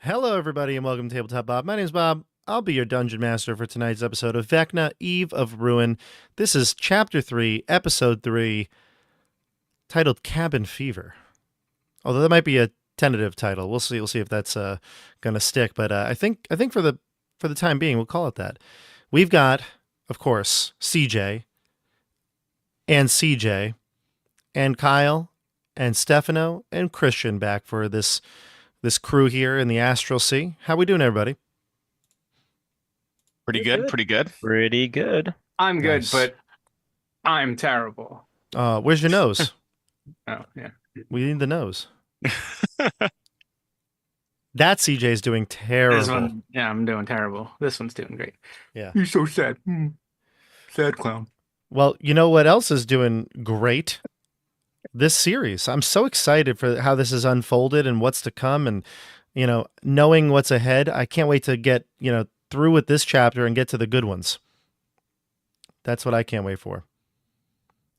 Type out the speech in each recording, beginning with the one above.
Hello, everybody, and welcome to Tabletop Bob. My name's Bob. I'll be your dungeon master for tonight's episode of Vecna, Eve of Ruin. This is Chapter 3, Episode 3, titled Cabin Fever. Although that might be a tentative title. We'll see. We'll see if that's going to stick. But I think for the time being, we'll call it that. We've got, of course, CJ and Kyle and Stefano and Christian back for this crew here in the Astral Sea. How we doing, everybody? Pretty good. Pretty good. I'm good, Nice. but I'm terrible. Where's your nose? Oh, yeah. We need the nose. That CJ's doing terrible. This one, yeah, I'm doing terrible. This one's doing great. Yeah. You're so sad. Sad clown. Well, you know what else is doing great? This series. I'm so excited for how this is unfolded and what's to come, and knowing what's ahead. I can't wait to get through with this chapter and get to the good ones. That's what I can't wait for.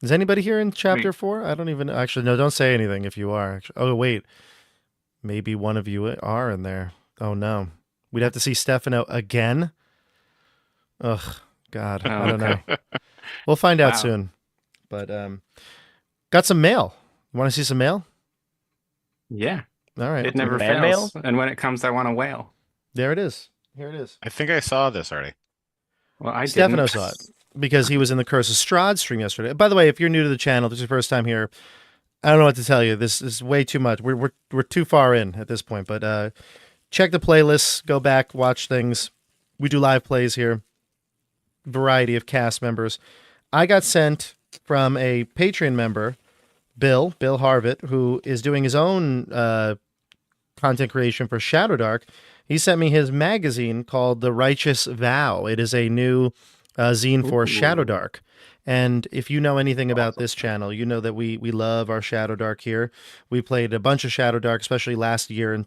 Is anybody here in chapter 4? I don't even actually. No, don't say anything if you are. Oh wait, maybe one of you are in there. Oh no, we'd have to see Stefano again. Ugh, God, Oh, I don't okay. know. We'll find out Wow. soon. But got some mail. You want to see some mail? Yeah, All right, it never fan fails. And when it comes, I want to wail. there it is. Here it is. I think I saw this already. Well, I Stefano didn't. saw it because he was in the Curse of Strahd stream yesterday. By the way, if you're new to the channel, this is your first time here, I don't know what to tell you. This is way too much. We're too far in at this point. But check the playlists, go back, watch things. We do live plays here. Variety of cast members. I got sent from a Patreon member, Bill Harvitt, who is doing his own content creation for Shadowdark. He sent me his magazine called The Righteous Vow. It is a new zine for Ooh. Shadowdark. And if you know anything about this channel, you know that we love our Shadowdark here. We played a bunch of Shadowdark, especially last year in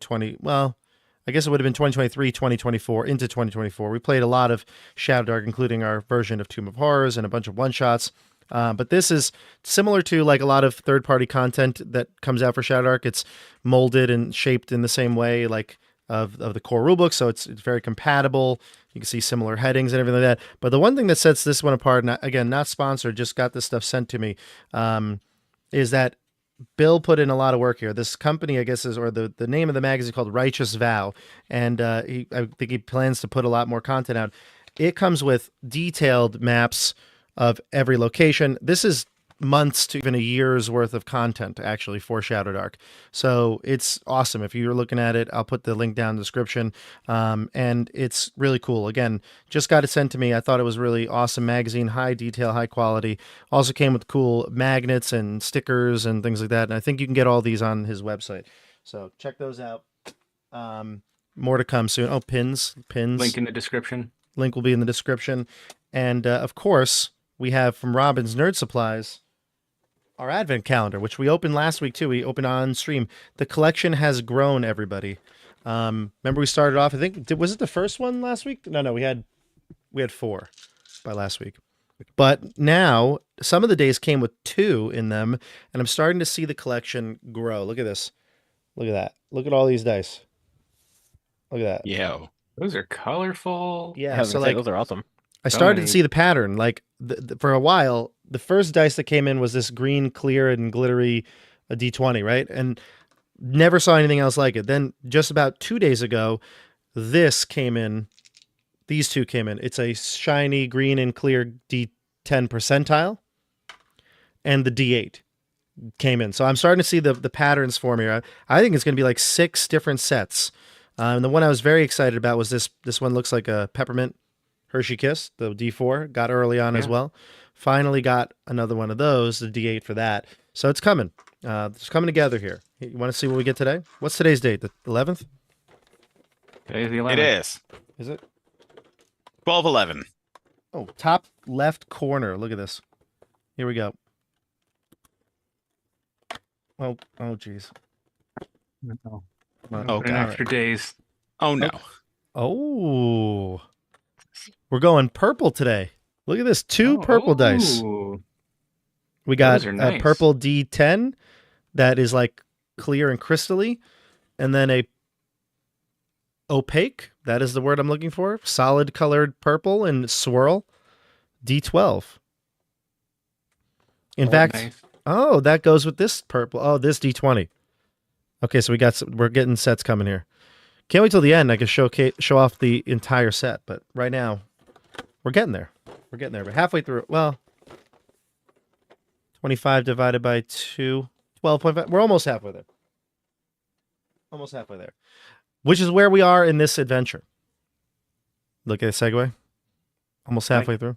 I guess it would have been 2023, 2024, into 2024. We played a lot of Shadowdark, including our version of Tomb of Horrors and a bunch of one-shots. But this is similar to like a lot of third-party content that comes out for Shadowdark. It's molded and shaped in the same way, like of the core rulebook, so it's very compatible. You can see similar headings and everything like that. But the one thing that sets this one apart, and again, not sponsored, just got this stuff sent to me, is that Bill put in a lot of work here. This company, I guess, the name of the magazine is called Righteous Vow, and I think he plans to put a lot more content out. It comes with detailed maps of every location. This is months to even a year's worth of content actually for Shadowdark. So it's awesome. If you're looking at it, I'll put the link down in the description. And it's really cool. Again, just got it sent to me. I thought it was really awesome magazine, high detail, high quality. Also came with cool magnets and stickers and things like that. And I think you can get all these on his website. So check those out. More to come soon. Oh, pins. Link in the description. Link will be in the description. And of course, we have from Robin's Nerd Supplies our advent calendar, which we opened last week too. We opened on stream. The collection has grown, everybody. Remember we started off, I think, was it the first one last week? No, we had 4 by last week. But now some of the days came with 2 in them, and I'm starting to see the collection grow. Look at this. Look at that. Look at all these dice. Look at that. Yo. Those are colorful. Yeah, so Those are awesome. I started to many. see the pattern. Like for a while, the first dice that came in was this green, clear, and glittery D20, right? And never saw anything else like it. Then just about 2 days ago, this came in. These 2 came in. It's a shiny green and clear D10 percentile, and the D8 came in. So I'm starting to see the patterns form here. I think it's going to be like 6 different sets. And the one I was very excited about was this. This one looks like a peppermint Hershey Kiss, the D4, got early on as well. Finally got another one of those, the D8 for that. So it's coming. It's coming together here. You want to see what we get today? What's today's date? The 11th? Today's the 11th. It is. Is it? 12/11. Oh, top left corner. Look at this. Here we go. Oh, geez. Oh, Okay. an extra days. Oh, no. Oh. We're going purple today. Look at this. 2 purple dice. Ooh. We got Those are a nice. purple D10 that is like clear and crystally, and then a opaque. That is the word I'm looking for. Solid colored purple and swirl. D12. In fact, Nice. oh, that goes with this purple. Oh, this D20. Okay, so we're getting sets coming here. Can't wait till the end. I can show off the entire set, but right now we're getting there. We're getting there. We're halfway through. Well, 25 divided by 2, 12.5. We're almost halfway there. Almost halfway there. Which is where we are in this adventure. Look at the segue. Almost halfway through.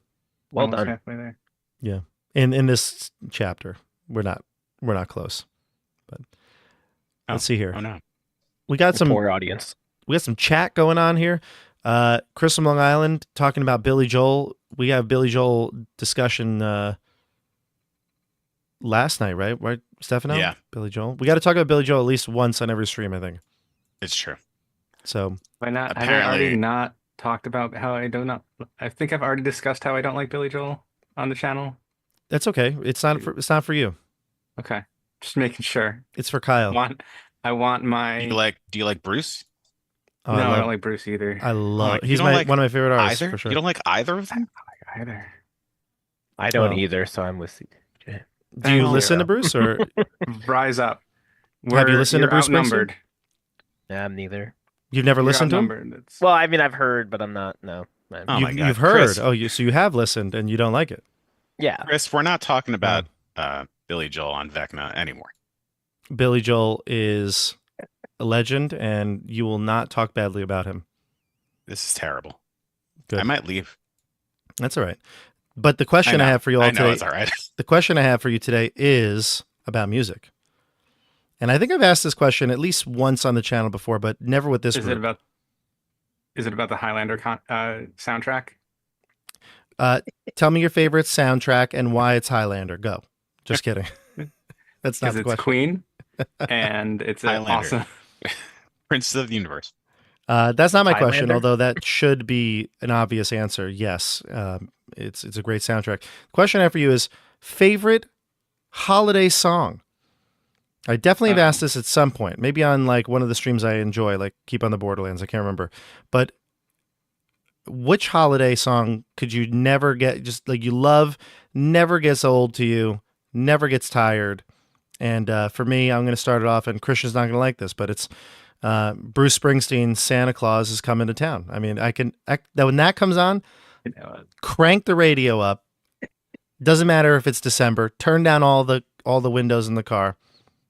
Well Almost done. halfway there. Yeah. In this chapter. We're not close. But let's see here. Oh no. We got some Poor audience. we got some chat going on here. Chris from Long Island talking about Billy Joel. We have Billy Joel discussion last night, right, Stefano? Yeah. Billy Joel. We got to talk about Billy Joel at least once on every stream, I think. It's true. So Why not? Have I Apparently- already not talked about how I do not? I think I've already discussed how I don't like Billy Joel on the channel. that's okay. It's not for you. Okay, just making sure. It's for Kyle. I want my. Do you like Bruce? Oh, No, I I love, don't like Bruce either. I love you he's don't my like one of my favorite artists Either? for sure. You don't like either of them? Either. I don't Well. either, so I'm with you. Do you Thank listen you. to Bruce or Rise up. Have you listened to You're Bruce Springsteen? outnumbered. Nah, I'm neither. you've never You're listened to him? outnumbered. It's- Well, I mean, I've heard, but I'm not. No. Oh my God. You've heard. Chris. Oh, so you have listened and you don't like it. Yeah. Chris, we're not talking about Billy Joel on Vecna anymore. Billy Joel is a legend, and you will not talk badly about him. This is terrible. Good. I might leave. That's all right. But the question I know. have for you all I know today, it's all right. the question I have for you today is about music. And I think I've asked this question at least once on the channel before, but never with this Is group. it about the Highlander soundtrack? Tell me your favorite soundtrack and why it's Highlander. Go. Just kidding. That's not Because the it's question. Queen, and it's an Highlander. awesome. Prince of the Universe. That's not my question, Highlander? although that should be an obvious answer. Yes, it's a great soundtrack. Question I have for you is favorite holiday song. I definitely have asked this at some point, maybe on like one of the streams I enjoy, like Keep on the Borderlands. I can't remember, but which holiday song could you never get? Just like you love, never gets old to you, never gets tired. And for me, I'm going to start it off, and Christian's not going to like this, but it's Bruce Springsteen's "Santa Claus is Coming to Town." I mean, when that comes on, crank the radio up. Doesn't matter if it's December. Turn down all the windows in the car.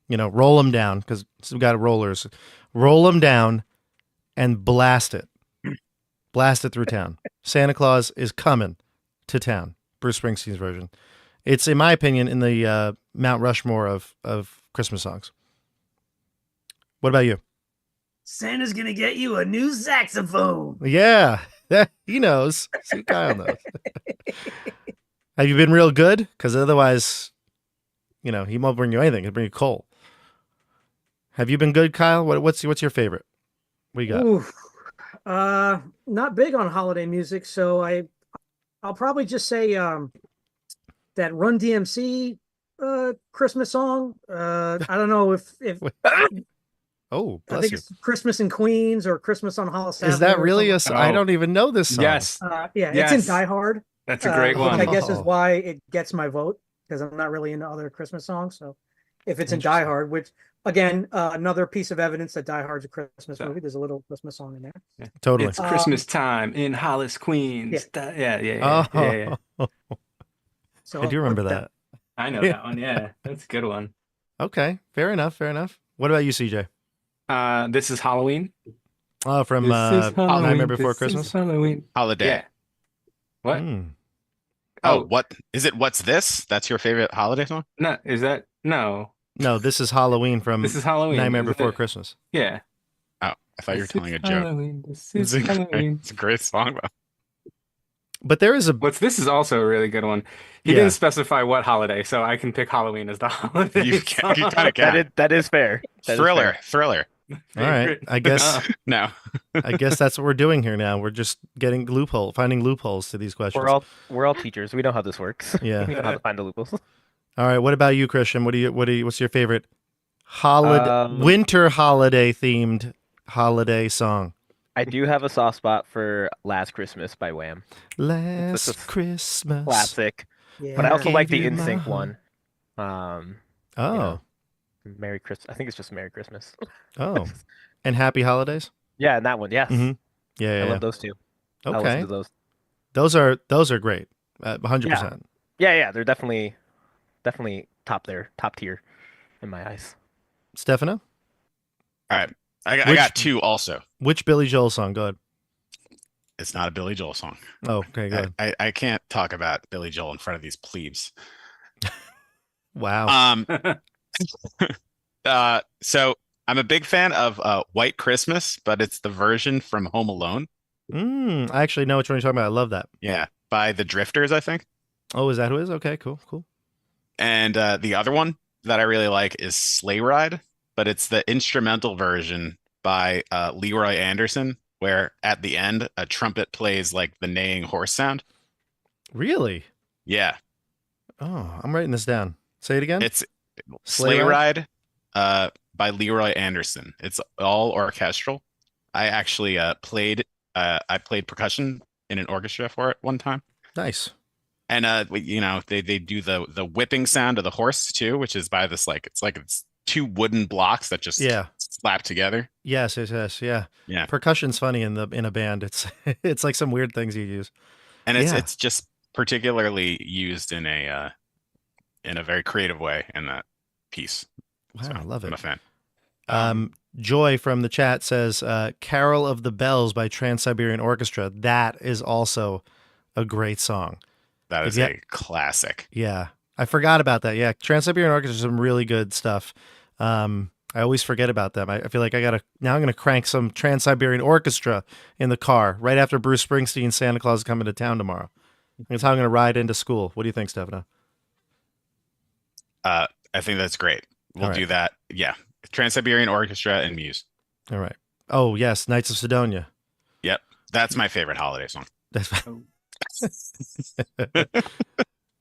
You know, roll them down because we've got rollers. Roll them down and blast it. Blast it through town. Santa Claus is coming to town. Bruce Springsteen's version. It's, in my opinion, in the Mount Rushmore of Christmas songs. What about you? Santa's gonna get you a new saxophone. Yeah, he knows. See, Kyle knows. Have you been real good? Because otherwise, you know, he won't bring you anything. He'll bring you coal. Have you been good, Kyle? What's your favorite? What you got? Oof. Not big on holiday music, so I'll probably just say that Run DMC Christmas song. I don't know if Oh, I bless think you. it's Christmas in Queens or Christmas on Hollis Is that Avenue or really a something. song? I Oh. don't even know this song. Yes, Yeah, Yes. it's in Die Hard. that's a great which one. I guess is Oh. why it gets my vote because I'm not really into other Christmas songs. So if it's in Die Interesting. Hard, which again, another piece of evidence that Die Hard's a Christmas So- movie. There's a little Christmas song in there. Totally. It's Christmas time in Hollis, Queens. Yeah. Oh, So I do remember that. I know Yeah. that one. Yeah, that's a good one. Okay, fair enough. Fair enough. What about you, CJ? This is Halloween. Oh, from Nightmare Before Christmas. Halloween. Holiday. Yeah. What? Hmm. Oh, what is it? What's this? That's your favorite holiday song? No, is that no? No, this is Halloween from This is Halloween. Nightmare isn't Before it? Christmas. Yeah. Oh, I thought you were This telling a is joke. Halloween. This It's is a, Halloween. it's a great song, though. But there is a This is also a really good one. He Yeah. didn't specify what holiday, so I can pick Halloween as the holiday. You kind of can. That is fair. That is Thriller. fair. Thriller. all right. I guess No. I guess that's what we're doing here now. We're just getting finding loopholes to these questions. We're all teachers. We know how this works. Yeah. We know how to find the loopholes. All right. What about you, Christian? What's your favorite Um, winter holiday themed holiday song? I do have a soft spot for Last Christmas by Wham. It's Last a Christmas. classic. But I Yeah. also like Gave the you my NSYNC heart. one. Oh, You know, Merry Christmas. I think it's just Merry Christmas. oh, and Happy Holidays. Yeah, and that one, yes. Mm-hmm. Yeah, I yeah, love yeah. those two. I'll listen Okay, to those. those are great. 100%. Yeah. They're definitely top tier in my eyes. Stefano, All right. I which got two also. which Billy Joel song? Good. It's not a Billy Joel song. Oh, okay, good. I can't talk about Billy Joel in front of these plebes. Wow. Um, so I'm a big fan of White Christmas, but it's the version from Home Alone. I actually know which one you're talking about. I love that. Yeah, by the Drifters, I think. Oh, is that who it is? Okay, cool, cool. And the other one that I really like is Sleigh Ride, but it's the instrumental version by Leroy Anderson, where at the end a trumpet plays like the neighing horse sound. Really? Yeah, Oh, I'm writing this down. Say it again. it's Sleigh Sleigh Ride? Ride by Leroy Anderson. It's all orchestral. I actually played I played percussion in an orchestra for it one time. Nice. And they do the whipping sound of the horse too, which is by this it's two wooden blocks that just Yeah. slap together. Yes, yes, yes. Yeah. Yeah. Percussion's funny in a band. It's it's like some weird things you use. And Yeah. it's just particularly used in a very creative way in that piece. Wow, So I love I'm it. a fan. Joy from the chat says Carol of the Bells by Trans-Siberian Orchestra. That is also a great song. That If is you- a classic. Yeah. I forgot about that. Yeah. Trans-Siberian Orchestra is some really good stuff. I always forget about them. I feel like I'm going to crank some Trans-Siberian Orchestra in the car right after Bruce Springsteen's Santa Claus is coming to town tomorrow. That's how I'm going to ride into school. What do you think, Stefano? I think that's great. We'll All right. do that. Yeah. Trans-Siberian Orchestra and Muse. All right. Oh, yes. Knights of Sidonia. Yep. That's my favorite holiday song. That's Oh.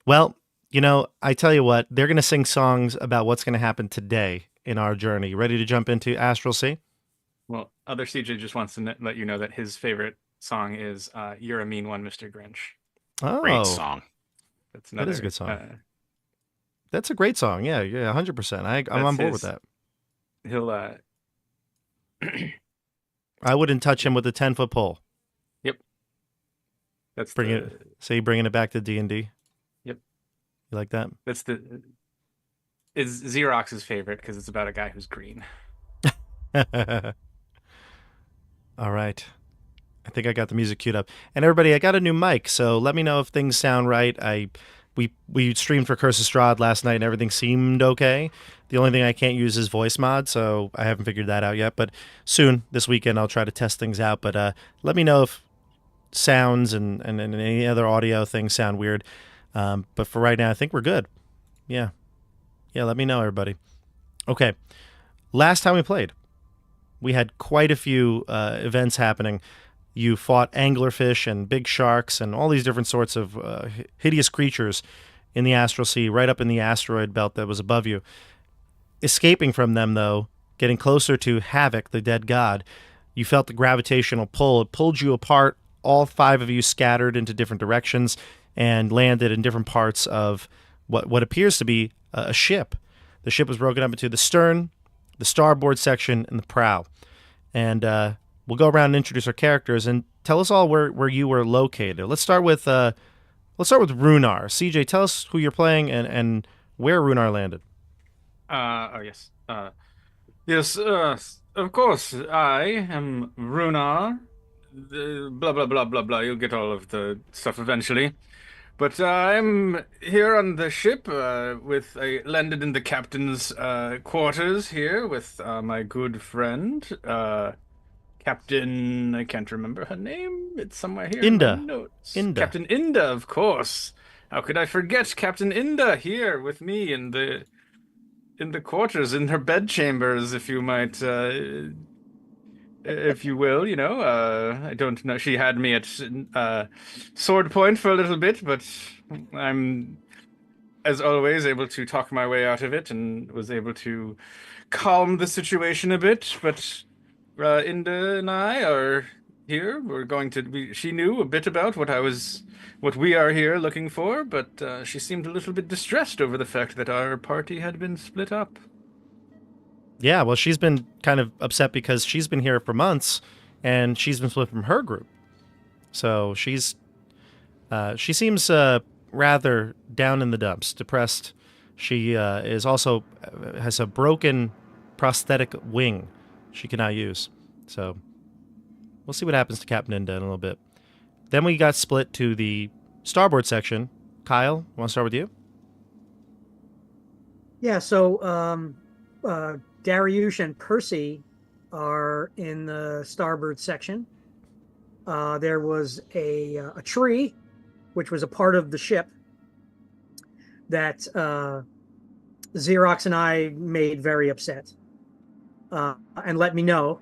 Well, I tell you what, they're going to sing songs about what's going to happen today in our journey. Ready to jump into Astral Sea? Well, other CJ just wants to let you know that his favorite song is "You're a Mean One, Mr. Grinch." Oh, Great song. That's That is a another good song. That's a great song. Yeah, 100%. I'm That's on board with his- that. He'll I wouldn't touch him with a 10-foot pole. that's Bring the, it. Say bringing it back to D&D. Yep. You like that? That's the is Xerox's favorite because it's about a guy who's green. All right. I think I got the music queued up. And everybody, I got a new mic, so let me know if things sound right. We streamed for Curse of Strahd last night and everything seemed okay. The only thing I can't use is voice mod, so I haven't figured that out yet. But soon, this weekend, I'll try to test things out. But let me know if sounds and any other audio things sound weird. But for right now, I think we're good. Yeah. Yeah, let me know, everybody. Okay. Last time we played, we had quite a few events happening. You fought anglerfish and big sharks and all these different sorts of hideous creatures in the astral sea, right up in the asteroid belt that was above you. Escaping from them, though, getting closer to Havoc, the dead god, you felt the gravitational pull. It pulled you apart. All 5 of you scattered into different directions and landed in different parts of what appears to be a ship. The ship was broken up into the stern, the starboard section, and the prow. And we'll go around and introduce our characters and tell us all where you were located. Let's start with Runar. CJ, tell us who you're playing and where Runar landed. Yes. Yes, of course. I am Runar. Blah, blah, blah, blah, blah. You'll get all of the stuff eventually. But I'm here on the ship I landed in the captain's quarters here with my good friend, Captain, I can't remember her name. It's somewhere here Inda. in my notes. Inda. Captain Inda, of course. How could I forget Captain Inda here with me in the quarters, in her bedchambers, if you might, if you will, I don't know. She had me at sword point for a little bit, but I'm, as always, able to talk my way out of it and was able to calm the situation a bit. But Inda and I are here. She knew a bit about what we are here looking for, but she seemed a little bit distressed over the fact that our party had been split up. Yeah, well, she's been kind of upset because she's been here for months, and she's been split from her group. So she seems rather down in the dumps, depressed. She is also has a broken prosthetic wing she cannot use. So we'll see what happens to Captain Inda in a little bit. Then we got split to the starboard section. Kyle, want to start with you? Yeah, so Dariush and Percy are in the starboard section. There was a tree, which was a part of the ship, that Xerox and I made very upset and let me know.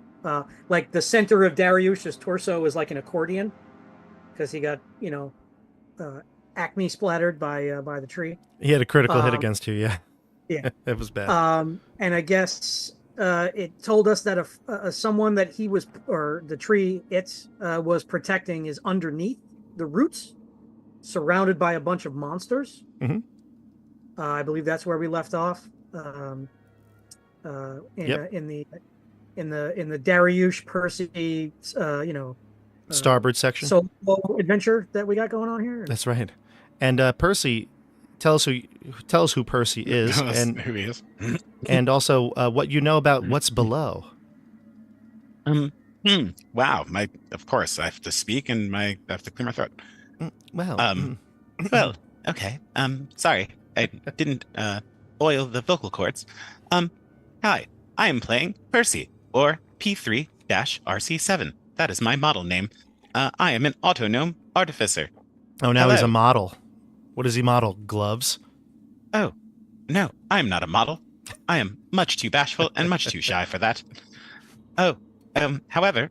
Like the center of Dariush's torso is like an accordion because he got, acme splattered by the tree. He had a critical hit against you, yeah. Yeah. It was bad. And I guess it told us that someone that he was, or the tree was protecting is underneath the roots, surrounded by a bunch of monsters. Mm-hmm. I believe that's where we left off. In the Dariush Percy, starboard section. solo adventure that we got going on here. That's right. And Percy, tell us who Percy is, and who he is, and also what you know about what's below. Wow. Of course, I have to speak, and I have to clear my throat. Well, Well, okay. Sorry, I didn't oil the vocal cords. Hi, I am playing Percy, or P3-RC7. That is my model name. I am an autonome artificer. oh, now he's a hello. model. What does he model? Gloves? Oh, no, I am not a model. I am much too bashful and much too shy for that. Oh, however,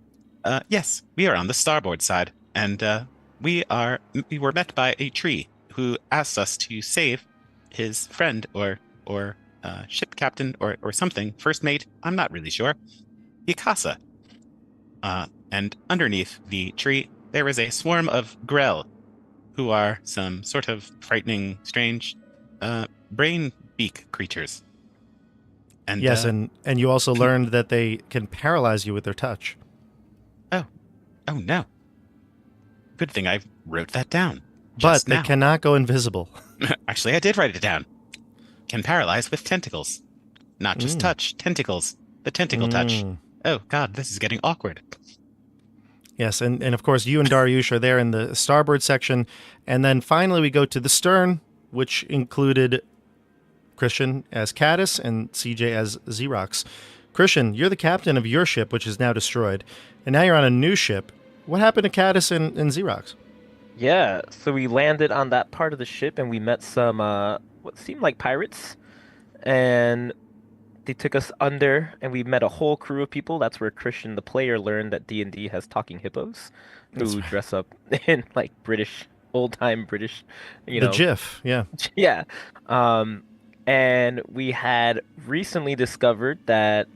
yes, we are on the starboard side, and we were met by a tree who asked us to save his friend or ship captain or something, first mate, I'm not really sure, Yakasa. And underneath the tree, there is a swarm of Grell, who are some sort of frightening, strange, brain beak creatures. And Yes, and you also learned that they can paralyze you with their touch. oh no. Good thing I wrote that down. But just they now. cannot go invisible. Actually, I did write it down. Can paralyze with tentacles. Not just touch, tentacles. The tentacle touch. Oh, God, this is getting awkward. Yes, and of course you and Dariush are there in the starboard section. And then finally we go to the stern, which included Christian as Caddis and CJ as Xerox. Christian, you're the captain of your ship, which is now destroyed. And now you're on a new ship. What happened to Caddis and Xerox? Yeah, so we landed on that part of the ship and we met some what seemed like pirates, and they took us under and we met a whole crew of people. That's where Christian the player learned that D&D has talking hippos who dress up in like old-time British, The GIF, yeah. yeah. And we had recently discovered that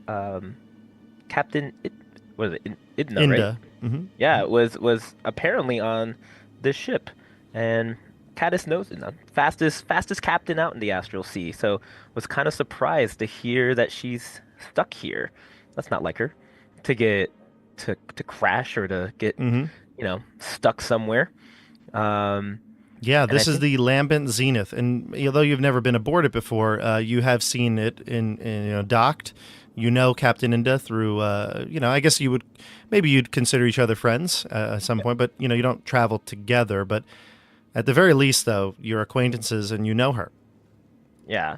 Captain Idna, Inda. right? Mm-hmm. Yeah, was apparently on this ship, and Caddis knows it. Fastest captain out in the Astral Sea. So was kind of surprised to hear that she's stuck here. That's not like her to get to crash or to get stuck somewhere. Yeah, this is the Lambent Zenith, and although you've never been aboard it before, you have seen it in docked. You know Captain Inda through, I guess you'd consider each other friends at some point, but you don't travel together. But at the very least, though, you're acquaintances and you know her. Yeah,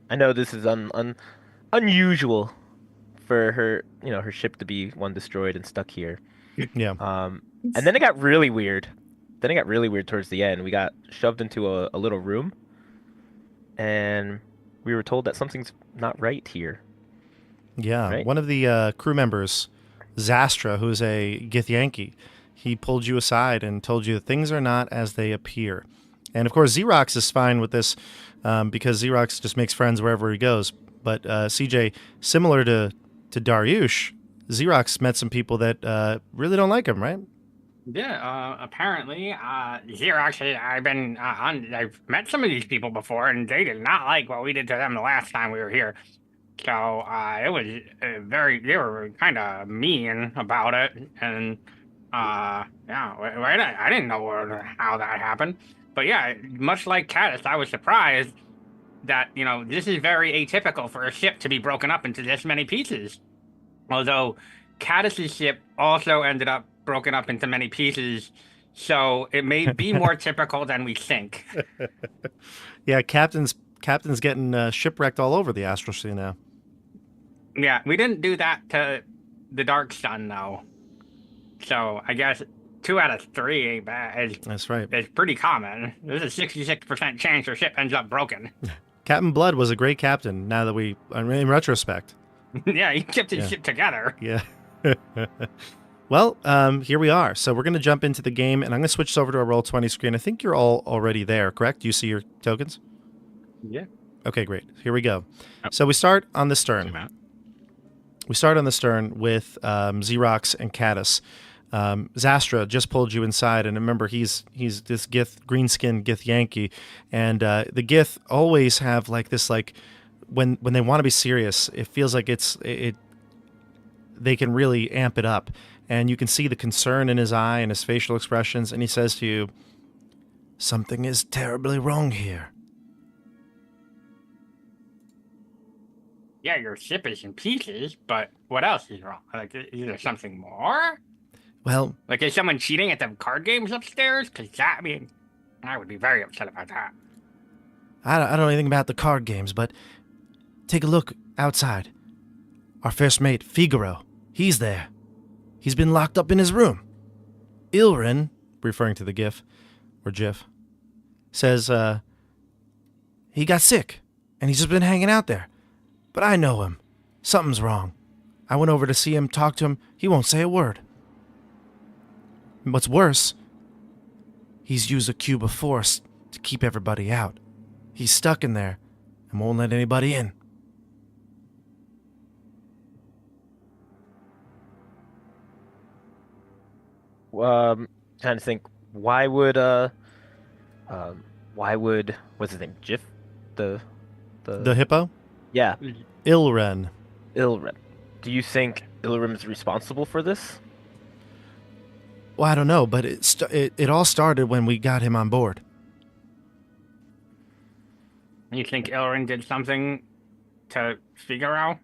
I know this is unusual for her, her ship to be one destroyed and stuck here. Yeah. And then it got really weird. Towards the end. We got shoved into a little room, and we were told that something's not right here. Yeah, right? One of the crew members, Zastra, who's a Githyanki, he pulled you aside and told you that things are not as they appear. And of course, Xerox is fine with this because Xerox just makes friends wherever he goes. But CJ, similar to Dariush, Xerox met some people that really don't like him, right? Yeah, apparently, Xerox, I've met some of these people before, and they did not like what we did to them the last time we were here. So, it was they were kind of mean about it, and, yeah, I didn't know how that happened. But yeah, much like Caddis, I was surprised that, this is very atypical for a ship to be broken up into this many pieces. Although Caddis's ship also ended up broken up into many pieces, so it may be more typical than we think. Yeah, captain's getting shipwrecked all over the Astral Sea now. Yeah, we didn't do that to the Dark Sun though, so I guess 2 out of 3 ain't bad. That's right. It's pretty common. There's a 66% chance your ship ends up broken. Captain Blood was a great captain. Now that in retrospect. Yeah, he kept his ship together. Yeah. Well, here we are. So we're going to jump into the game, and I'm going to switch over to our Roll20 screen. I think you're all already there, correct? Do you see your tokens? Yeah. Okay, great. Here we go. So we start on the stern. We start on the stern with Xerox and Caddis. Zastra just pulled you inside, and remember, he's this Gith, green-skinned Gith Yankee, and the Gith always have when they want to be serious, it feels like they can really amp it up, and you can see the concern in his eye and his facial expressions, and he says to you, "Something is terribly wrong here." Yeah, your ship is in pieces, but what else is wrong? Like, is there something more? Well, Like, is someone cheating at the card games upstairs? Because I would be very upset about that. I don't know anything about the card games, but take a look outside. Our first mate, Figaro, he's there. He's been locked up in his room. Ilrin, referring to the GIF, or GIF, says, he got sick, and he's just been hanging out there. But I know him. Something's wrong. I went over to see him, talk to him. He won't say a word. And what's worse, he's used a cube of force to keep everybody out. He's stuck in there and won't let anybody in. Trying to think, why would what's his name? Jif, the hippo? yeah, Ilren. Ilrim. Do you think Ilrim is responsible for this? Well, I don't know, but it all started when we got him on board. You think Elrin did something to Figaro?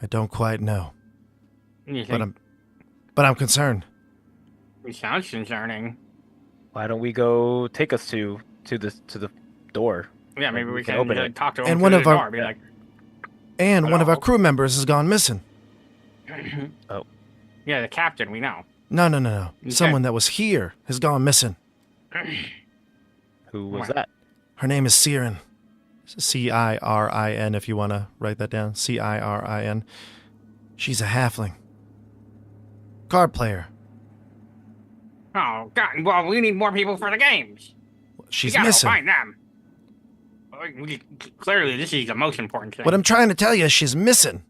I don't quite know, You think but I'm concerned. it sounds concerning? Why don't we go take us to the door? Yeah, maybe We we can can open it. talk to him And through one the of our- door. Be like, And one of our Hello? crew members has gone missing. Oh, yeah, the captain, we know. No. Okay. Someone that was here has gone missing. who was What? that? Her name is Cirin. Cirin, if you want to write that down. Cirin. She's a halfling. Card player. Oh, God. Well, we need more people for the games. She's we gotta missing. find them. Clearly, this is the most important thing. What I'm trying to tell you is she's missing.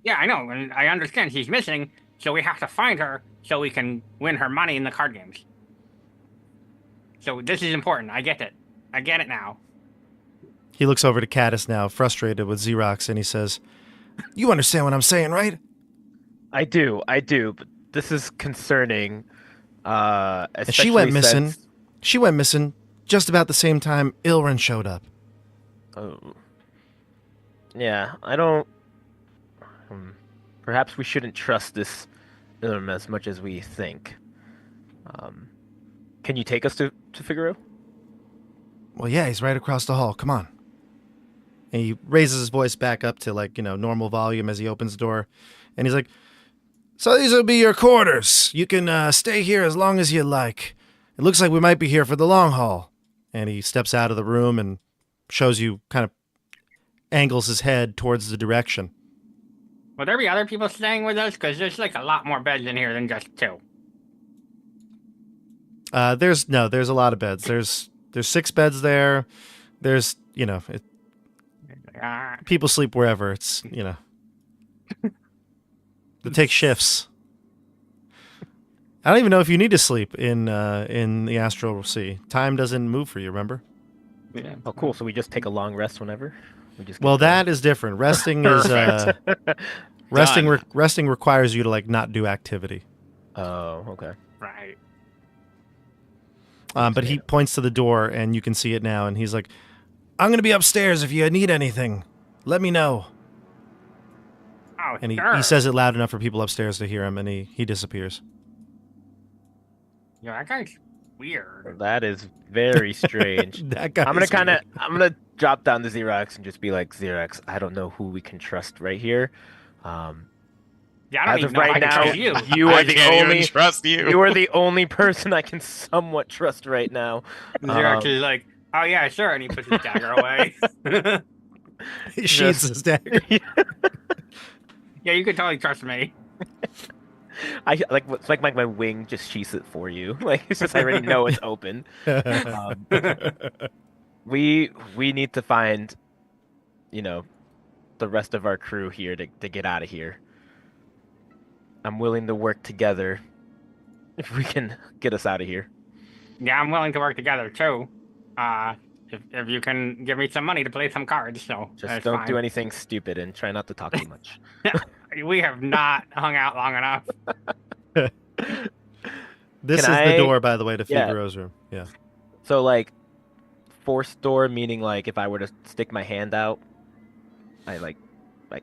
Yeah, I know, and I understand she's missing, so we have to find her so we can win her money in the card games. So this is important. I get it. I get it now. He looks over to Caddis now, frustrated with Xerox, and he says, "You understand what I'm saying, right?" I do, but this is concerning. And she went Especially missing. since- She went missing just about the same time Ilrin showed up. Oh. Yeah, I don't. Perhaps we shouldn't trust this Ilm as much as we think. Can you take us to Figaro? Well, yeah, he's right across the hall. Come on. And he raises his voice back up to normal volume as he opens the door. And he's like, "So these will be your quarters. You can stay here as long as you like. It looks like we might be here for the long haul." And he steps out of the room and shows you, kind of angles his head towards the direction. Will there be other people staying with us? Because there's a lot more beds in here than just 2. There's a lot of beds. There's 6 beds there. There's, people sleep wherever. It's, they take shifts. I don't even know if you need to sleep in the astral sea. Time doesn't move for you, remember? Yeah. Oh, cool. So we just take a long rest whenever. We just. Well, that is different. Resting is Done. resting requires you to like not do activity. Oh, okay. Right. But he points to the door, and you can see it now, and he's like, "I'm gonna be upstairs if you need anything. Let me know." Oh, And sure. he says it loud enough for people upstairs to hear him, and he disappears. Yeah, that guy's weird. That is very strange. That guy. I'm gonna drop down to Xerox and just be like, Xerox, I don't know who we can trust right here. Yeah, I don't As even of know if I right can now, trust you. you I are the can't only even trust you. you are the only person I can somewhat trust right now. Xerox is like, oh yeah, sure, and he puts his dagger away. He sheathes his dagger. Yeah, you can totally trust me. It's like my wing just sheaths it for you. Like it's just I already know it's open. We need to find, the rest of our crew here to get out of here. I'm willing to work together if we can get us out of here. Yeah, I'm willing to work together too. If you can give me some money to play some cards, so Just that's don't fine. do anything stupid and try not to talk too much. We have not hung out long enough. This is Can the I- door, by the way, to Yeah. Figaro's room. Yeah. So like, forced door meaning like if I were to stick my hand out, I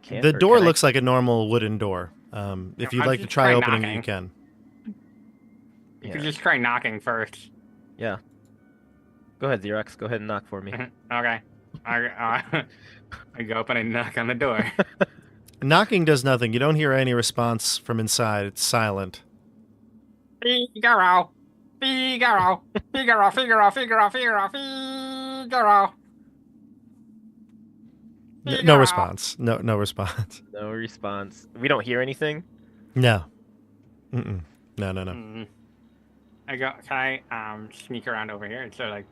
can't. The or door can I- looks like a normal wooden door. If you'd I'll like to just try try opening it, knocking. you can. You Yeah. can just try knocking first. Yeah. Go ahead, Xerox. Go ahead and knock for me. Okay. I go up and I knock on the door. Knocking does nothing. You don't hear any response from inside. It's silent. Figaro. Figaro. Figaro. Figaro. Figaro. Figaro. Figaro. No Figaro. response. No response. No response. We don't hear anything. No. Mm-mm. No. Hmm. I go. Can I sneak around over here? So like.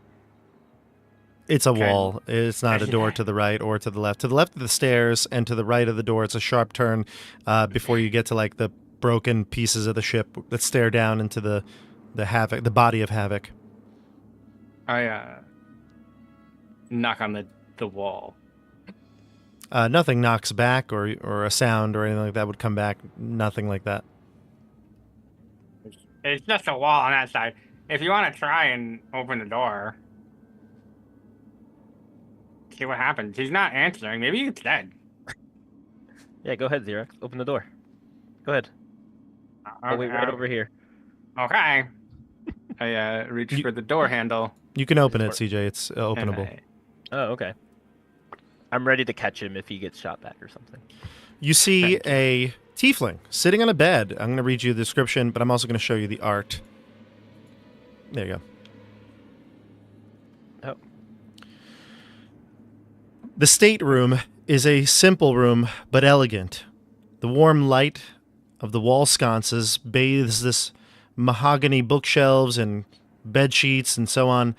It's a Okay. wall. It's not a door to the right or to the left. To the left of the stairs and to the right of the door, it's a sharp turn before you get to like the broken pieces of the ship that stare down into the havoc, the body of havoc. I knock on the wall. Nothing knocks back or a sound or anything like that would come back. Nothing like that. It's just a wall on that side. If you want to try and open the door, see what happens. He's not answering. Maybe he's dead. Yeah, go ahead, Xerox. Open the door. Go ahead. I'll wait right over here. Okay. I reach for the door handle. You can open it, CJ. It's and openable. Oh, okay. I'm ready to catch him if he gets shot back or something. You see a tiefling sitting on a bed. I'm going to read you the description, but I'm also going to show you the art. There you go. Oh. The stateroom is a simple room, but elegant. The warm light of the wall sconces bathes this mahogany bookshelves and bed sheets and so on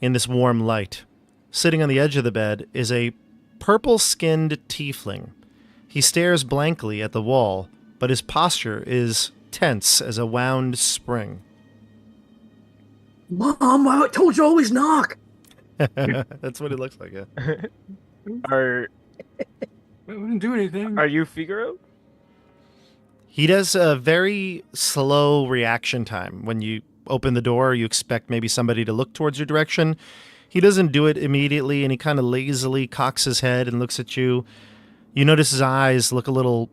in this warm light. Sitting on the edge of the bed is a purple-skinned tiefling. He stares blankly at the wall, but his posture is tense as a wound spring. Mom, I told you always knock. That's what it looks like, yeah. Are I wouldn't do anything. you Figaro? He does a very slow reaction time. When you open the door, you expect maybe somebody to look towards your direction. He doesn't do it immediately, and he kind of lazily cocks his head and looks at you. You notice his eyes look a little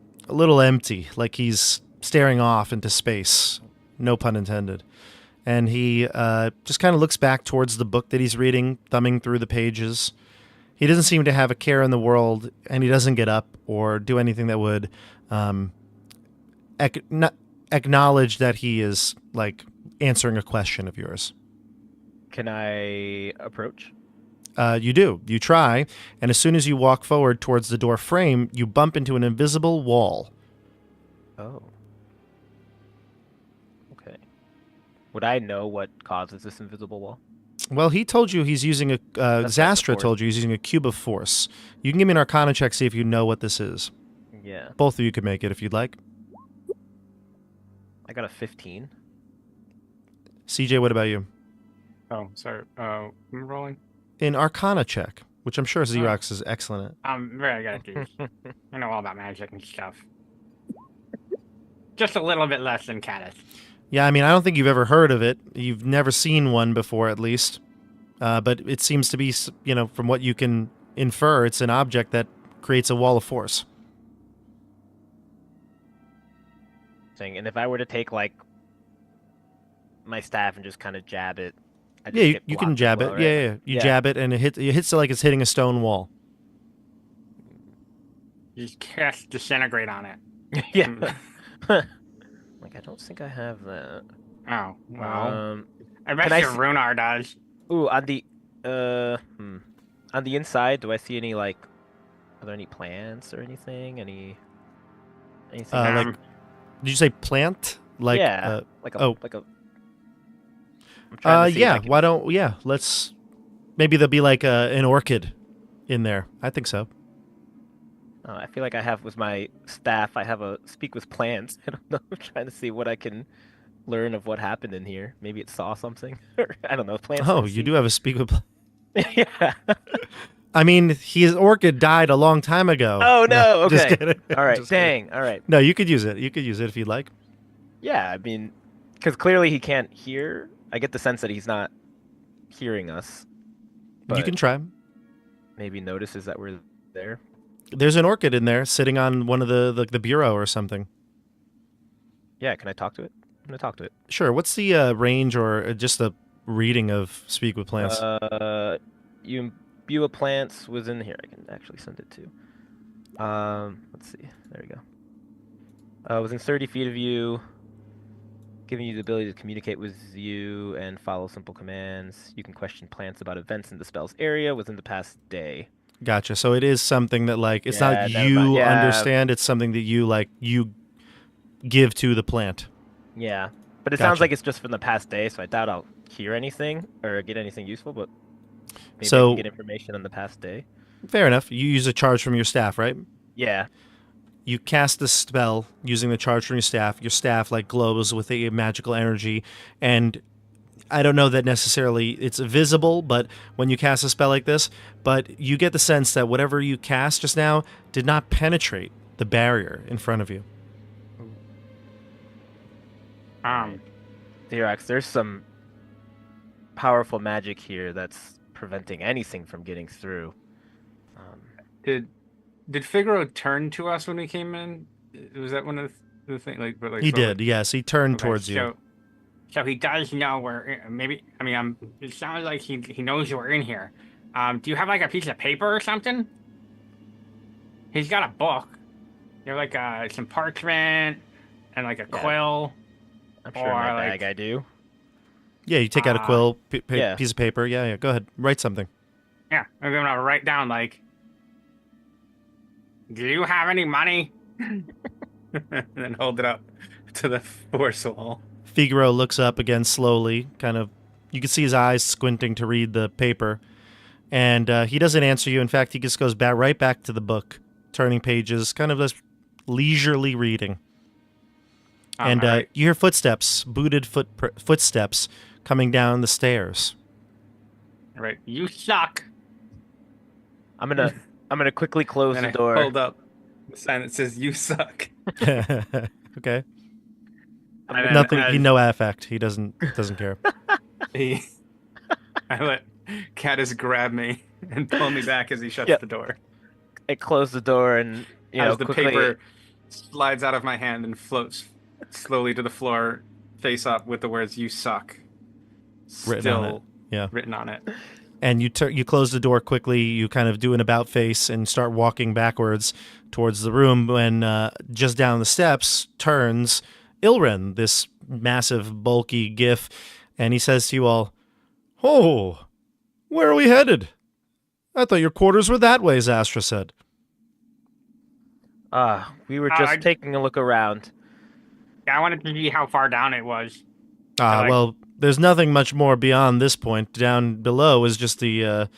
empty, like he's staring off into space. No pun intended. And he just kind of looks back towards the book that he's reading, thumbing through the pages. He doesn't seem to have a care in the world, and he doesn't get up or do anything that would acknowledge that he is like answering a question of yours. Can I approach? You do. You try, and as soon as you walk forward towards the door frame, you bump into an invisible wall. Oh. Okay. Would I know what causes this invisible wall? Well, he told you he's using a... That's right, Zastra the told you he's using a cube of force. You can give me an Arcana check, see if you know what this is. Yeah. Both of you could make it if you'd like. I got a 15. CJ, what about you? Oh, sorry. I'm rolling. An Arcana check, which I'm sure Xerox is excellent at. I'm very good at these. I know all about magic and stuff. Just a little bit less than Caddis. Yeah, I mean, I don't think you've ever heard of it. You've never seen one before, at least. But it seems to be, from what you can infer, it's an object that creates a wall of force. And if I were to take like my staff and just kind of jab it, I just Yeah, get you can blocked as jab well, it. right? Yeah. You jab it, and it hits it like it's hitting a stone wall. You just cast Disintegrate on it. Yeah. Like, I don't think I have that. Oh, well. I can bet I your see- Runar does. Ooh, on the inside, do I see any like? Are there any plants or anything? Anything? Like, did you say plant? Like, yeah, like a oh. like a. I'm trying to see if I yeah. can- Why don't? Yeah, let's. Maybe there'll be like an orchid in there. I think so. I feel like I have with my staff. I have a speak with plants. I don't know. I'm trying to see what I can learn of what happened in here. Maybe it saw something. I don't know. Plants. Oh, can you see. do have a speak with. Yeah. I mean, his orchid died a long time ago. Oh no. Just Okay. kidding. All right. Just kidding. Dang. All right. No, you could use it. You could use it if you'd like. Yeah. I mean, because clearly he can't hear. I get the sense that he's not hearing us. You But can try. maybe notices that we're there. There's an orchid in there sitting on one of the bureau or something. Yeah. Can I talk to it? I'm gonna talk to it. Sure. What's the range or just the reading of speak with plants? You imbue a plants was in here. I can actually send it to. Let's see. There we go. Within 30 feet of you, giving you the ability to communicate with you and follow simple commands. You can question plants about events in the spell's area within the past day. Gotcha. So it is something that like it's Yeah, not never you mind. Yeah. understand. It's something that you give to the plant. Yeah, but it sounds Gotcha. like it's just from the past day, so I doubt I'll hear anything or get anything useful. But maybe I So- can get information on the past day. Fair enough. You use a charge from your staff, right? Yeah. You cast the spell using the charge from your staff. Your staff like glows with a magical energy, and I don't know that necessarily it's visible, but when you cast a spell like this, but you get the sense that whatever you cast just now did not penetrate the barrier in front of you. Xerox, there's some powerful magic here that's preventing anything from getting through. Did Figaro turn to us when we came in? Was that one of the things? Like He so, did, yes. He turned Okay, towards you. So he does know we're maybe. I mean, it sounds like he knows we're in here. Do you have like a piece of paper or something? He's got a book. You have like some parchment and like a Yeah. quill. I'm sure in my Or, like- bag I do. Yeah, you take out a quill, yeah. piece of paper. Yeah, go ahead. Write something. Yeah, I'm gonna write down like, do you have any money? and then hold it up to the force wall. Figaro looks up again slowly, kind of. You can see his eyes squinting to read the paper, and he doesn't answer you. In fact, he just goes right back to the book, turning pages, kind of this leisurely reading. And Alright. you hear footsteps, booted footsteps, coming down the stairs. All right. You suck. I'm gonna quickly close And the I door. hold up the sign that says "You suck." Okay. And then Nothing. as He no affect. He doesn't care. I let Caddis grab me and pull me back as he shuts Yep. the door. I close the door and As the quickly. paper slides out of my hand and floats slowly to the floor, face up, with the words "You suck" Written on it. still Yeah. written on it. And you close the door quickly. You kind of do an about face and start walking backwards towards the room when just down the steps turns Ilren, this massive, bulky gif, and he says to you all, "Oh, where are we headed? I thought your quarters were that way," Zastra said. We were just I- taking a look around. Yeah, I wanted to see how far down it was. Ah, well, there's nothing much more beyond this point. Down below is just the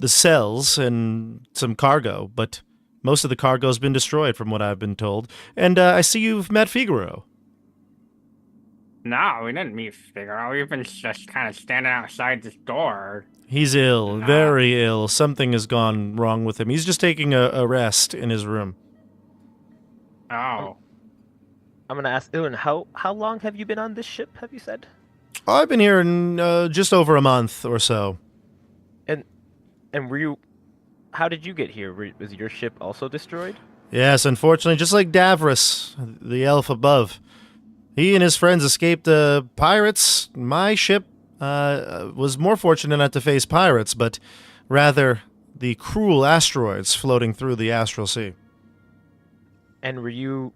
cells and some cargo, but most of the cargo's been destroyed, from what I've been told. And I see you've met Figaro. No, we didn't meet Figaro. We've been just kind of standing outside this door. He's ill, Nah. very ill. Something has gone wrong with him. He's just taking a rest in his room. Oh. I'm gonna ask Ilan, how long have you been on this ship? Have you said? I've been here in just over a month or so. And were you? How did you get here? Was your ship also destroyed? Yes, unfortunately, just like Davros, the elf above. He and his friends escaped pirates. My ship was more fortunate not to face pirates, but rather the cruel asteroids floating through the astral sea. And were you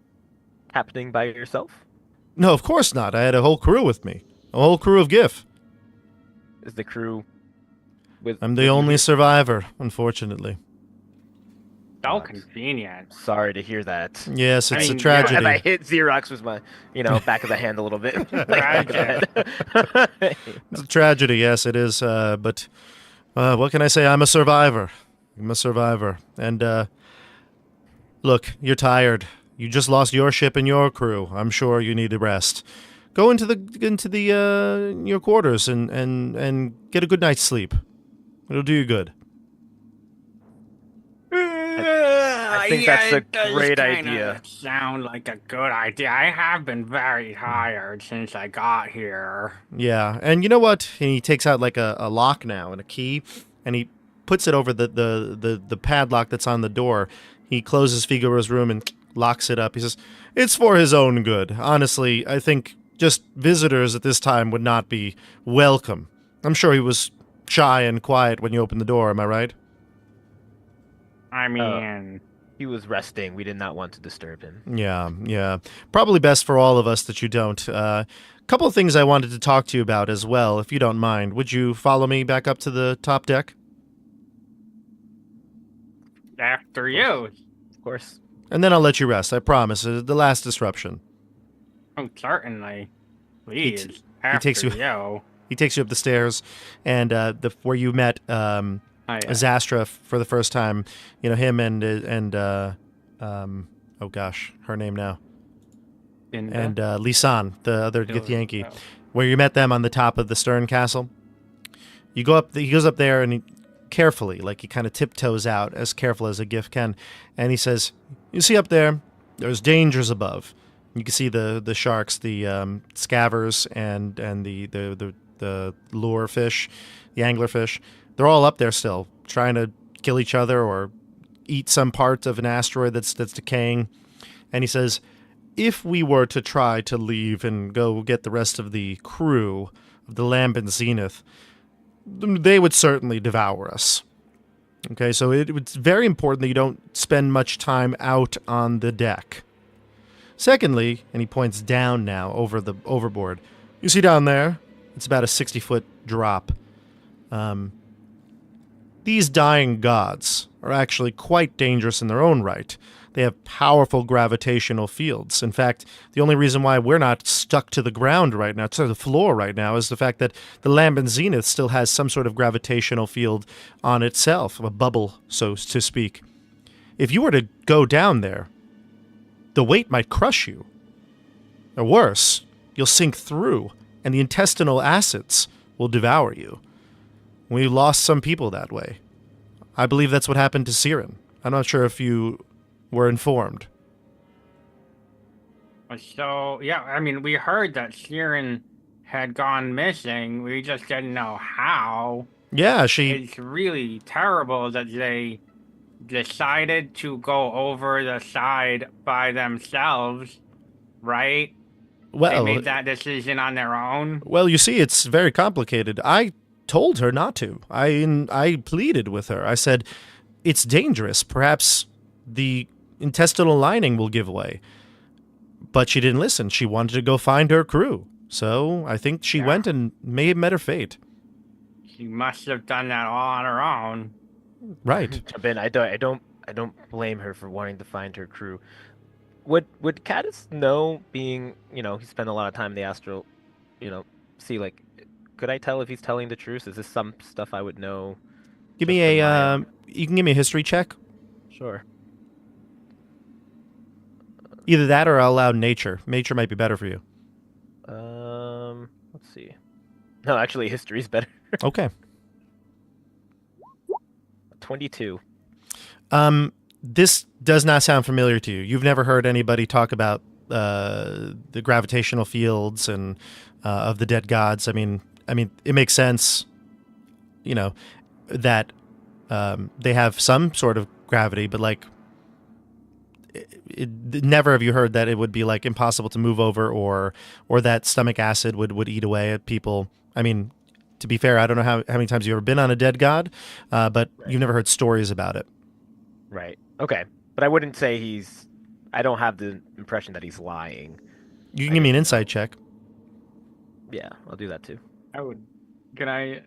captaining by yourself? No, of course not. I had a whole crew with me. A whole crew of GIF. Is the crew with? I'm the only survivor, unfortunately. So convenient. Sorry to hear that. Yes, it's I mean, a tragedy. As I hit Xerox with my, back of the hand a little bit. Tragic. It's a tragedy, yes, it is. But what can I say? I'm a survivor. I'm a survivor. And look, you're tired. You just lost your ship and your crew. I'm sure you need a rest. Go into the your quarters and get a good night's sleep. It'll do you good. I think that's a great idea. Sound like a good idea. I have been very tired since I got here. Yeah, and you know what? And he takes out like a lock now and a key, and he puts it over the padlock that's on the door. He closes Figaro's room and locks it up. He says, "It's for his own good. Honestly, I think just visitors at this time would not be welcome." I'm sure he was shy and quiet when you opened the door. Am I right? I mean, He was resting. We did not want to disturb him. Yeah. Probably best for all of us that you don't. Couple of things I wanted to talk to you about as well, if you don't mind. Would you follow me back up to the top deck? after you. Of course. And then I'll let you rest, I promise. The last disruption. Oh, certainly. Please. He After takes you- you. He takes you up the stairs, and where you met Zastra for the first time. You know, him and oh gosh, her name now. And Lisan, the other Githyanki, where you met them on the top of the stern castle. You go up. He goes up there and carefully, like he kind of tiptoes out, as careful as a GIF can, and he says, "You see up there, there's dangers above. You can see the sharks, the scavers, and the lure fish, the angler fish. They're all up there still, trying to kill each other or eat some part of an asteroid that's decaying." And he says, if we were to try to leave and go get the rest of the crew of the Lambent Zenith, they would certainly devour us. Okay, so it's very important that you don't spend much time out on the deck. Secondly, and he points down now over the overboard, you see down there, it's about a 60-foot drop. These dying gods are actually quite dangerous in their own right. They have powerful gravitational fields. In fact, the only reason why we're not stuck to the ground right now, to the floor right now, is the fact that the Lambent Zenith still has some sort of gravitational field on itself, a bubble, so to speak. If you were to go down there, the weight might crush you. Or worse, you'll sink through, and the intestinal acids will devour you. We lost some people that way. I believe that's what happened to Siren. I'm not sure if you were informed. So, yeah, I mean, we heard that Siren had gone missing. We just didn't know how. Yeah, It's really terrible that they decided to go over the side by themselves, right? Well, they made that decision on their own. Well, you see, it's very complicated. I told her not to. I pleaded with her. I said, it's dangerous. Perhaps the intestinal lining will give way. But she didn't listen. She wanted to go find her crew. So I think she went and may have met her fate. She must have done that all on her own. Right. Ben, I don't blame her for wanting to find her crew. Would Caddis know, being, he spent a lot of time in the astral, see, like, could I tell if he's telling the truth? Is this some stuff I would know? Give me you can give me a history check. Sure. Either that or I'll allow nature. Nature might be better for you. Let's see. No, actually, history's better. Okay. 22. This does not sound familiar to you. You've never heard anybody talk about the gravitational fields and of the dead gods. I mean, it makes sense, that they have some sort of gravity, but like, never have you heard that it would be like impossible to move over, or that stomach acid would eat away at people. I mean, to be fair, I don't know how many times you've ever been on a dead god, but you've never heard stories about it. Right. Okay. But I wouldn't say I don't have the impression that he's lying. You can give me an insight check. Yeah, I'll do that too. I would. Can I?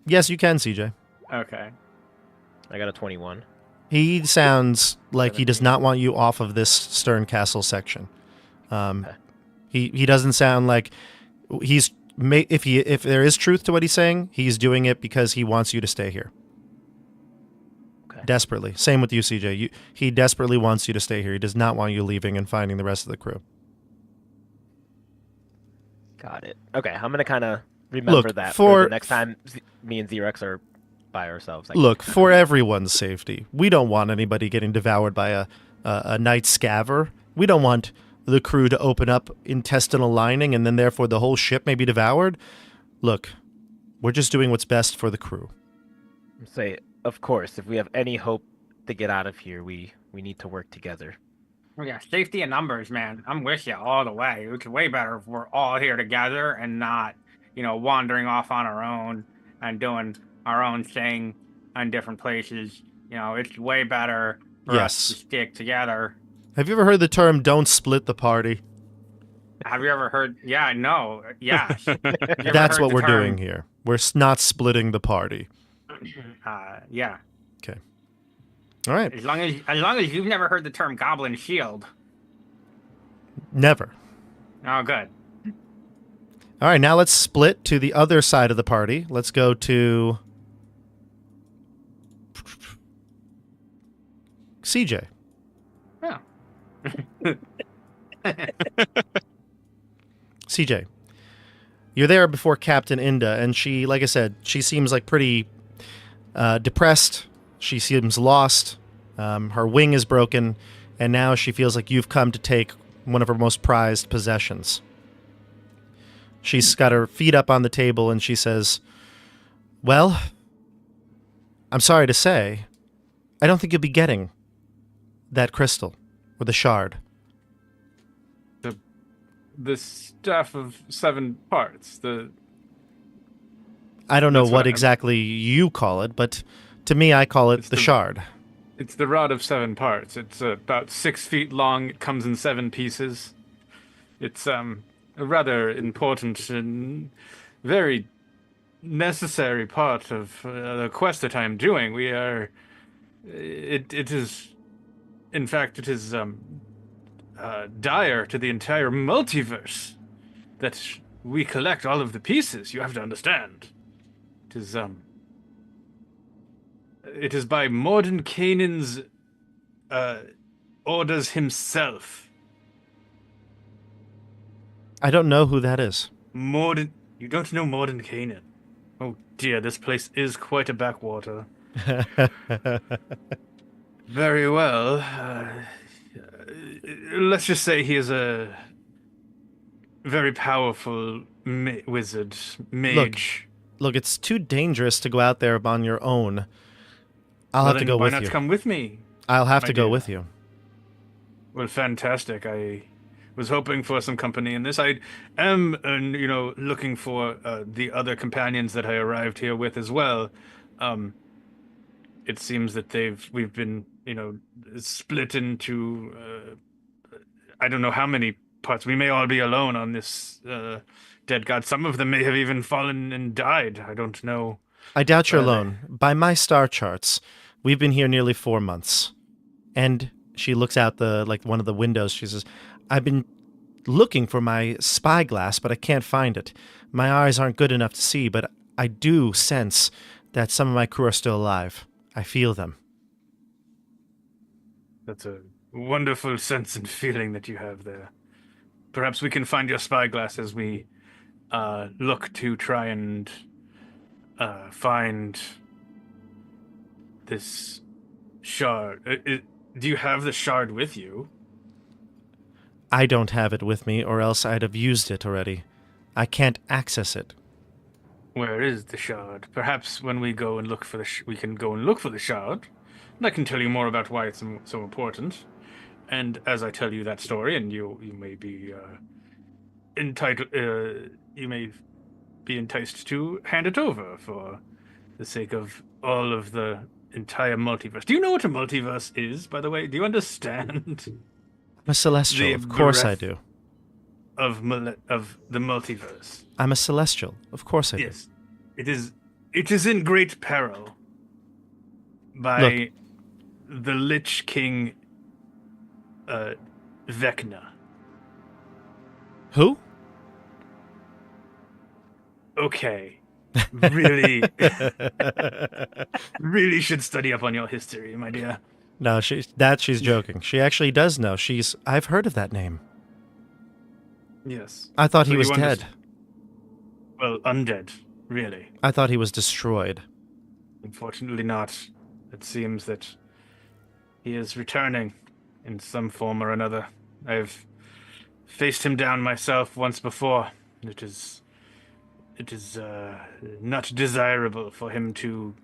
Yes, you can, CJ. Okay. I got a 21. He sounds like he does not want you off of this Stern Castle section. He doesn't sound like he's if there is truth to what he's saying, he's doing it because he wants you to stay here. Okay. Desperately. Same with you, CJ. He desperately wants you to stay here. He does not want you leaving and finding the rest of the crew. Got it. Okay, I'm gonna kind of remember that for the next time me and Xerox are by ourselves. Look, for everyone's safety, we don't want anybody getting devoured by a night scaver. We don't want the crew to open up intestinal lining and then therefore the whole ship may be devoured. Look, we're just doing what's best for the crew. Say, of course, if we have any hope to get out of here, we need to work together. Yeah, safety in numbers, man. I'm with you all the way. It's way better if we're all here together and not, wandering off on our own and doing our own thing in different places. It's way better for us to stick together. Have you ever heard the term "don't split the party"? Have you ever heard? Yeah, no, yeah. That's what we're doing here. We're not splitting the party. Yeah. Okay. All right. As long as you've never heard the term Goblin Shield. Never. Oh, good. All right, now let's split to the other side of the party. Let's go to CJ. Oh. CJ, you're there before Captain Inda, and she, like I said, she seems like pretty depressed. She seems lost. Her wing is broken, and now she feels like you've come to take one of her most prized possessions. She's got her feet up on the table, and she says, "Well, I'm sorry to say, I don't think you'll be getting that crystal or the shard." The staff of 7 parts. I don't know what exactly you call it, but to me, I call it the shard. It's the rod of 7 parts. It's about 6 feet long. It comes in 7 pieces. It's a rather important and very necessary part of the quest that I am doing. We are. It is, in fact, it is dire to the entire multiverse that we collect all of the pieces. You have to understand. It is by Mordenkainen's orders himself. I don't know who that is. You don't know Mordenkainen? Oh dear, this place is quite a backwater. Very well. Let's just say he is a very powerful wizard, mage. Look, it's too dangerous to go out there on your own. I'll have to go with you. Why not come with me? I'll have to go with you. Well, fantastic. I was hoping for some company in this. I am, looking for the other companions that I arrived here with as well. It seems that we've been, split into, I don't know how many parts. We may all be alone on this dead god. Some of them may have even fallen and died. I don't know. I doubt you're alone. By my star charts, we've been here nearly 4 months. And she looks out one of the windows. She says, "I've been looking for my spyglass, but I can't find it. My eyes aren't good enough to see, but I do sense that some of my crew are still alive. I feel them." That's a wonderful sense and feeling that you have there. perhaps we can find your spyglass as we look to try and find this shard. Do you have the shard with you? I don't have it with me, or else I'd have used it already. I can't access it. Where is the shard? Perhaps when we go and look for we can go and look for the shard, and I can tell you more about why it's so important. And as I tell you that story, and you may be entitled, you may be enticed to hand it over for the sake of all of the entire multiverse. Do you know what a multiverse is, by the way? Do you understand? I'm a celestial, of course I do. Of the multiverse. I'm a celestial, of course I do. Yes, it is in great peril by the Lich King Vecna. Who? Okay. Really, really should study up on your history, my dear. No, she's joking. She actually does know. I've heard of that name. Yes. I thought So he was you dead. Well, undead, really. I thought he was destroyed. Unfortunately not. It seems that he is returning in some form or another. I've faced him down myself once before. It is not desirable for him to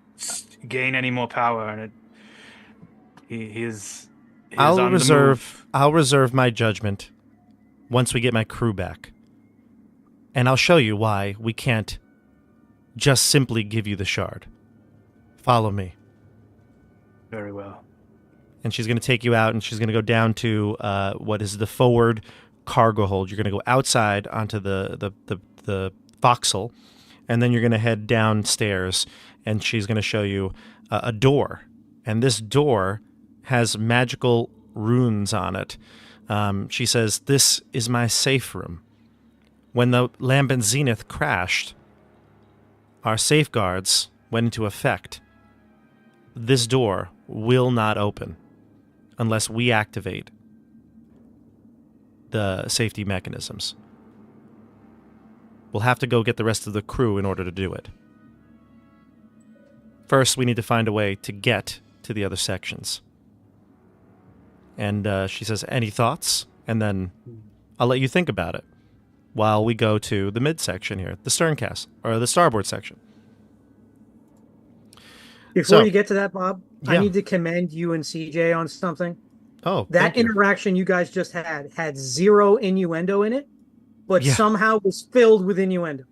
gain any more power, and he is I'll on the reserve move. my judgment once we get my crew back. And I'll show you why we can't just simply give you the shard. Follow me. Very well. And she's going to take you out, and she's going to go down to what is the forward cargo hold. You're going to go outside onto the forecastle, and then you're going to head downstairs, and she's going to show you a door. And this door has magical runes on it. She says, "This is my safe room. When the Lambent Zenith crashed, our safeguards went into effect. This door will not open unless we activate the safety mechanisms. We'll have to go get the rest of the crew in order to do it. First, we need to find a way to get to the other sections." And she says, "Any thoughts?" And then I'll let you think about it while we go to the midsection here, the stern-cast, or the starboard section. Before you get to that, Bob, Yeah. I need to commend you and CJ on something. Oh, That thank you. interaction you guys just had zero innuendo in it, but Yeah. somehow was filled with innuendo.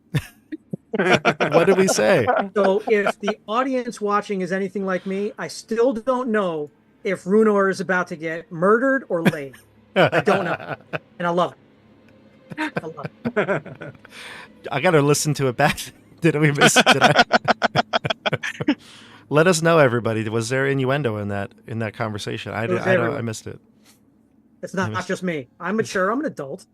What did we say? So if the audience watching is anything like me, I still don't know if Runor is about to get murdered or laid. I don't know. And I love it. I love it. I got to listen to it back. Did we miss? Did I? Let us know, everybody. Was there innuendo in that conversation? I missed it. It's not just me. I'm mature. I'm an adult.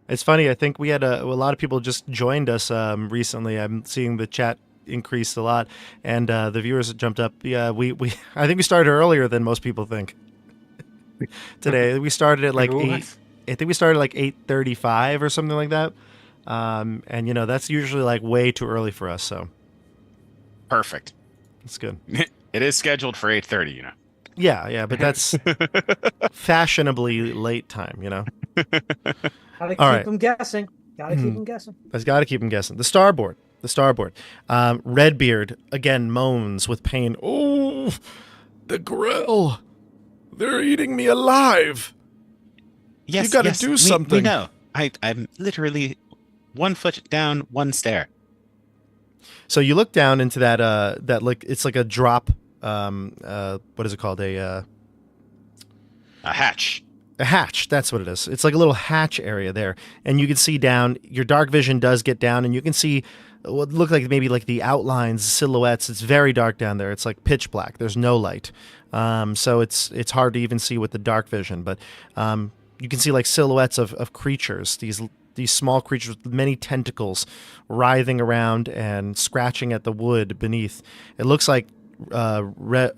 It's funny. I think we had a lot of people just joined us recently. I'm seeing the chat increased a lot, and the viewers jumped up. Yeah, we I think we started earlier than most people think. Today we started at like 8. I think we started like 8:35 or something like that. And that's usually like way too early for us. So Perfect. it's good. It is scheduled for 8:30. Yeah, but that's fashionably late time. Gotta All keep right. them guessing. Gotta keep them guessing. I've got to keep them guessing. The starboard. Redbeard again moans with pain. "Oh, the grill! They're eating me alive. Yes, You gotta yes, do we something." know. I'm literally 1 foot down, 1 stair. So you look down into that like it's like a drop. What is it called? A hatch. A hatch. That's what it is. It's like a little hatch area there, and you can see down. Your dark vision does get down, and you can see what look like maybe like the outlines, silhouettes. It's very dark down there. It's like pitch black. There's no light, so it's hard to even see with the dark vision. But you can see like silhouettes of creatures. These small creatures with many tentacles writhing around and scratching at the wood beneath. It looks like Redbud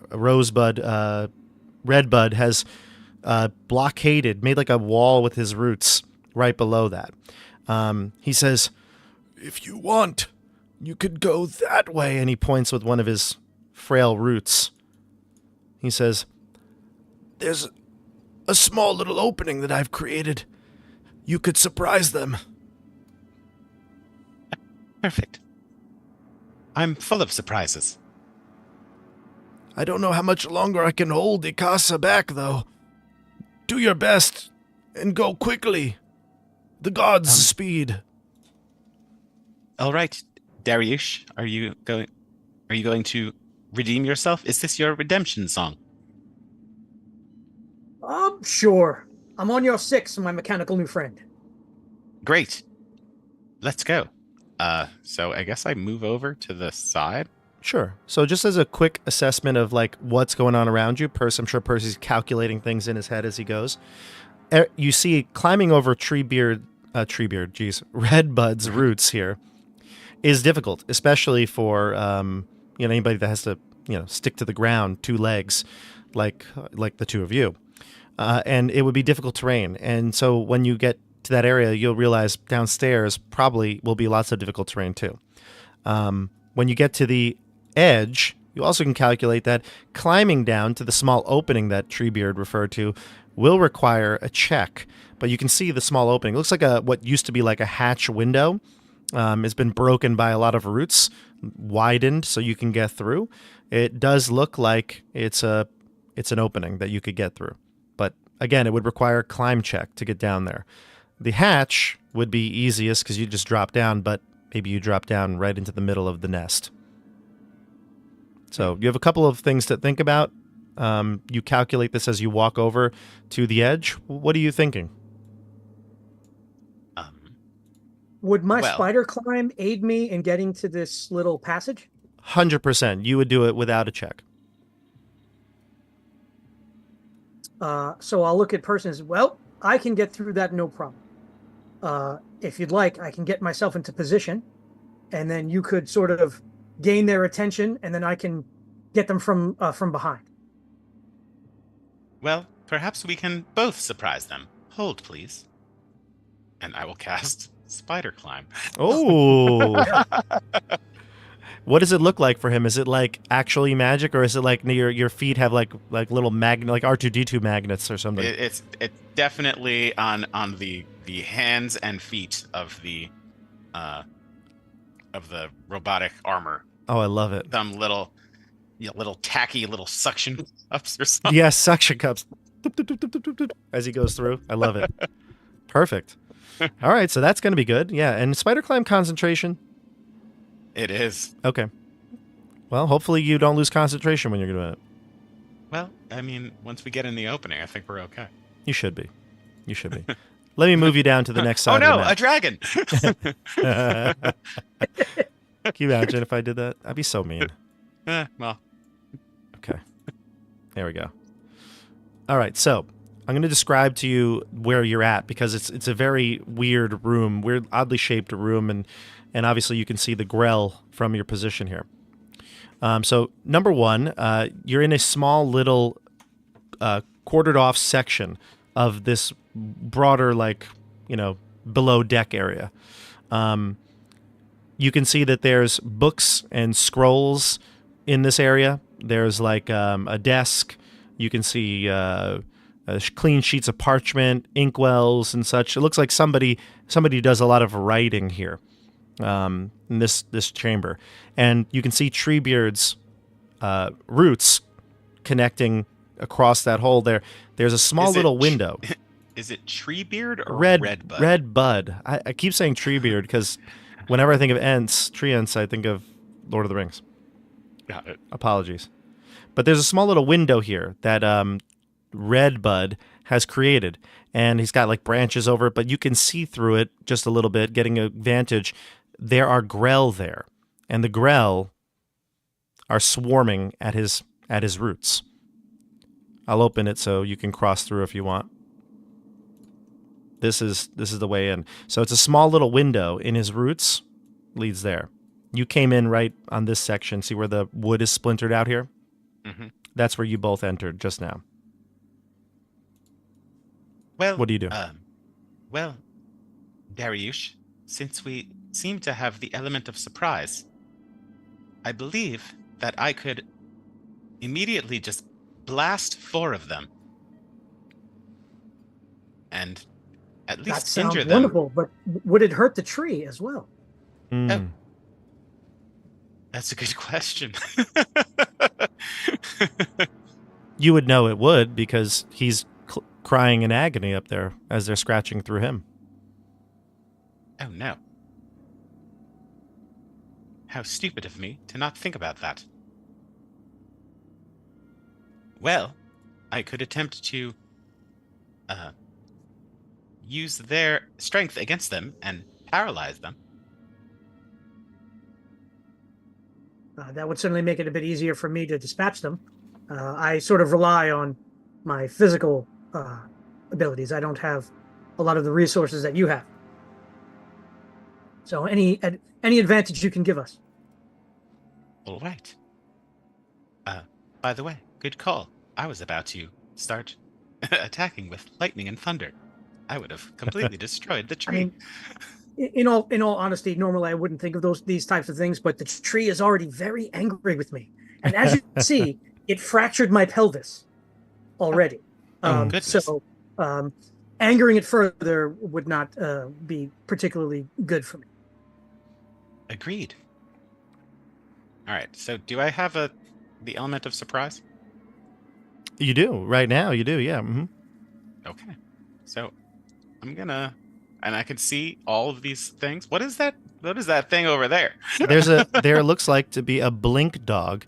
has blockaded, made like a wall with his roots right below that. He says, "If you want, you could go that way," and he points with one of his frail roots. He says, "There's a small little opening that I've created. You could surprise them." Perfect. I'm full of surprises. I don't know how much longer I can hold the casa back, though. Do your best and go quickly. The gods' speed. All right, Dariush, are you going to redeem yourself? Is this your redemption song? Sure. I'm on your 6, my mechanical new friend. Great. Let's go. So I guess I move over to the side. Sure. So just as a quick assessment of like what's going on around you, I'm sure Percy's calculating things in his head as he goes. You see climbing over Redbud's roots here is difficult, especially for anybody that has to stick to the ground, 2 legs, like the two of you, and it would be difficult terrain. And so when you get to that area, you'll realize downstairs probably will be lots of difficult terrain too. When you get to the edge, you also can calculate that climbing down to the small opening that Treebeard referred to will require a check. But you can see the small opening. It looks like what used to be like a hatch window. It's been broken by a lot of roots, widened so you can get through. It does look like it's an opening that you could get through. But again, it would require a climb check to get down there. The hatch would be easiest because you just drop down, but maybe you drop down right into the middle of the nest. So you have a couple of things to think about. You calculate this as you walk over to the edge. What are you thinking? Would my spider climb aid me in getting to this little passage? 100%. You would do it without a check. So I'll look at person as, well, I can get through that, no problem. If you'd like, I can get myself into position, and then you could sort of gain their attention, and then I can get them from behind. Well, perhaps we can both surprise them. Hold, please. And I will cast Spider Climb. Oh. What does it look like for him? Is it like actually magic, or is it like your feet have like little magnet, like R2D2 magnets or something? It's definitely on the hands and feet of the robotic armor. Oh, I love it. Some little tacky little suction cups or something. Yes, suction cups. As he goes through. I love it. Perfect. All right, so that's going to be good. Yeah, and Spider Climb concentration. It is. Okay. Well, hopefully you don't lose concentration when you're doing it. Well, I mean, once we get in the opening, I think we're okay. You should be. You should be. Let me move you down to the next side. Oh no, a dragon! Can you imagine if I did that? I'd be so mean. Well. Okay. There we go. All right, so I'm going to describe to you where you're at because it's a very weird room, oddly shaped room, and obviously you can see the grell from your position here. So number one, you're in a small little quartered off section of this broader, below deck area. You can see that there's books and scrolls in this area. There's a desk. You can see clean sheets of parchment, inkwells, and such. It looks like somebody does a lot of writing here in this chamber. And you can see Treebeard's roots connecting across that hole there. There's a small little window. Is it Treebeard or Redbud? Redbud. I keep saying Treebeard because whenever I think of tree ents, I think of Lord of the Rings. Got it. Apologies. But there's a small little window here that Redbud has created. And he's got branches over it, but you can see through it just a little bit, getting a vantage. There are grell there. And the grell are swarming at his roots. I'll open it so you can cross through if you want. This is the way in. So it's a small little window in his roots, leads there. You came in right on this section. See where the wood is splintered out here? Mm-hmm. That's where you both entered just now. Well, What do you do? Well, Dariush, since we seem to have the element of surprise, I believe that I could immediately just blast 4 of them and at That least sounds injure them. wonderful, but would it hurt the tree as well? Hmm. That's a good question. You would know it would because he's crying in agony up there as they're scratching through him. Oh no. How stupid of me to not think about that. Well, I could attempt to use their strength against them and paralyze them. That would certainly make it a bit easier for me to dispatch them. I sort of rely on my physical abilities. I don't have a lot of the resources that you have. So any advantage you can give us. All right. By the way, good call. I was about to start attacking with lightning and thunder. I would have completely destroyed the tree. I mean, in all honesty, normally I wouldn't think of these types of things, but the tree is already very angry with me, and as you see, it fractured my pelvis already. Goodness. So angering it further would not be particularly good for me. Agreed. All right. So, do I have the element of surprise? You do right now. You do, yeah. Mm-hmm. Okay. So, I'm gonna, and I can see all of these things. What is that? What is that thing over there? There looks like to be a blink dog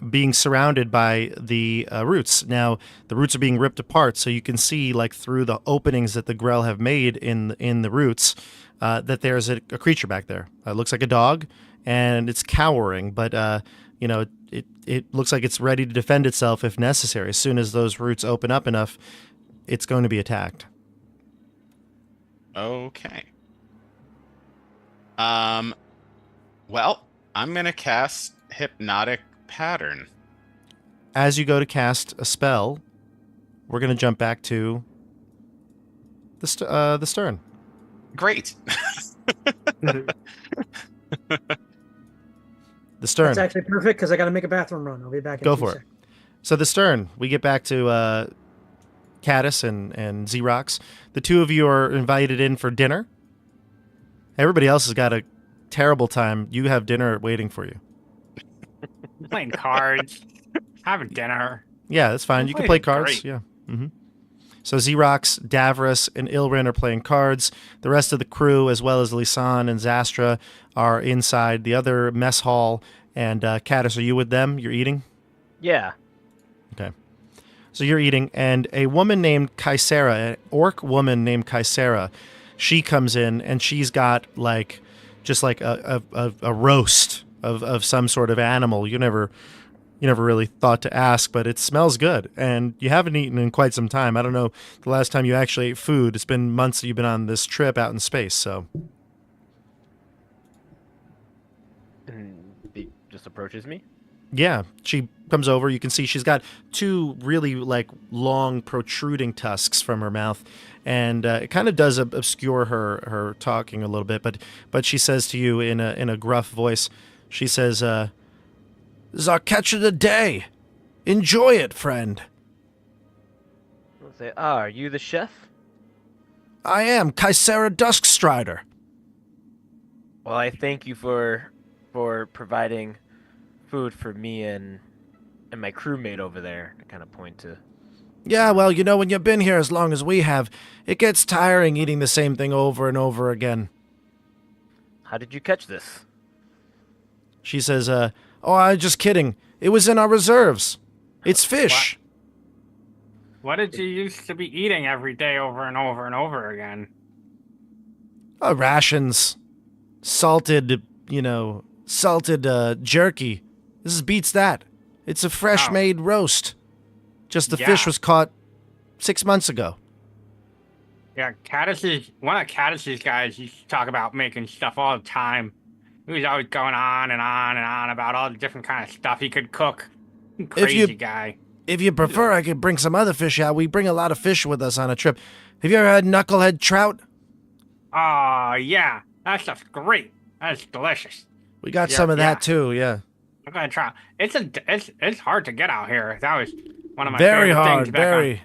being surrounded by the roots. Now, the roots are being ripped apart, so you can see like through the openings that the Grell have made in the roots that there's a creature back there. It looks like a dog, and it's cowering, but it looks like it's ready to defend itself if necessary. As soon as those roots open up enough, it's going to be attacked. Okay. Well, I'm gonna cast Hypnotic Pattern. As you go to cast a spell, we're going to jump back to the stern. Great. The stern. That's actually perfect because I got to make a bathroom run. I'll be back in Go 2 for it. seconds. So the stern, we get back to Caddis and Xerox. The two of you are invited in for dinner. Everybody else has got a terrible time. You have dinner waiting for you. Playing cards, having dinner. Yeah, that's fine. You can play cards. Yeah. Mm-hmm. So Xerox, Davros, and Ilrin are playing cards. The rest of the crew, as well as Lisanne and Zastra, are inside the other mess hall. And Caddis, are you with them? You're eating? Yeah. Okay. So you're eating, and a woman named Kaisera, an orc woman named Kaisera, she comes in, and she's got just like a roast of some sort of animal. You never really thought to ask, but it smells good, and you haven't eaten in quite some time. I don't know the last time you actually ate food. It's been months that you've been on this trip out in space, so. And he just approaches me. Yeah, she comes over. You can see she's got 2 really long protruding tusks from her mouth, and it kind of does obscure her talking a little bit. But she says to you in a gruff voice, she says, "This is our catch of the day. Enjoy it, friend." I'll say, are you the chef? I am Kaisera Duskstrider. Well, I thank you for providing food for me and my crewmate over there. I kind of point to. Yeah, well, when you've been here as long as we have, it gets tiring eating the same thing over and over again. How did you catch this? She says, "Oh, I'm just kidding. It was in our reserves. It's fish." What did you used to be eating every day over and over and over again? Rations. Salted jerky. This beats that. It's a fresh-made roast. Just the fish was caught 6 months ago. Yeah, one of Caddis's guys used to talk about making stuff all the time. He was always going on and on and on about all the different kind of stuff he could cook. Crazy guy. If you prefer, I could bring some other fish out. We bring a lot of fish with us on a trip. Have you ever had knucklehead trout? Oh, yeah. That stuff's great. That's delicious. We got Yeah, some of yeah. that too, yeah. I'm gonna try. It's hard to get out here. That was one of my Very favorite hard, things back very.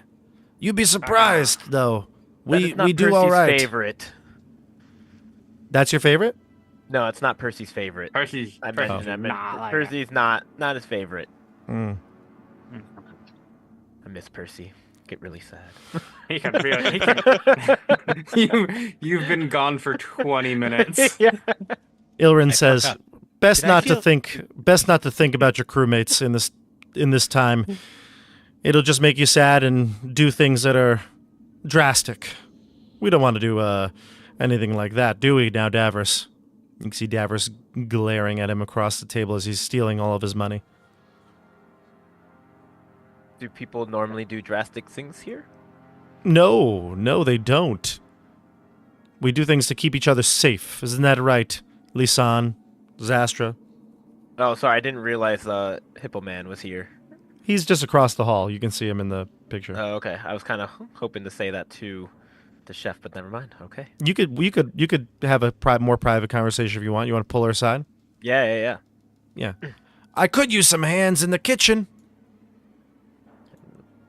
You'd be surprised, though. That is not We do Percy's all right. favorite. That's your favorite? No, it's not Percy's favorite. Percy's I mentioned Percy's that. not like Percy's not his favorite. Mm. that. I miss Percy. Get really sad. He can really. He can, You've been gone for 20 minutes. yeah. Ilrin says, forgot. best Did I not to feel- think about your crewmates in this time. It'll just make you sad and do things that are drastic. We don't want to do anything like that, do we now, Davros? You can see Davros glaring at him across the table as he's stealing all of his money. Do people normally do drastic things here? No, they don't. We do things to keep each other safe. Isn't that right, Lisan, Zastra? Oh, sorry, I didn't realize Hippo Man was here. He's just across the hall. You can see him in the picture. Oh, okay. I was kind of hoping to say that to the chef, but never mind. Okay. You could have a more private conversation if you want. You want to pull her aside? Yeah. Yeah. I could use some hands in the kitchen.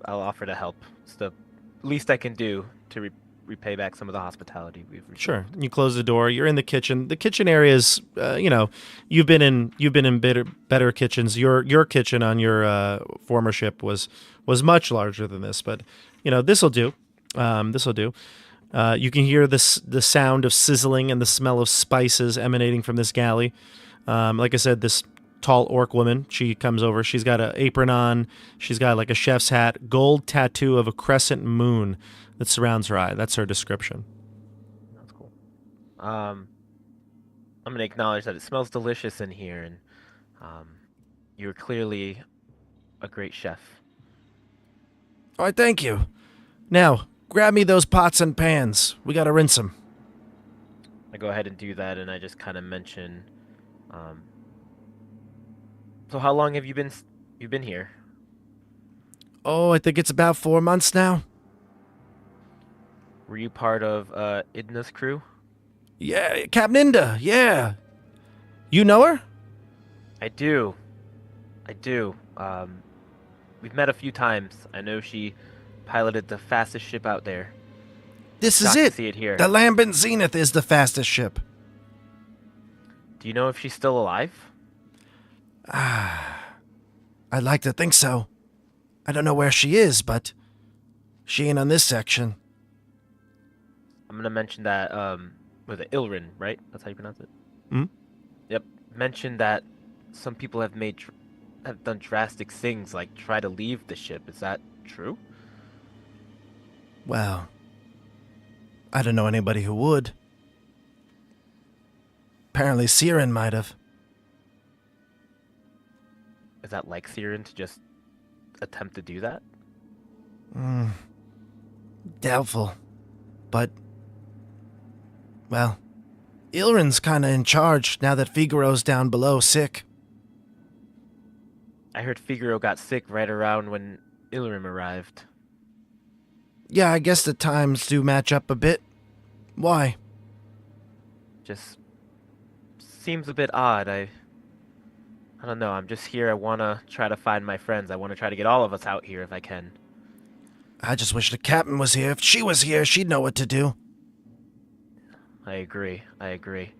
I'll offer to help. It's the least I can do to repay back some of the hospitality we've received. Sure. You close the door. You're in the kitchen. The kitchen area is, you've been in better kitchens. Your kitchen on your former ship was much larger than this, but this'll do. This'll do. You can hear the sound of sizzling and the smell of spices emanating from this galley. Like I said, this tall orc woman, she comes over. She's got an apron on. She's got like a chef's hat, gold tattoo of a crescent moon that surrounds her eye. That's her description. That's cool. I'm gonna acknowledge that it smells delicious in here, and you're clearly a great chef. All right, thank you. Now, grab me those pots and pans. We gotta rinse them. I go ahead and do that, and I just kind of mention. So how long have you been here? Oh, I think it's about 4 months now. Were you part of Idna's crew? Yeah, Captain Inda, yeah. You know her? I do. We've met a few times. I know she piloted the fastest ship out there. This is Shocked to it. see it here. The Lambent Zenith is the fastest ship. Do you know if she's still alive? I'd like to think so. I don't know where she is, but she ain't on this section. I'm gonna mention that with the Ilrin, right? That's how you pronounce it. Hmm? Yep. Mention that some people have done drastic things, like try to leave the ship. Is that true? Well, I don't know anybody who would. Apparently Siren might have. Is that like Siren to just attempt to do that? Doubtful. But, well, Ilrin's kinda in charge now that Figaro's down below sick. I heard Figaro got sick right around when Ilrim arrived. Yeah, I guess the times do match up a bit. Why? Just seems a bit odd. I don't know. I'm just here. I want to try to find my friends. I want to try to get all of us out here if I can. I just wish the captain was here. If she was here, she'd know what to do. I agree. Can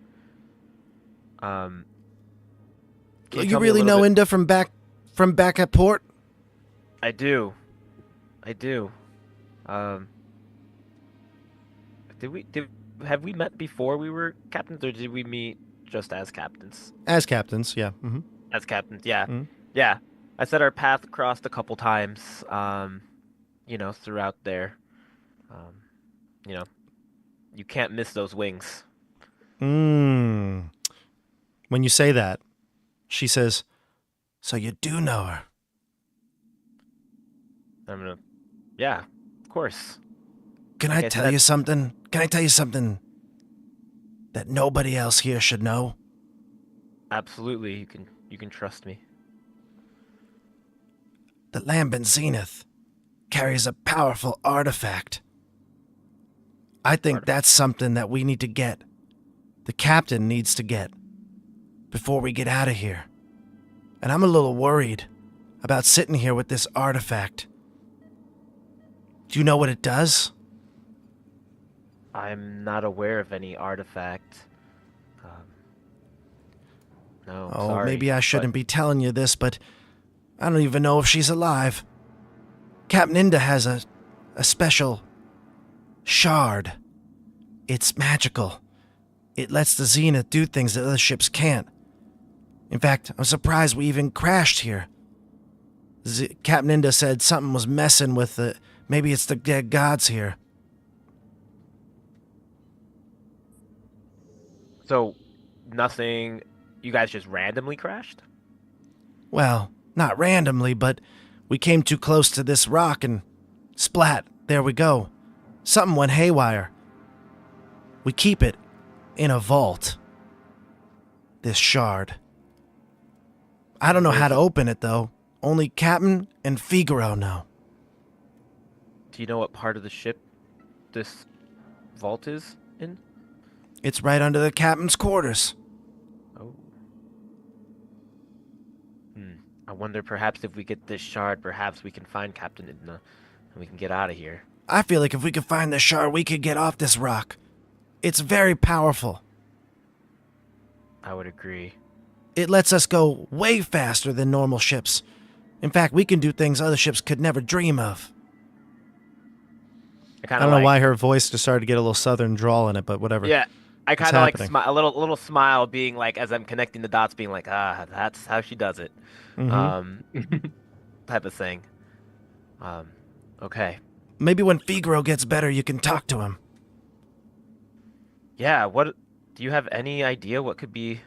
You tell me a really know little bit- Inda from back at port? I do. Have we met before we were captains, or did we meet just as captains? As captains, yeah. Mm-hmm. As captains, yeah. Mhm. Yeah. I said our path crossed a couple times, throughout there. You can't miss those wings. When you say that, she says, so you do know her. Yeah, of course. Can Like I I tell said- you something? Can I tell you something that nobody else here should know? Absolutely, you can trust me. The Lambent Zenith carries a powerful artifact. I think that's something that we need to get. The captain needs to get before we get out of here. And I'm a little worried about sitting here with this artifact. Do you know what it does? I'm not aware of any artifact. No, Oh, sorry, maybe I but shouldn't be telling you this, but I don't even know if she's alive. Captain Inda has a special shard. It's magical. It lets the Zenith do things that other ships can't. In fact, I'm surprised we even crashed here. Captain Inda said something was messing with the... Maybe it's the dead gods here. So, nothing. You guys just randomly crashed? Well, not randomly, but we came too close to this rock and splat, there we go. Something went haywire. We keep it in a vault. This shard. I don't know how to open it, though. Only Captain and Figaro know. Do you know what part of the ship this vault is in? It's right under the captain's quarters. Oh. I wonder perhaps if we get this shard, perhaps we can find Captain Idna and we can get out of here. I feel like if we could find the shard, we could get off this rock. It's very powerful. I would agree. It lets us go way faster than normal ships. In fact, we can do things other ships could never dream of. I don't know why her voice just started to get a little southern drawl in it, but whatever. Yeah, I kind of like happening? a little smile, being like, as I'm connecting the dots, being like, that's how she does it, type of thing. Okay. Maybe when Figaro gets better, you can talk to him. Yeah. What? Do you have any idea what could be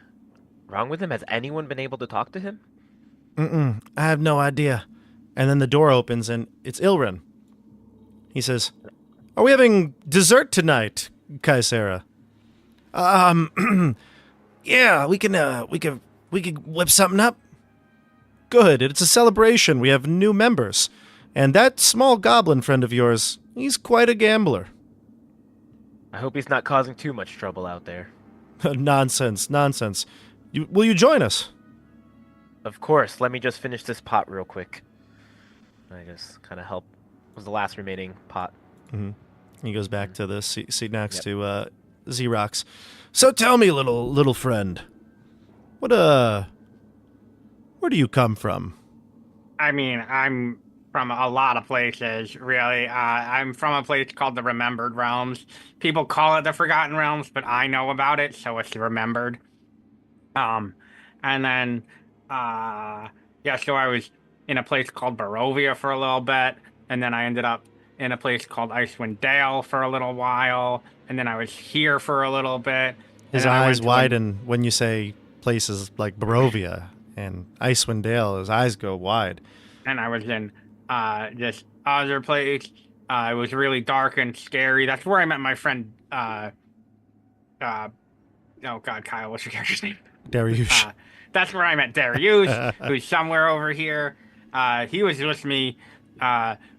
wrong with him? Has anyone been able to talk to him? I have no idea. And then the door opens and it's Ilrin. He says, "Are we having dessert tonight, Kaisera?" Yeah, we could whip something up. Good, it's a celebration. We have new members. And that small goblin friend of yours, he's quite a gambler. I hope he's not causing too much trouble out there. Nonsense. Will you join us? Of course. Let me just finish this pot real quick. I just kind of help. It was the last remaining pot. He goes back to the seat next to Xerox. So tell me, little friend, where do you come from? I mean, I'm from a lot of places, really. I'm from a place called the Remembered Realms. People call it the Forgotten Realms, but I know about it, so it's Remembered. And then, so I was in a place called Barovia for a little bit, and then I ended up in a place called Icewind Dale for a little while, and then I was here for a little bit. His eyes widen when you say places like Barovia and Icewind Dale. His eyes go wide. And I was in this other place. It was really dark and scary. That's where I met my friend. Oh God, Kyle, what's your character's name? Darius. That's where I met Darius, who's somewhere over here. He was with me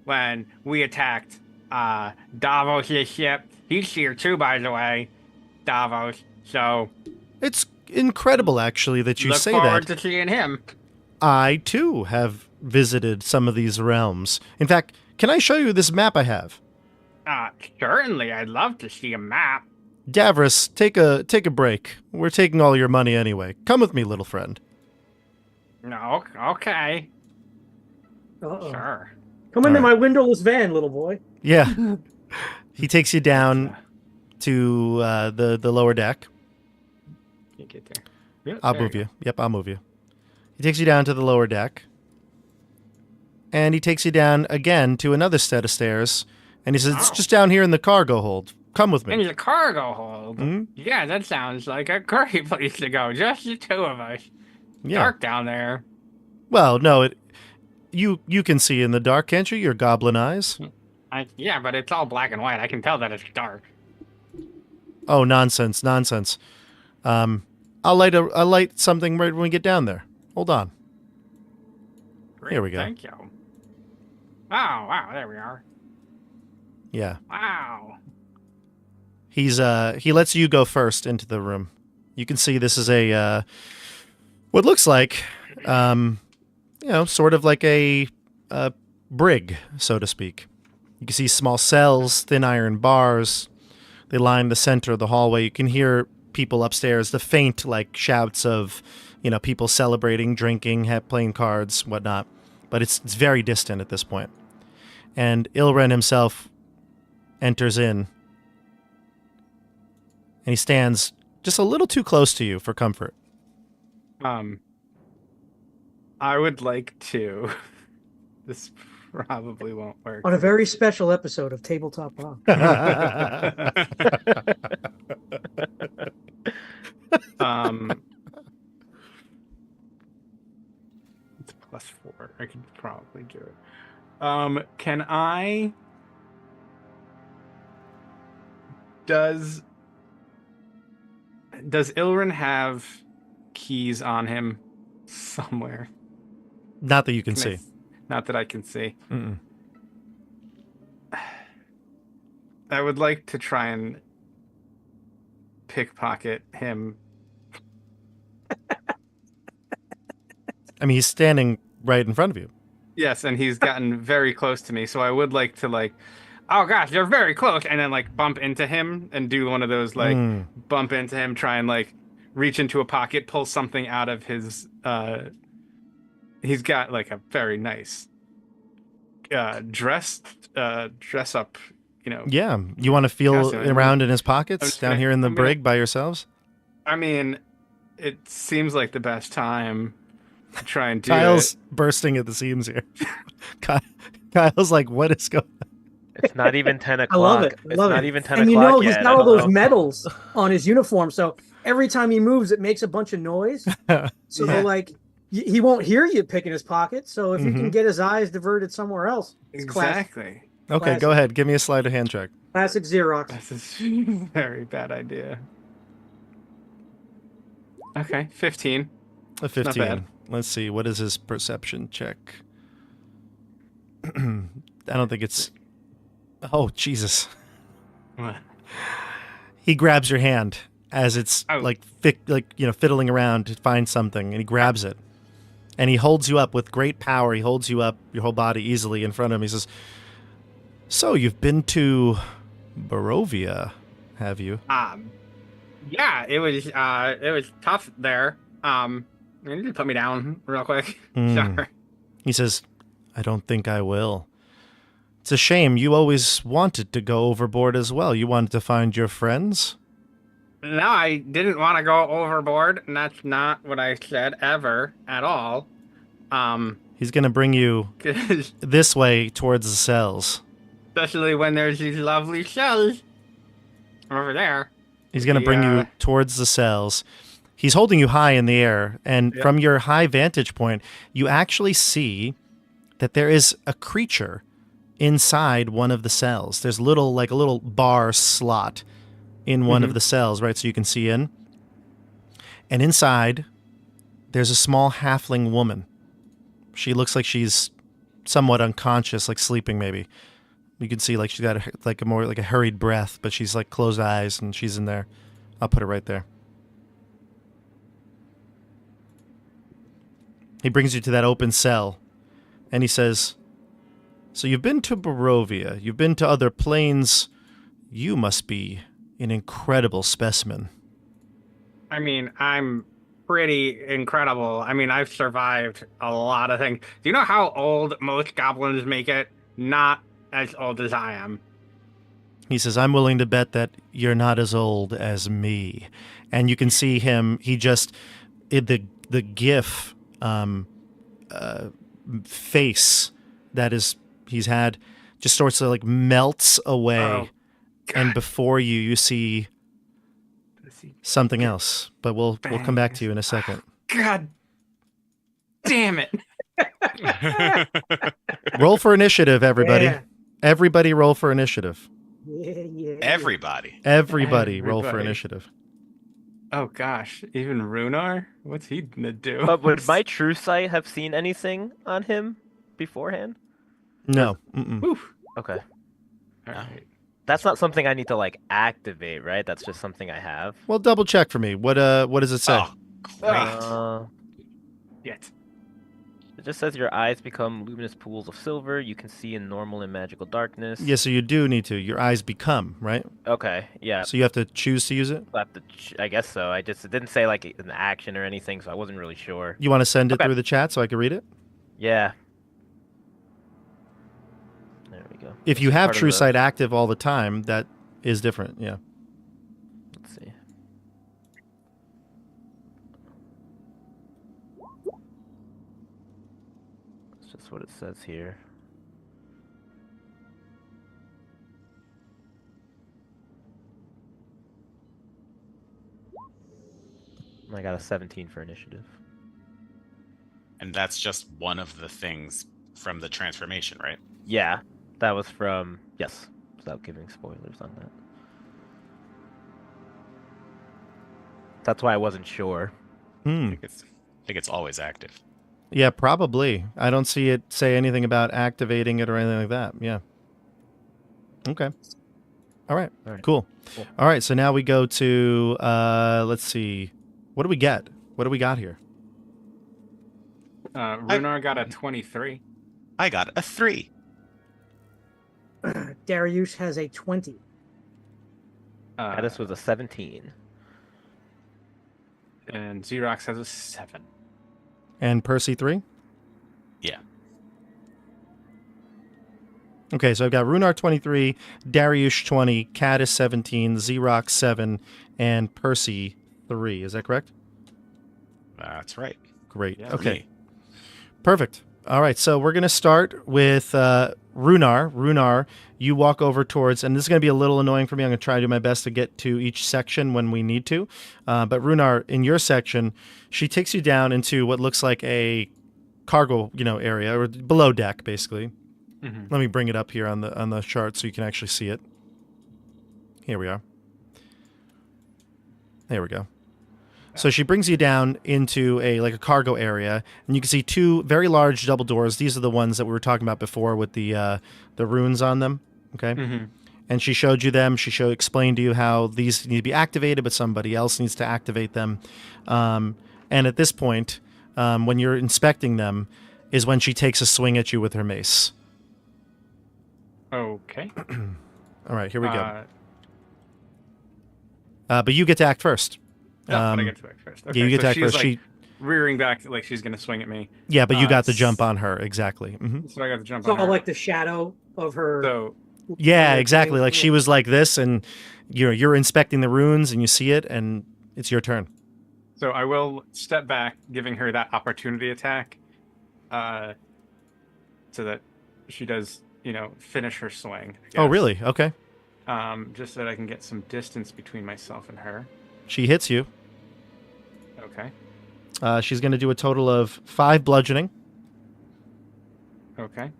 when we attacked Davos' ship. He's here too, by the way, Davos. So it's incredible, actually, that you say that. Look forward to seeing him. I too have visited some of these realms. In fact, can I show you this map I have? Certainly. I'd love to see a map. Davros, take a break. We're taking all your money anyway. Come with me, little friend. No, okay. Uh-oh. Sure. Come into my windowless van, little boy. Yeah. He takes you down to the lower deck. You get there. Yep, I'll move you. Yep, I'll move you. He takes you down to the lower deck. And he takes you down again to another set of stairs. And he says, "It's just down here in the cargo hold. Come with me." In the cargo hold? Mm-hmm. Yeah, that sounds like a great place to go. Just the two of us. Yeah. Dark down there. Well, no, you can see in the dark, can't you? Your goblin eyes. Yeah, but it's all black and white. I can tell that it's dark. Oh, nonsense. I'll light something right when we get down there. Hold on. Great, Here we go. Thank you. wow, there we are. Yeah. Wow. He lets you go first into the room. You can see this is a what looks like sort of like a brig, so to speak. You can see small cells, thin iron bars. They line the center of the hallway. You can hear people upstairs, the faint like shouts of, people celebrating, drinking, playing cards, whatnot. But it's very distant at this point. And Ilren himself enters in. And he stands just a little too close to you for comfort. I would like to. This probably won't work. On a very special episode of Tabletop Bob. It's +4. I could probably do it. Can I? Does Ilrin have keys on him somewhere? Not that you can see. Not that I can see. Mm-mm. I would like to try and pickpocket him. I mean, he's standing right in front of you. Yes, and he's gotten very close to me, so I would like to oh gosh, you're very close, and then bump into him and do one of those bump into him, try and reach into a pocket, pull something out of his he's got a very nice dress up, Yeah. You want to feel costume. around in his pockets down here in the brig by yourselves? I mean, it seems like the best time to try and do Kyle's bursting at the seams here. Kyle's like, what is going on? It's not even 10 o'clock. I love it. It's Love not it. even 10 and o'clock he's yet. got all those medals on his uniform, so every time he moves, it makes a bunch of noise. So Yeah. he won't hear you picking his pocket. So if you can get his eyes diverted somewhere else, it's exactly. Okay, Classic. go ahead. Give me a sleight of hand check. classic Xerox. That's a very bad idea. Okay, 15. A 15. bad. Let's see. What is his perception check? I don't think it's... Oh, Jesus. What? He grabs your hand as it's Oh. fiddling around to find something, and he grabs it. And he holds you up with great power. He holds you up, your whole body, easily in front of him. He says, so you've been to Barovia, have you? Yeah, it was tough there. You just put me down real quick. Sorry. He says, I don't think I will. It's a shame. You always wanted to go overboard as well. You wanted to find your friends? No, I didn't want to go overboard, and that's not what I said ever at all. He's going to bring you 'Cause this way towards the cells. especially when there's these lovely shells over there. He's going to bring you towards the cells. He's holding you high in the air, and from your high vantage point, you actually see that there is a creature inside one of the cells. There's a little bar slot in one of the cells, right? So you can see in. And inside, there's a small halfling woman. She looks like she's somewhat unconscious, like sleeping maybe. You can see she's got a hurried breath, but she's closed eyes and she's in there. I'll put it right there. He brings you to that open cell and he says, so you've been to Barovia, you've been to other planes. You must be an incredible specimen. I mean, I'm pretty incredible. I mean, I've survived a lot of things. Do you know how old most goblins make it? Not as old as I am. He says, I'm willing to bet that you're not as old as me. And you can see him, the GIF face that he's had just starts to melts away. Oh, and before you see something else. But we'll come back to you in a second. God damn it. Roll for initiative, everybody. Yeah. Everybody roll for initiative. Yeah. Everybody roll for Everybody. initiative. Oh gosh, even Runar? What's he gonna do? But would my true sight have seen anything on him beforehand? No. Mm-mm. Whew. Okay. All right. That's not something I need to like activate, right? That's just something I have. Well, double check for me. What does it say? Oh, great. Yet. It just says your eyes become luminous pools of silver. You can see in normal and magical darkness. Yeah, so you do need to. Your eyes become, right? Okay. Yeah. So you have to choose to use it? I have to I guess so. It didn't say like an action or anything, so I wasn't really sure. You want to send it Okay. through the chat so I can read it? Yeah. There we go. If you This is have part of True the- Sight active all the time, that is different, yeah. Let's see. That's just what it says here. I got a 17 for initiative. And that's just one of the things from the transformation, right? Yeah, that was from yes, without giving spoilers on that. That's why I wasn't sure. Hmm. I think it's always active. Yeah, probably. I don't see it say anything about activating it or anything like that. Yeah. Okay. All right. All right. Cool. Cool. All right. So now we go to, let's see. What do we get? What do we got here? Runar got a 23. I got a 3. Dariush has a 20. This was a 17. And Xerox has a 7. And Percy 3? Yeah. Okay, so I've got Runar 23, Dariush 20, Caddis 17, Xerox 7, and Percy 3. Is that correct? That's right. Great. Yeah. Okay. Perfect. All right, so we're going to start with Runar. Runar, you walk over towards, and this is going to be a little annoying for me. I'm going to try to do my best to get to each section when we need to. But Runar, in your section, she takes you down into what looks like a cargo, area, or below deck, basically. Mhm. Let me bring it up here on the chart so you can actually see it. Here we are. There we go. So she brings you down into a cargo area, and you can see 2 very large double doors. These are the ones that we were talking about before with the runes on them. Okay, Mhm. and she showed you them. She explained to you how these need to be activated, but somebody else needs to activate them. And at this point, when you're inspecting them, is when she takes a swing at you with her mace. Okay. All right, here we go. But you get to act first. But I get to act first. Okay, Yeah, you get so to act she's first. like rearing back like she's gonna swing at me. Yeah, but you got the s- jump on her, exactly. Mm-hmm. So I got to jump So on her. like the shadow of her. So Yeah, Yeah, exactly. yeah, Like she yeah. was like this, and you're inspecting the runes, and you see it, and it's your turn. So I will step back, giving her that opportunity attack, so that she does, finish her swing. I Oh, guess. really? Okay. Just so that I can get some distance between myself and her. She hits you. Okay. She's going to do a total of 5 bludgeoning Okay.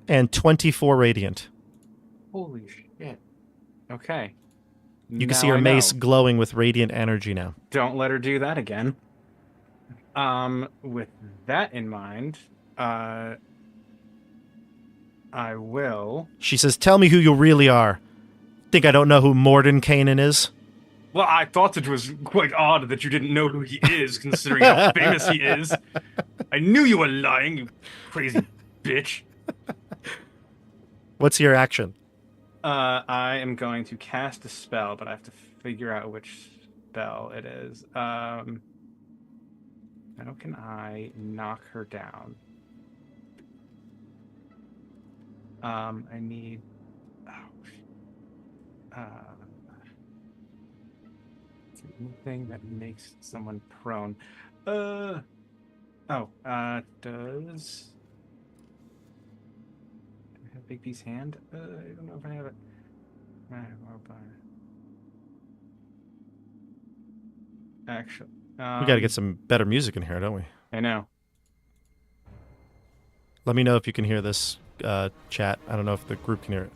and 24 radiant. Holy shit. Okay. You can Now see her I mace know. glowing with radiant energy now. Don't let her do that again. With that in mind, I will. She says, "Tell me who you really are. Think I don't know who Morden Kanan is?" Well, I thought it was quite odd that you didn't know who he is, considering how famous he is. I knew you were lying, you crazy bitch. What's your action? I am going to cast a spell, but I have to figure out which spell it is. How can I knock her down? I need. Anything that makes someone prone. Does. I have Big B's hand? I don't know if I have it. Actually, We got to get some better music in here, don't we? I know. Let me know if you can hear this chat. I don't know if the group can hear it.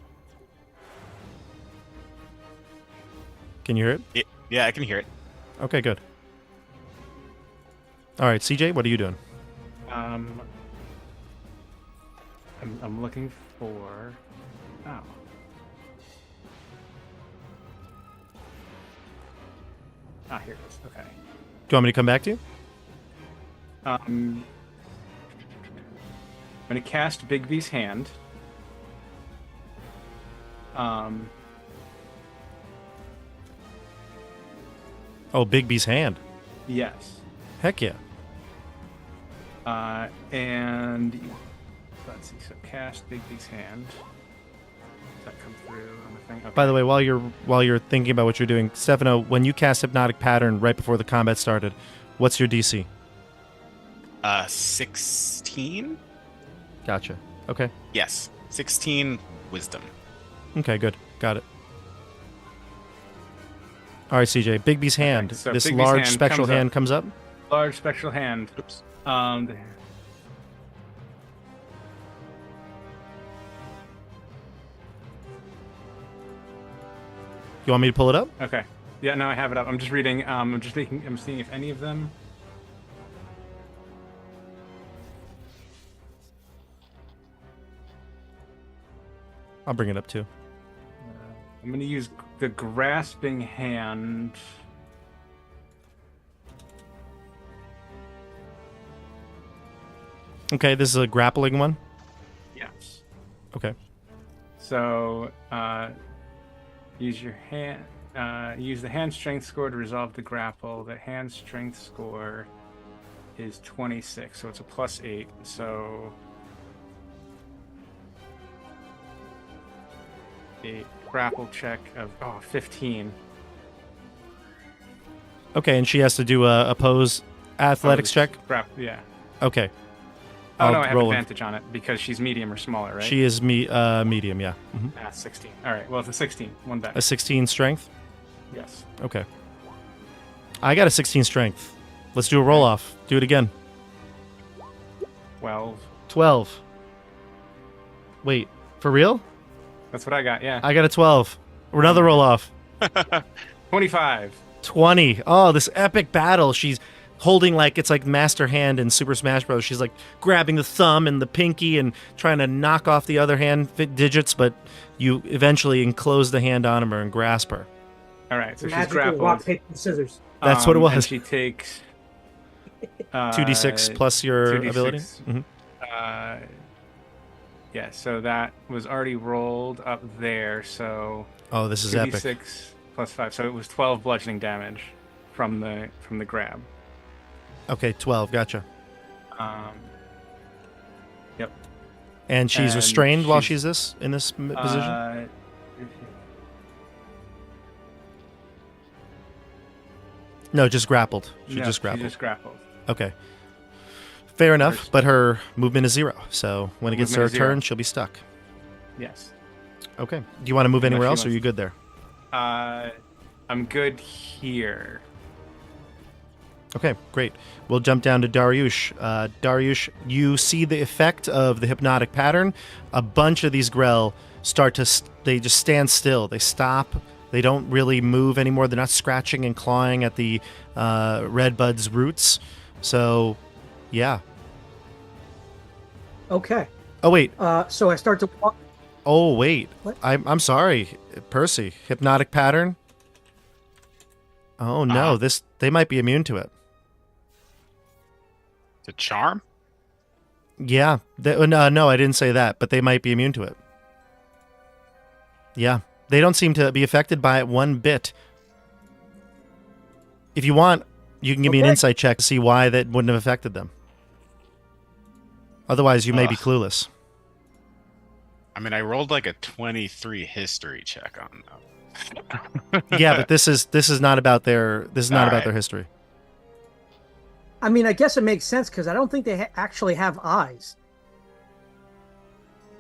Can you hear it? Yeah, I can hear it. Okay, good. All right, CJ, what are you doing? I'm looking for. Oh. Ah, here it is. Okay. Do you want me to come back to you? I'm gonna cast Bigby's hand. Oh, Bigby's hand. Yes. Heck yeah. And let's see. So cast Bigby's hand. Does that come through on the thing? Okay. By the way, while you're thinking about what you're doing, Stefano, when you cast Hypnotic Pattern right before the combat started, what's your DC? 16. Gotcha. Okay. Yes, 16 wisdom. Okay, good. Got it. All right, CJ. Bigby's hand. so This Bigby's large hand spectral comes up. hand comes up. Large spectral hand. Oops. You want me to pull it up? Okay. Yeah, no, I have it up. I'm just reading. I'm seeing if any of them. I'll bring it up too. I'm going to use the grasping hand. Okay, this is a grappling one. Yes. Okay. So, use your hand. Use the hand strength score to resolve the grapple. The hand strength score is 26, so it's a +8. So, a grapple check of 15. Okay, and she has to do a oppose athletics check. Yeah. Okay. Oh no, I'll I have roll it. advantage on it because she's medium or smaller, right? She is medium, yeah. 16. All right. Well, it's a 16. One back. A 16 strength. Yes. Okay. I got a 16 strength. Let's do a roll off. Do it again. 12. 12. Wait, for real? That's what I got. Yeah. I got a 12. Another roll off. 25. 20. Oh, this epic battle. She's holding it's like Master Hand in Super Smash Bros. She's like grabbing the thumb and the pinky and trying to knock off the other hand digits, but you eventually enclose the hand on her and grasp her. All right. So she's Magical grappled. rock, paper, scissors. That's what it was. And she takes 2d6 plus your 2d6. ability. Yeah. So that was already rolled up there. So Oh, this is 2d6 epic. plus 5. So it was 12 bludgeoning damage from the grab. Okay, 12. Gotcha. Yep. And she's And restrained while she's- she's in this position? No, just grappled. She just grappled. She just grappled. Okay. Fair enough, First. but her movement is 0. So when it gets to her Movement is 0. turn, she'll be stuck. Yes. Okay. Do you want to move Unless anywhere she else, or are wants you good there? I'm good here. Okay, great. We'll jump down to Dariush. Dariush, you see the effect of the hypnotic pattern. A bunch of these Grell they just stand still. They stop. They don't really move anymore. They're not scratching and clawing at the Redbud's roots. So, yeah. Okay. Oh, wait. So I start to walk. Oh, wait. What? I'm sorry, Percy. Hypnotic pattern? Oh, no. They might be immune to it. The charm? Yeah. No, I didn't say that, but they might be immune to it. Yeah. They don't seem to be affected by it one bit. If you want, you can give me an Okay. insight check to see why that wouldn't have affected them. Otherwise, you may be Ugh. clueless. I mean, I rolled like a 23 history check on them. Yeah, but this is not about their All right. history. I mean, I guess it makes sense because I don't think they actually have eyes.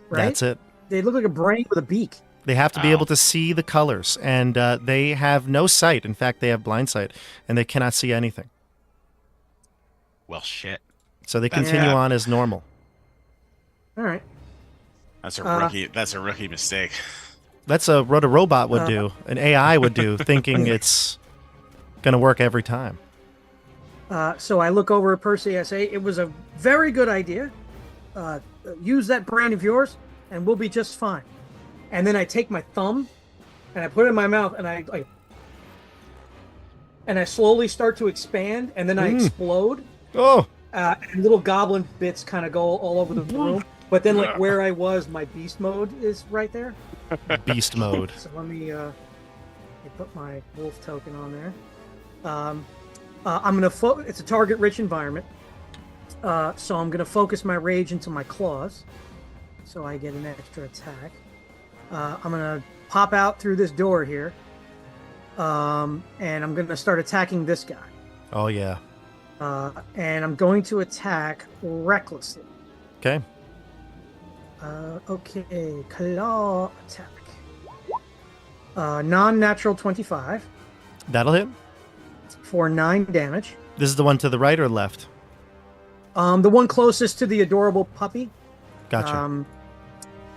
Right? That's it. They look like a brain with a beak. They have to be Oh. able to see the colors, and they have no sight. In fact, they have blind sight, and they cannot see anything. Well, shit. So they That's continue bad. on as normal. All right. That's a rookie. That's a rookie mistake. That's what a robot would do, an AI would do, thinking it's going to work every time. So I look over at Percy. I say, it was a very good idea. use that brand of yours, and we'll be just fine. And then I take my thumb, and I put it in my mouth, and I slowly start to expand, and then I explode. Oh. And little goblin bits kind of go all over the room. But then, like where I was, my beast mode is right there. Beast mode. So let me put my wolf token on there. I'm gonna it's a target-rich environment, so I'm gonna focus my rage into my claws, so I get an extra attack. I'm gonna pop out through this door here, and I'm gonna start attacking this guy. Oh yeah. And I'm going to attack recklessly. Okay. Okay, claw attack. Non-natural 25 That'll hit. for 9 damage. This is the one to the right or left? The one closest to the adorable puppy. Gotcha.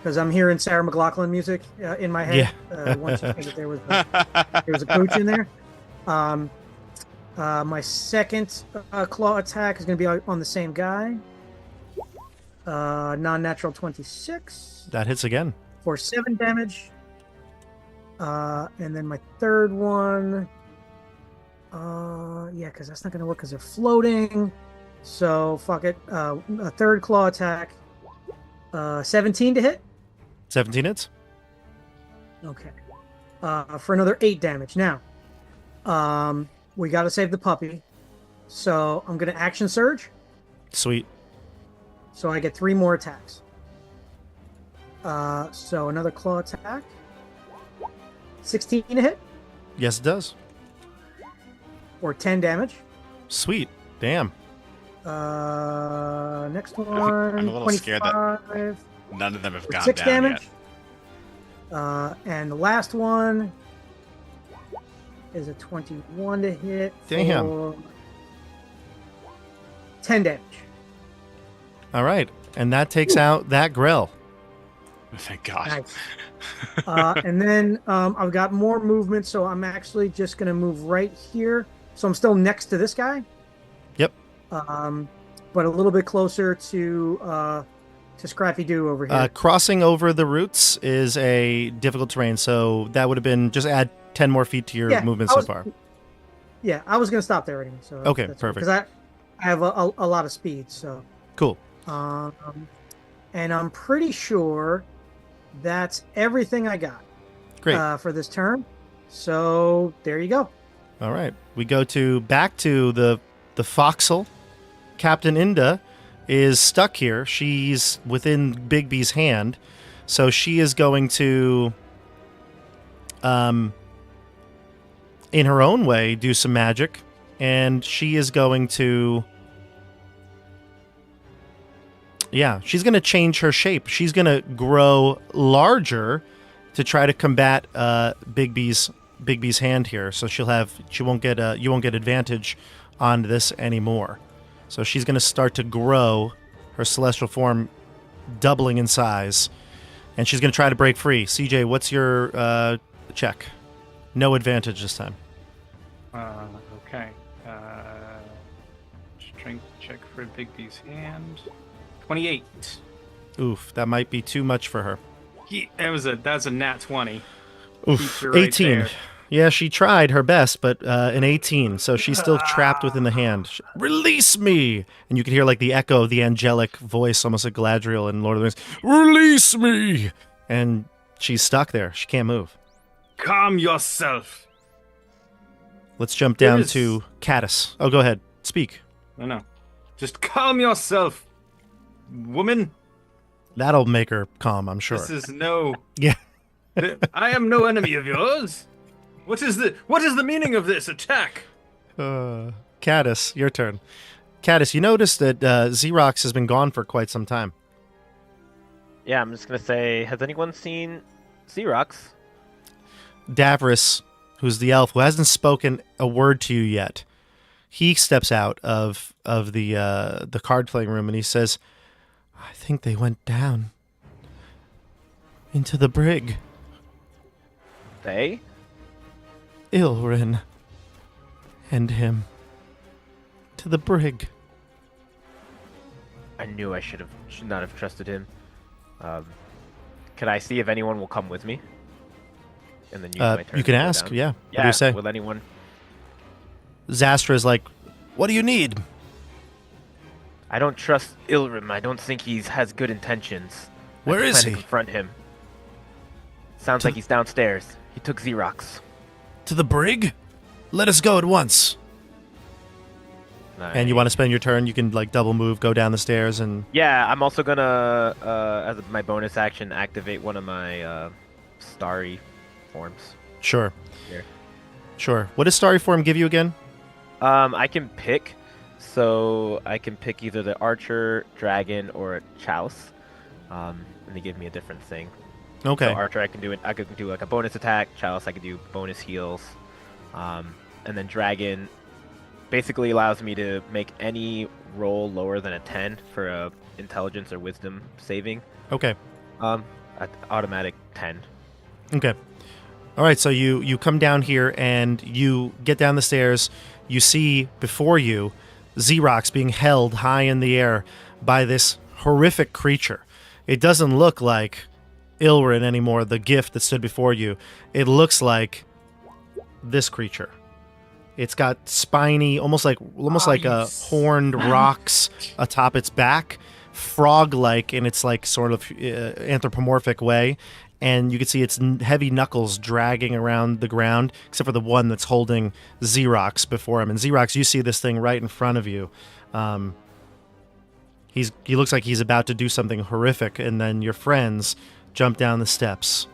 Because I'm hearing Sarah McLachlan music in my head. Once you said that there was a coach in there. My second claw attack is going to be on the same guy. Non-natural 26 That hits again. for 7 damage. And then my third one, yeah, because that's not going to work because they're floating. So fuck it. A third claw attack. 17 to hit. 17 hits. Okay. For another 8 damage. Now, we got to save the puppy. So I'm going to action surge. Sweet. So I get 3 more attacks. So another claw attack. 16 to hit. Yes, it does. Or 10 damage. Sweet. Damn. Next one. I'm a little scared that 25 none of them have gone 6 down damage. yet. And the last one is a 21 to hit. Damn. For 10 damage. All right. And that takes out that grill. Thank God. Nice. And then I've got more movement, so I'm actually just going to move right here. So I'm still next to this guy. Yep. But a little bit closer to Scrappy Doo over here. Crossing over the roots is a difficult terrain, so that would have been just add 10 more feet to your movement so far. Yeah, I was going to stop there anyway. So okay, perfect. Because I have a lot of speed, so. Cool. And I'm pretty sure that's everything I got. Great. For this turn. So there you go. All right. We go back to the foxhole. Captain Inda is stuck here. She's within Bigby's hand. So she is going to in her own way do some magic, and she is going to she's going to change her shape. She's going to grow larger to try to combat Bigby's hand here. So you won't get advantage on this anymore. So she's going to start to grow her celestial form, doubling in size, and she's going to try to break free. CJ, what's your check? No advantage this time. Okay. Strength check for Bigby's hand. 28. Oof, that might be too much for her. That's a nat 20. Oof, Right 18. there. Yeah, she tried her best, but an 18, so she's still trapped within the hand. Release me! And you can hear like the echo of the angelic voice, almost like Galadriel in Lord of the Rings. Release me! And she's stuck there. She can't move. Calm yourself. Let's jump down to Caddis. Oh, go ahead. Speak. No. Just calm yourself, woman. That'll make her calm, I'm sure. This is no... Yeah. I am no enemy of yours. What is the meaning of this attack? Caddis, your turn. Caddis, you noticed that Xerox has been gone for quite some time. Yeah, I'm just going to say, has anyone seen Xerox? Davros, who's the elf, who hasn't spoken a word to you yet, he steps out of the card playing room and he says, I think they went down into the brig. They? Ilrin and him to the brig. I knew I should not have trusted him. Can I see if anyone will come with me? And then use my turn you to can go ask. down? Yeah. What do you say? Will anyone? Zastra's like, what do you need? I don't trust Ilrim. I don't think he has good intentions. Where is plan to he? confront him. Sounds like he's downstairs. He took Xerox. To the brig? Let us go at once. And you want to spend your turn, you can like double move, go down the stairs, and Yeah, I'm also gonna, as my bonus action, activate one of my starry forms. sure. Here. Sure. What does Starry Form give you again? I can pick, so I can pick either the archer, dragon, or a chalice. And they give me a different thing. Okay. So archer, I can do like a bonus attack. Chalice, I can do bonus heals. And then dragon basically allows me to make any roll lower than a 10 for a intelligence or wisdom saving. Okay. At automatic 10. Okay. All right, so you come down here and you get down the stairs. You see before you Xerox being held high in the air by this horrific creature. It doesn't look like Ilrin anymore, the gift that stood before you. It looks like this creature. It's got spiny, almost like a horned rocks atop its back, frog-like in its like sort of anthropomorphic way, and you can see its heavy knuckles dragging around the ground, except for the one that's holding Xerox before him. And Xerox, you see this thing right in front of you. He looks like he's about to do something horrific, and then your friends jump down the steps.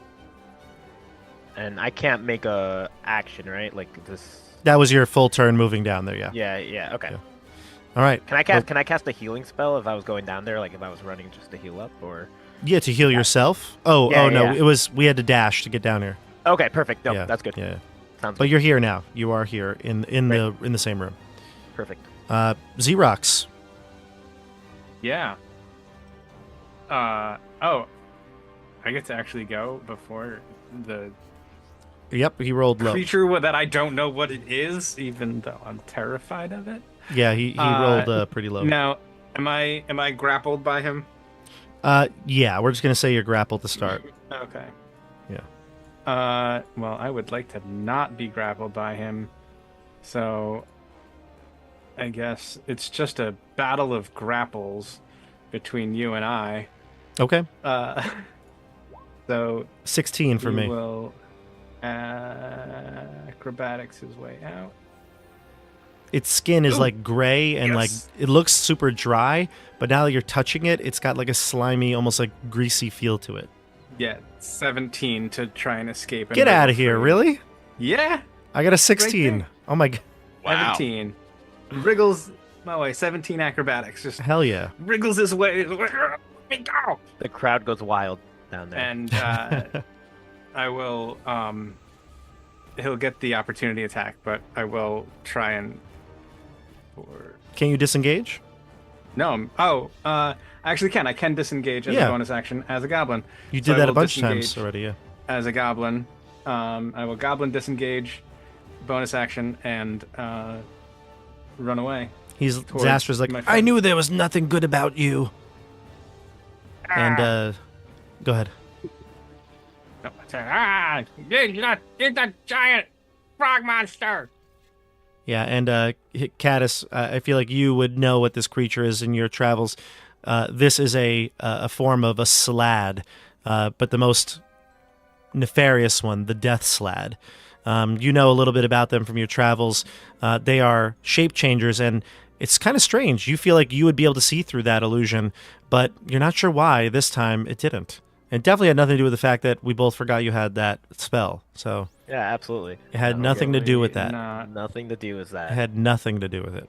And I can't make a action, right? Like this. That was your full turn moving down there, yeah. Yeah. Okay. Yeah. All right. Can I cast a healing spell if I was going down there, like if I was running just to heal up, or? Yeah, to heal yourself. Oh, Yeah, no, yeah. we had to dash to get down here. Okay, perfect. No, Yeah, that's good. Yeah. Sounds But good. you're here now. You are here in Right. the same room. Perfect. Xerox. Yeah. Oh, I get to actually go before the Yep, he rolled low. creature that I don't know what it is, even though I'm terrified of it. Yeah, he rolled pretty low. Now, am I grappled by him? Yeah, we're just gonna say you're grappled to start. Okay. Yeah. Well, I would like to not be grappled by him, so I guess it's just a battle of grapples between you and I. Okay. So 16 for he me. will acrobatics his way out. Its skin is Ooh, like gray and like yes. it looks super dry, but now that you're touching it, it's got like a slimy, almost like greasy feel to it. Yeah, 17 to try and escape. And Get out of wriggle here, free. really? Yeah, I got a 16. there. Oh my god. Wow. 17. Wriggles my way. 17 acrobatics. Just Hell yeah. wriggles his way. Let me go. The crowd goes wild down there. And I will. He'll get the opportunity attack, but I will try and. Can you disengage? No. I actually can. I can disengage as Yeah. a bonus action as a goblin. You So did I that a will bunch of times disengage already, yeah. As a goblin, I will goblin disengage, bonus action, and run away. He's Towards Zastra's like, my I friend. knew there was nothing good about you. And go ahead. No, I said, it's a giant frog monster. Yeah, and Caddis, I feel like you would know what this creature is in your travels. This is a form of a slaad, but the most nefarious one, the death slaad. You know a little bit about them from your travels. They are shape changers, and it's kind of strange. You feel like you would be able to see through that illusion, but you're not sure why this time it didn't. It definitely had nothing to do with the fact that we both forgot you had that spell. So yeah, absolutely. it had nothing to do with that. Nothing to do with It that. had nothing to do with it.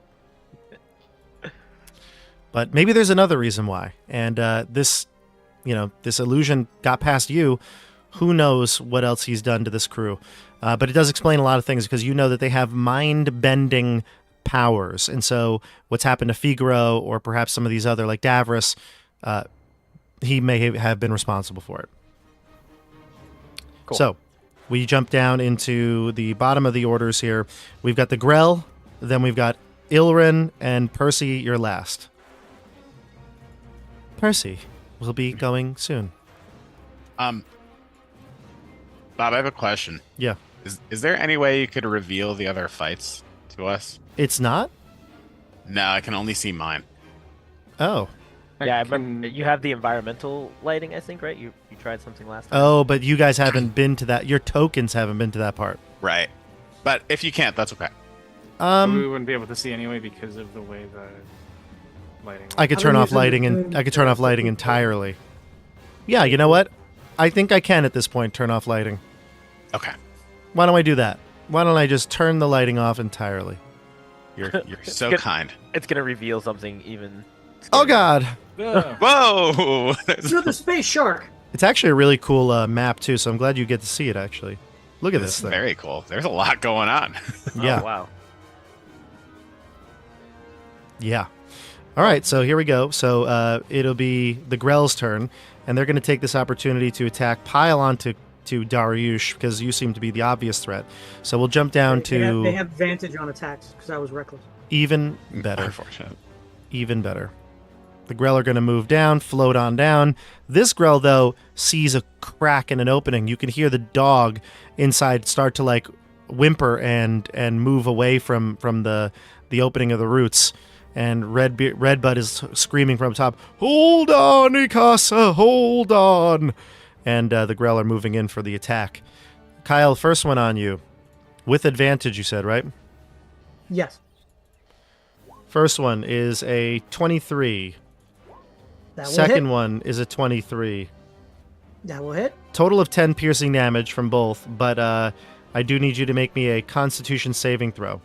But maybe there's another reason why. And this illusion got past you. Who knows what else he's done to this crew? But it does explain a lot of things because you know that they have mind-bending powers. And so what's happened to Figaro or perhaps some of these other, like Davros, he may have been responsible for it. Cool. So we jump down into the bottom of the orders here. We've got the Grell, then we've got Ilrin, and Percy, you're last. Percy will be going soon. Bob, I have a question. Yeah. Is there any way you could reveal the other fights to us? It's not? No, I can only see mine. Oh. Yeah, I remember you have the environmental lighting, I think, right? You tried something last time. Oh, but you guys haven't been to that. Your tokens haven't been to that part. Right. But if you can't, that's okay. We wouldn't be able to see anyway because of the way the lighting. I could I've turn been off using lighting the and moon I could turn off lighting entirely. Yeah, you know what? I think I can at this point turn off lighting. Okay. Why don't I do that? Why don't I just turn the lighting off entirely? You're so Good. kind. It's gonna reveal something even. Oh scarier. God! Ugh. Whoa! Another space shark. It's actually a really cool map too, so I'm glad you get to see it. Actually, look at This this is thing. very cool. There's a lot going on. Yeah, Oh, wow. yeah. All right, so here we go. So it'll be the Grell's turn, and they're going to take this opportunity to attack, pile onto Dariush because you seem to be the obvious threat. So we'll jump down to They have advantage on attacks because I was reckless. even better. Unfortunate. Even better. The Grell are going to move down, float on down. This Grell, though, sees a crack in an opening. You can hear the dog inside start to like whimper and move away from the opening of the roots. And Redbud is screaming from top, "Hold on, Ikasa, hold on!" And the Grell are moving in for the attack. Kyle, first one on you. With advantage, you said, right? Yes, First one is a 23. that will Second hit. one is a 23. That will hit. Total of 10 piercing damage from both, but I do need you to make me a Constitution saving throw.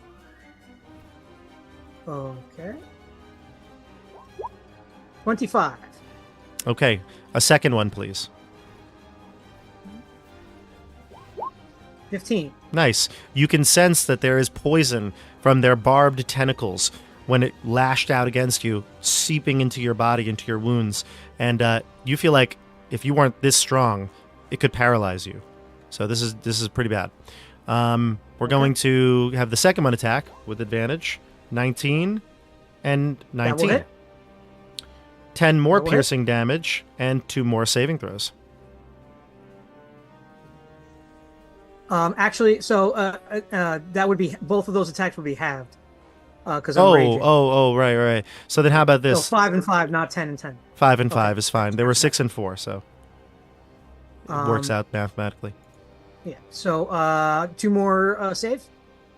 Okay. 25. Okay, a second one, please. 15. Nice. You can sense that there is poison from their barbed tentacles when it lashed out against you, seeping into your body, into your wounds. And you feel like if you weren't this strong, it could paralyze you. So this is pretty bad. We're going to have the second one attack with advantage. 19 and That will 19. hit. 10 more That will hit. piercing damage and 2 more saving throws. Actually, so that would be both of those attacks would be halved because I'm raging. Right. So then how about So this? 5 and 5, not 10 and 10. 5 and 5 is fine. There were 6 and 4, so it works out mathematically. Yeah. So 2 more save.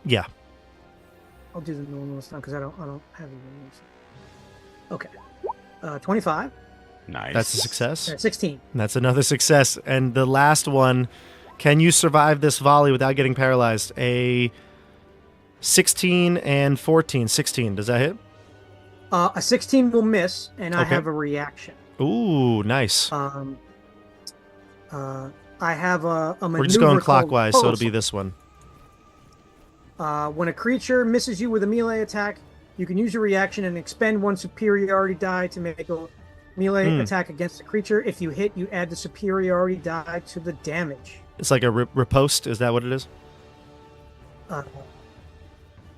Yeah. I'll do the normal this time because I don't have any rules. Okay. 25. Nice. That's a success. 16. And that's another success. And the last one, can you survive this volley without getting paralyzed? A 16 and 14. 16, does that hit? A 16 will miss, and I Okay. have a reaction. Ooh, nice. I have a maneuver We're just going called clockwise, so it'll Pulse. be this one. When a creature misses you with a melee attack, you can use your reaction and expend 1 superiority die to make a melee attack against the creature. If you hit, you add the superiority die to the damage. It's like a riposte. Is that what it is? Yeah.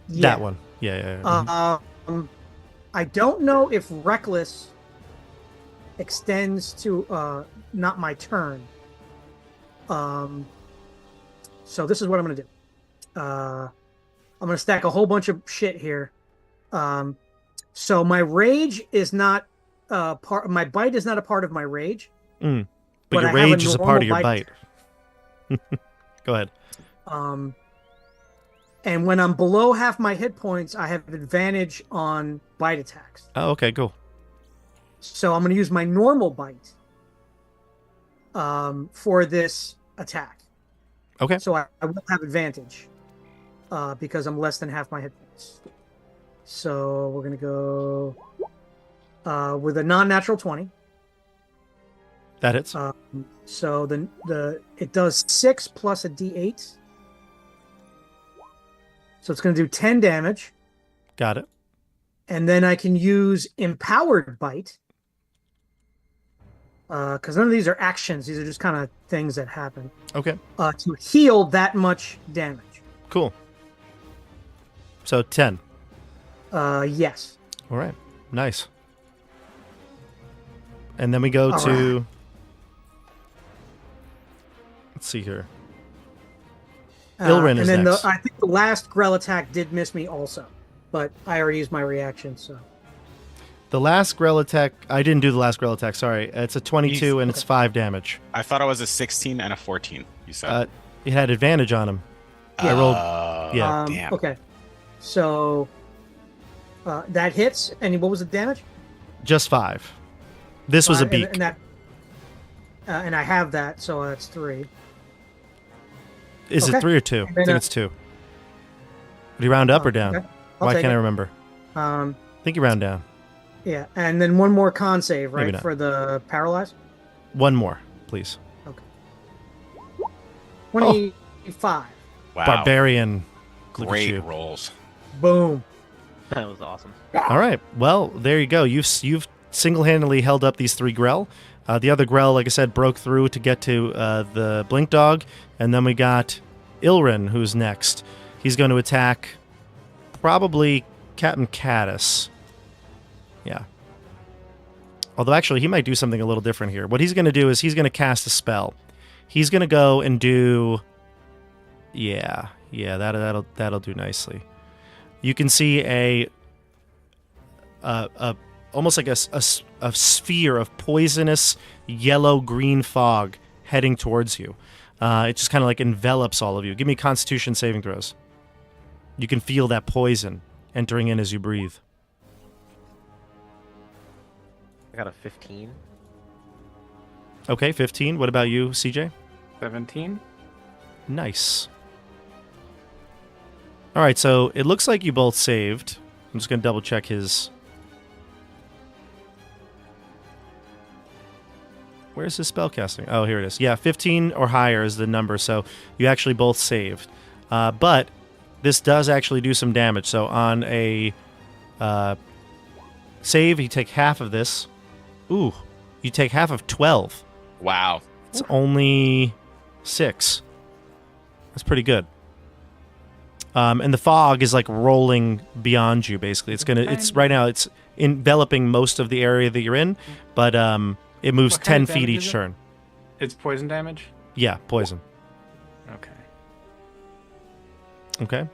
That one. Yeah. I don't know if Reckless extends to not my turn. So this is what I'm going to do. I'm going to stack a whole bunch of shit here. So my rage is not part. My bite is not a part of my rage. But but your I have a rage is a part of normal your bite. Go ahead. And when I'm below half my hit points, I have advantage on bite attacks. Oh, okay, cool. So I'm going to use my normal bite for this attack. Okay. So I will have advantage because I'm less than half my hit points. So we're going to go with a non-natural 20. That hits. So it does 6 plus a d8. So it's going to do 10 damage. Got it. And then I can use Empowered Bite. Because none of these are actions. These are just kind of things that happen. Okay. To heal that much damage. Cool. So 10. Yes. All right. Nice. And then we go All to... right. Let's see here. Ilrin and is then next. I think the last Grell attack did miss me also, but I already used my reaction, so. The last Grell attack... I didn't do the last Grell attack, sorry. It's a 22 and it's 5 damage. I thought it was a 16 and a 14, you said. It had advantage on him. I rolled... Yeah. Damn. Okay. So that hits, and what was the damage? Just 5. This was a And- beak. And, that, and I have that, so that's 3. Is it okay. 3 or 2? I then, think it's 2. Would you round up or down? Okay. I'll Why take can't I it. remember? I I think you round down. Yeah, and then one more con save, Maybe right, not. for the paralyze? One more, please. Okay. 25. Wow. Barbarian. Look at Great you. rolls. Boom. That was awesome. All right. Well, there you go. You've single-handedly held up these 3 Grell. The other Grell, like I said, broke through to get to the Blink Dog. And then we got Ilrin, who's next. He's going to attack probably Captain Caddis. Yeah. Although, actually, he might do something a little different here. What he's going to do is he's going to cast a spell. He's going to go and do... Yeah, that'll do nicely. You can see a almost like a sphere of poisonous yellow-green fog heading towards you. It just kind of like envelops all of you. Give me Constitution saving throws. You can feel that poison entering in as you breathe. I got a 15. Okay, 15. What about you, CJ? 17. Nice. All right, so it looks like you both saved. I'm just going to double check his... Where's his spellcasting? Oh, here it is. Yeah, 15 or higher is the number, so you actually both saved. But this does actually do some damage. So on a save, you take half of this. Ooh, you take half of 12. Wow. It's only 6. That's pretty good. And the fog is like rolling beyond you, basically. It's right now, it's enveloping most of the area that you're in, but it moves What kind 10 of feet damage each is it? turn. It's poison damage? Yeah, poison. Okay. Okay.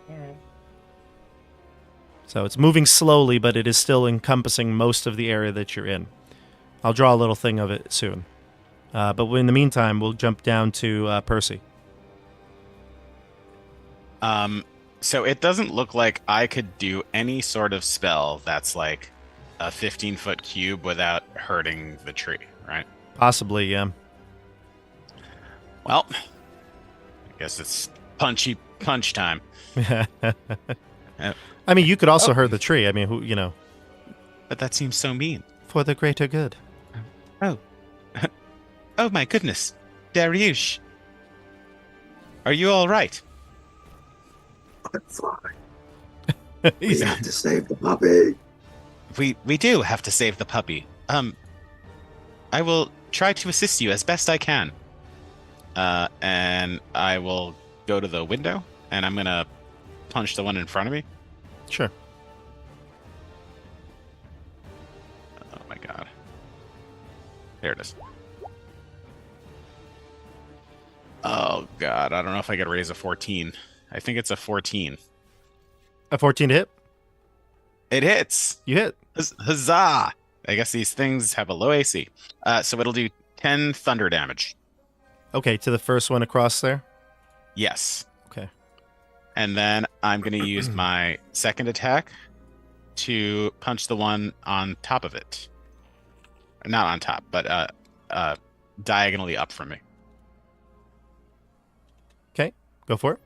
Alright. So it's moving slowly, but it is still encompassing most of the area that you're in. I'll draw a little thing of it soon. But in the meantime, we'll jump down to Percy. So it doesn't look like I could do any sort of spell that's like a 15-foot cube without hurting the tree, right? Possibly, yeah. Well, I guess it's punch time. I mean, you could also hurt the tree. I mean, who, you know, But that seems so mean. for the greater good. Oh. Oh my goodness. Dariush. Are you all right? I'm fine. We He's- have to save the puppy. We do have to save the puppy. I will try to assist you as best I can. And I will go to the window, and I'm gonna punch the one in front of me. Sure. Oh my god. There it is. Oh god, I don't know if I could raise a 14. I think it's a 14. A 14 to hit? It hits! You hit. Huzzah! I guess these things have a low AC. So it'll do 10 thunder damage. Okay, to the first one across there. Yes. Okay. And then I'm going to use my second attack to punch the one on top of it. Not on top, but diagonally up from me. Okay, go for it.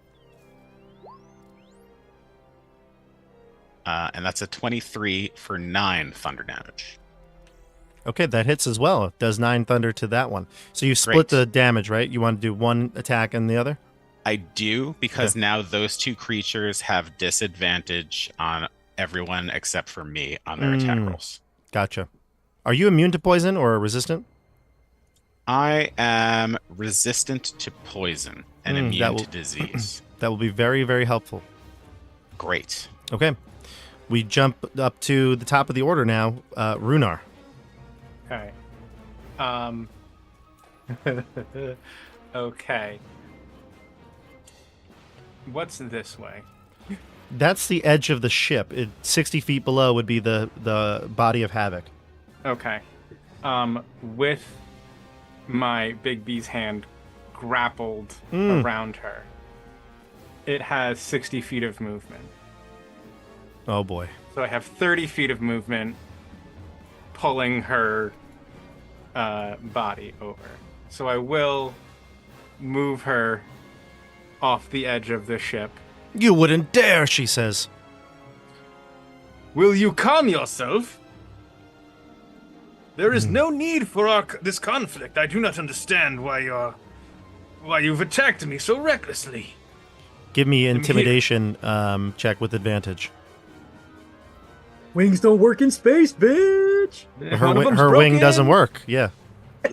And that's a 23 for 9 thunder damage. Okay, that hits as well. It does 9 thunder to that one. So you split Great. the damage, right? You want to do one attack and the other? I do, because Okay. now those two creatures have disadvantage on everyone except for me on their attack rolls. Gotcha. Are you immune to poison or resistant? I am resistant to poison and that immune will- to disease. That will be very, very helpful. Great. Okay. We jump up to the top of the order now. Runar. Okay. Okay. What's this way? That's the edge of the ship. 60 feet below would be the body of Havoc. Okay. With my Big B's hand grappled around her, it has 60 feet of movement. Oh boy. So I have 30 feet of movement pulling her body over. So I will move her off the edge of the ship. You wouldn't dare, she says. Will you calm yourself? There is no need for this conflict. I do not understand why you've attacked me so recklessly. Give me intimidation check with advantage. Wings don't work in space, bitch. Her wing doesn't work. Yeah.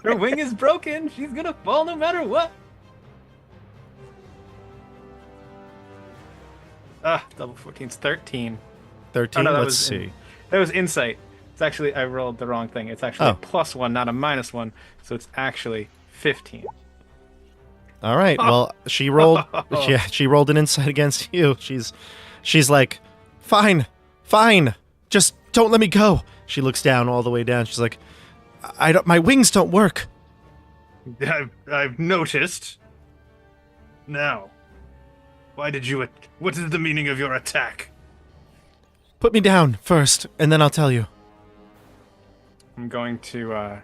Her wing is broken. She's gonna fall no matter what. Double 14's 13. 13. Oh, no, Let's see. That was insight. It's actually, I rolled the wrong thing. It's actually a +1, not a -1. So it's actually 15. All right. Well, she rolled. Yeah, she rolled an insight against you. She's like, fine, just don't let me go. She looks down all the way down. She's like, my wings don't work. I've noticed. Now, what is the meaning of your attack? Put me down first, and then I'll tell you. I'm going to,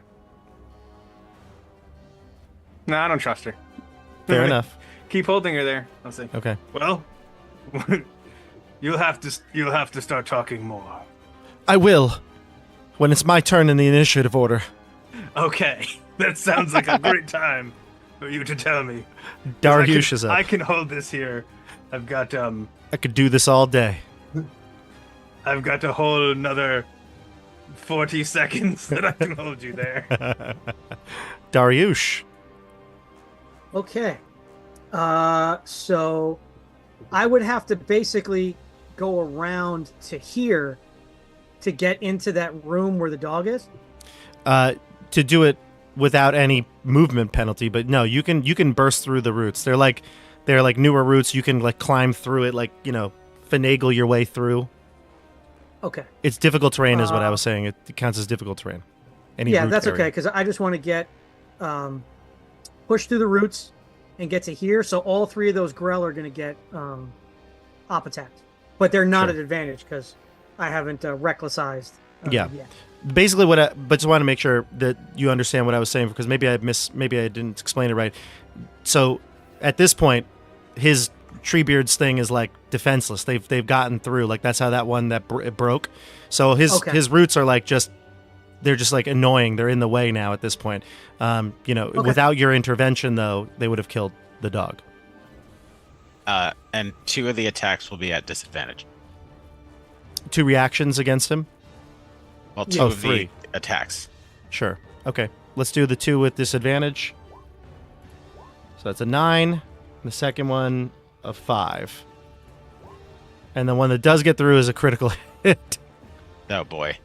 No, I don't trust her. Fair enough. Keep holding her there. I'll see. Okay. Well, you'll have to start talking more. I will. When it's my turn in the initiative order. Okay. That sounds like a great time for you to tell me. Dariush is up. I can hold this here. I've got, I could do this all day. I've got a whole another 40 seconds that I can hold you there. Dariush. Okay. So I would have to basically go around to here to get into that room where the dog is? To do it without any movement penalty, but no, you can burst through the roots. They're like newer roots. You can like climb through it, like, finagle your way through. Okay. It's difficult terrain is what I was saying. It counts as difficult terrain. Yeah, that's okay, because I just want to get push through the roots and get to here. So all three of those Grell are going to get op attacks, but they're not at advantage because I haven't recklessized yet. Basically, but just want to make sure that you understand what I was saying, because maybe I didn't explain it right. So at this point, his Treebeard's thing is like defenseless. They've gotten through. Like that's how that one that broke. So his roots are like they're just like annoying. They're in the way now at this point. Without your intervention though, they would have killed the dog. And 2 of the attacks will be at disadvantage. 2 reactions against him? Well, 2 of 3 attacks. Sure. Okay. Let's do the 2 with disadvantage. So that's a 9. The second one, a 5. And the one that does get through is a critical hit. Oh, boy.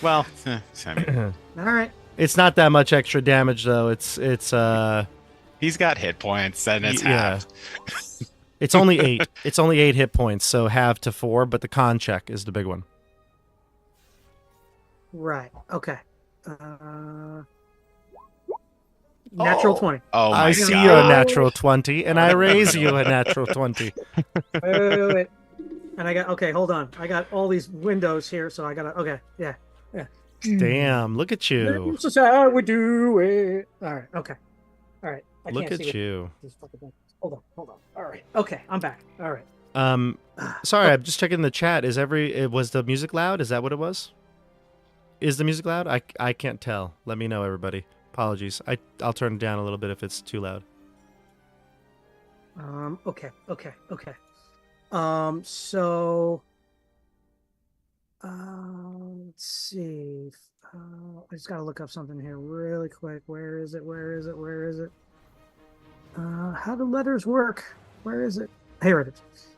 Well, all right. It's not that much extra damage, though. It's He's got hit points, and it's half. It's only 8. It's only 8 hit points, so half to 4, but the con check is the big one. Right. Okay. Natural 20. Oh, I see you a natural 20, and I raise you a natural 20. Wait. And I got, hold on. I got all these windows here, so I got to, yeah. Damn, look at you. This is how we do it. All right, okay. All right. Look at you. Hold on. All right. Okay, I'm back. All right. Sorry, I'm just checking the chat. Was the music loud? Is that what it was? Is the music loud? I can't tell. Let me know, everybody. Apologies. I'll turn it down a little bit if it's too loud. Okay. So let's see. I just gotta look up something here really quick. Where is it? How do letters work? Where is it? Here it is.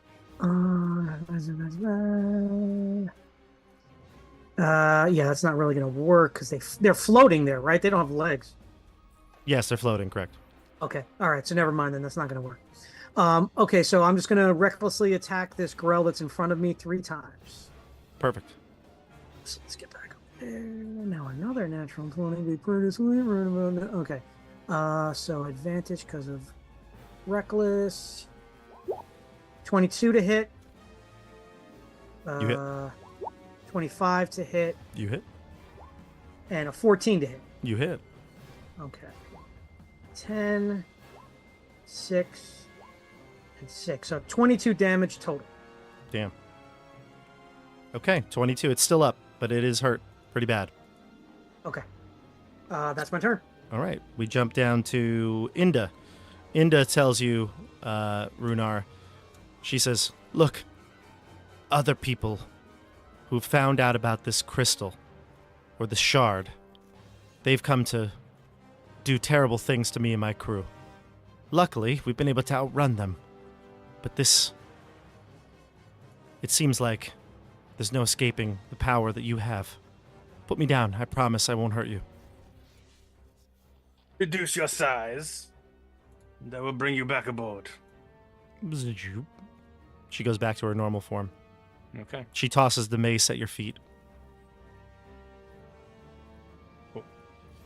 Yeah, that's not really going to work because they're floating there, right? They don't have legs. Yes, they're floating, correct. Okay. All right. So never mind then. That's not going to work. Okay. So I'm just going to recklessly attack this Grell that's in front of me 3 times. Perfect. So let's get back up there. Now another natural 20. Be pretty sweet. Okay. So advantage because of reckless. 22 to hit. You hit. 25 to hit. You hit. And a 14 to hit. You hit. Okay. 10, 6, and 6. So 22 damage total. Damn. Okay, 22. It's still up, but it is hurt pretty bad. Okay. That's my turn. All right, we jump down to Inda. Inda tells you, Runar, she says, look, other people who found out about this crystal, or the shard, they've come to do terrible things to me and my crew. Luckily, we've been able to outrun them. But this... It seems like there's no escaping the power that you have. Put me down. I promise I won't hurt you. Reduce your size, and I will bring you back aboard. She goes back to her normal form. Okay. She tosses the mace at your feet.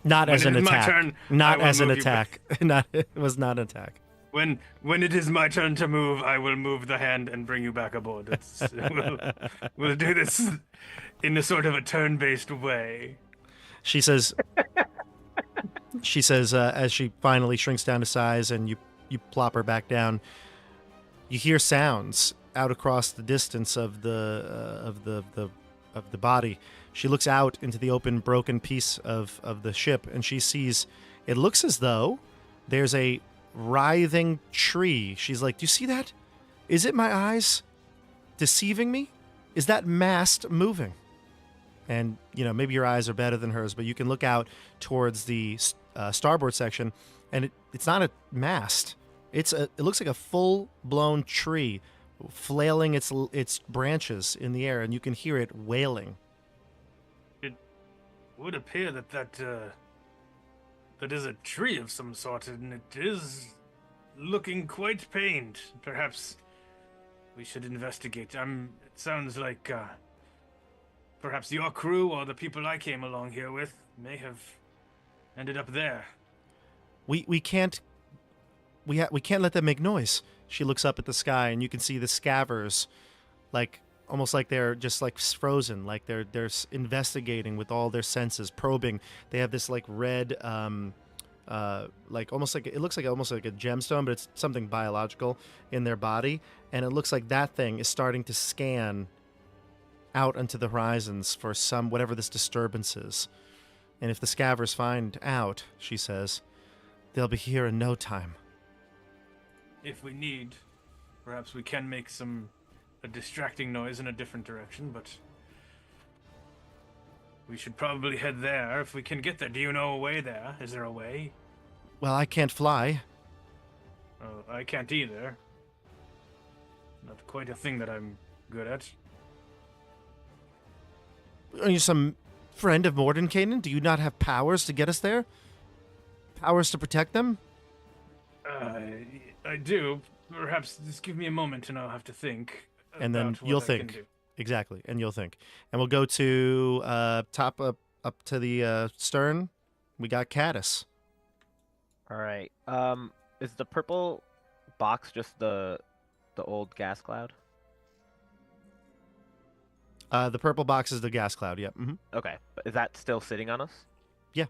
Not When as it an is my attack. turn, Not I will as an move you attack. Not. It was not an attack. When it is my turn to move, I will move the hand and bring you back aboard. We'll do this in a sort of a turn-based way. She says. She says as she finally shrinks down to size and you plop her back down. You hear sounds out across the distance of the body. She looks out into the open, broken piece of the ship, and she sees. It looks as though there's a writhing tree. She's like, "Do you see that? Is it my eyes deceiving me? Is that mast moving?" And maybe your eyes are better than hers, but you can look out towards the starboard section, and it's not a mast. It looks like a full-blown tree flailing its branches in the air, and you can hear it wailing. It would appear that is a tree of some sort, and it is looking quite pained. Perhaps we should investigate. It sounds like perhaps your crew or the people I came along here with may have ended up there. We can't let them make noise. She looks up at the sky, and you can see the scavers, almost like they're just frozen, like they're investigating with all their senses, probing. They have this red, almost like it looks like almost like a gemstone, but it's something biological in their body, and it looks like that thing is starting to scan out onto the horizons for whatever this disturbance is. And if the scavers find out, she says, they'll be here in no time. If we need, perhaps we can make a distracting noise in a different direction, but we should probably head there if we can get there. Do you know a way there? Is there a way? Well, I can't fly. Oh, I can't either. Not quite a thing that I'm good at. Are you some friend of Mordenkainen? Do you not have powers to get us there? Powers to protect them? I do. Perhaps just give me a moment and I'll have to think. And then about what you'll I can think. do. Exactly, and you'll think. And we'll go to top up to the stern. We got Caddis. All right. Is the purple box just the old gas cloud? The purple box is the gas cloud, yep. Mm-hmm. Okay, but is that still sitting on us? Yeah.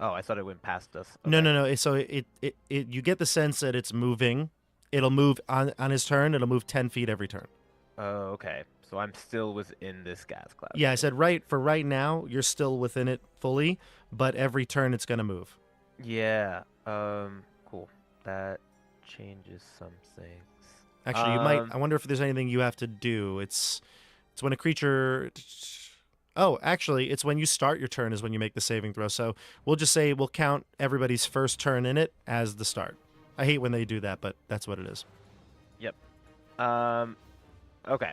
Oh, I thought it went past us. Okay. No. So it you get the sense that it's moving. It'll move on his turn. It'll move 10 feet every turn. Oh, okay. So I'm still within this gas cloud. Yeah, I said right now, you're still within it fully, but every turn it's going to move. Yeah. Cool. That changes some things. Actually, you might. I wonder if there's anything you have to do. It's when a creature. Oh, actually, it's when you start your turn is when you make the saving throw. So we'll just say we'll count everybody's first turn in it as the start. I hate when they do that, but that's what it is. Yep. Okay.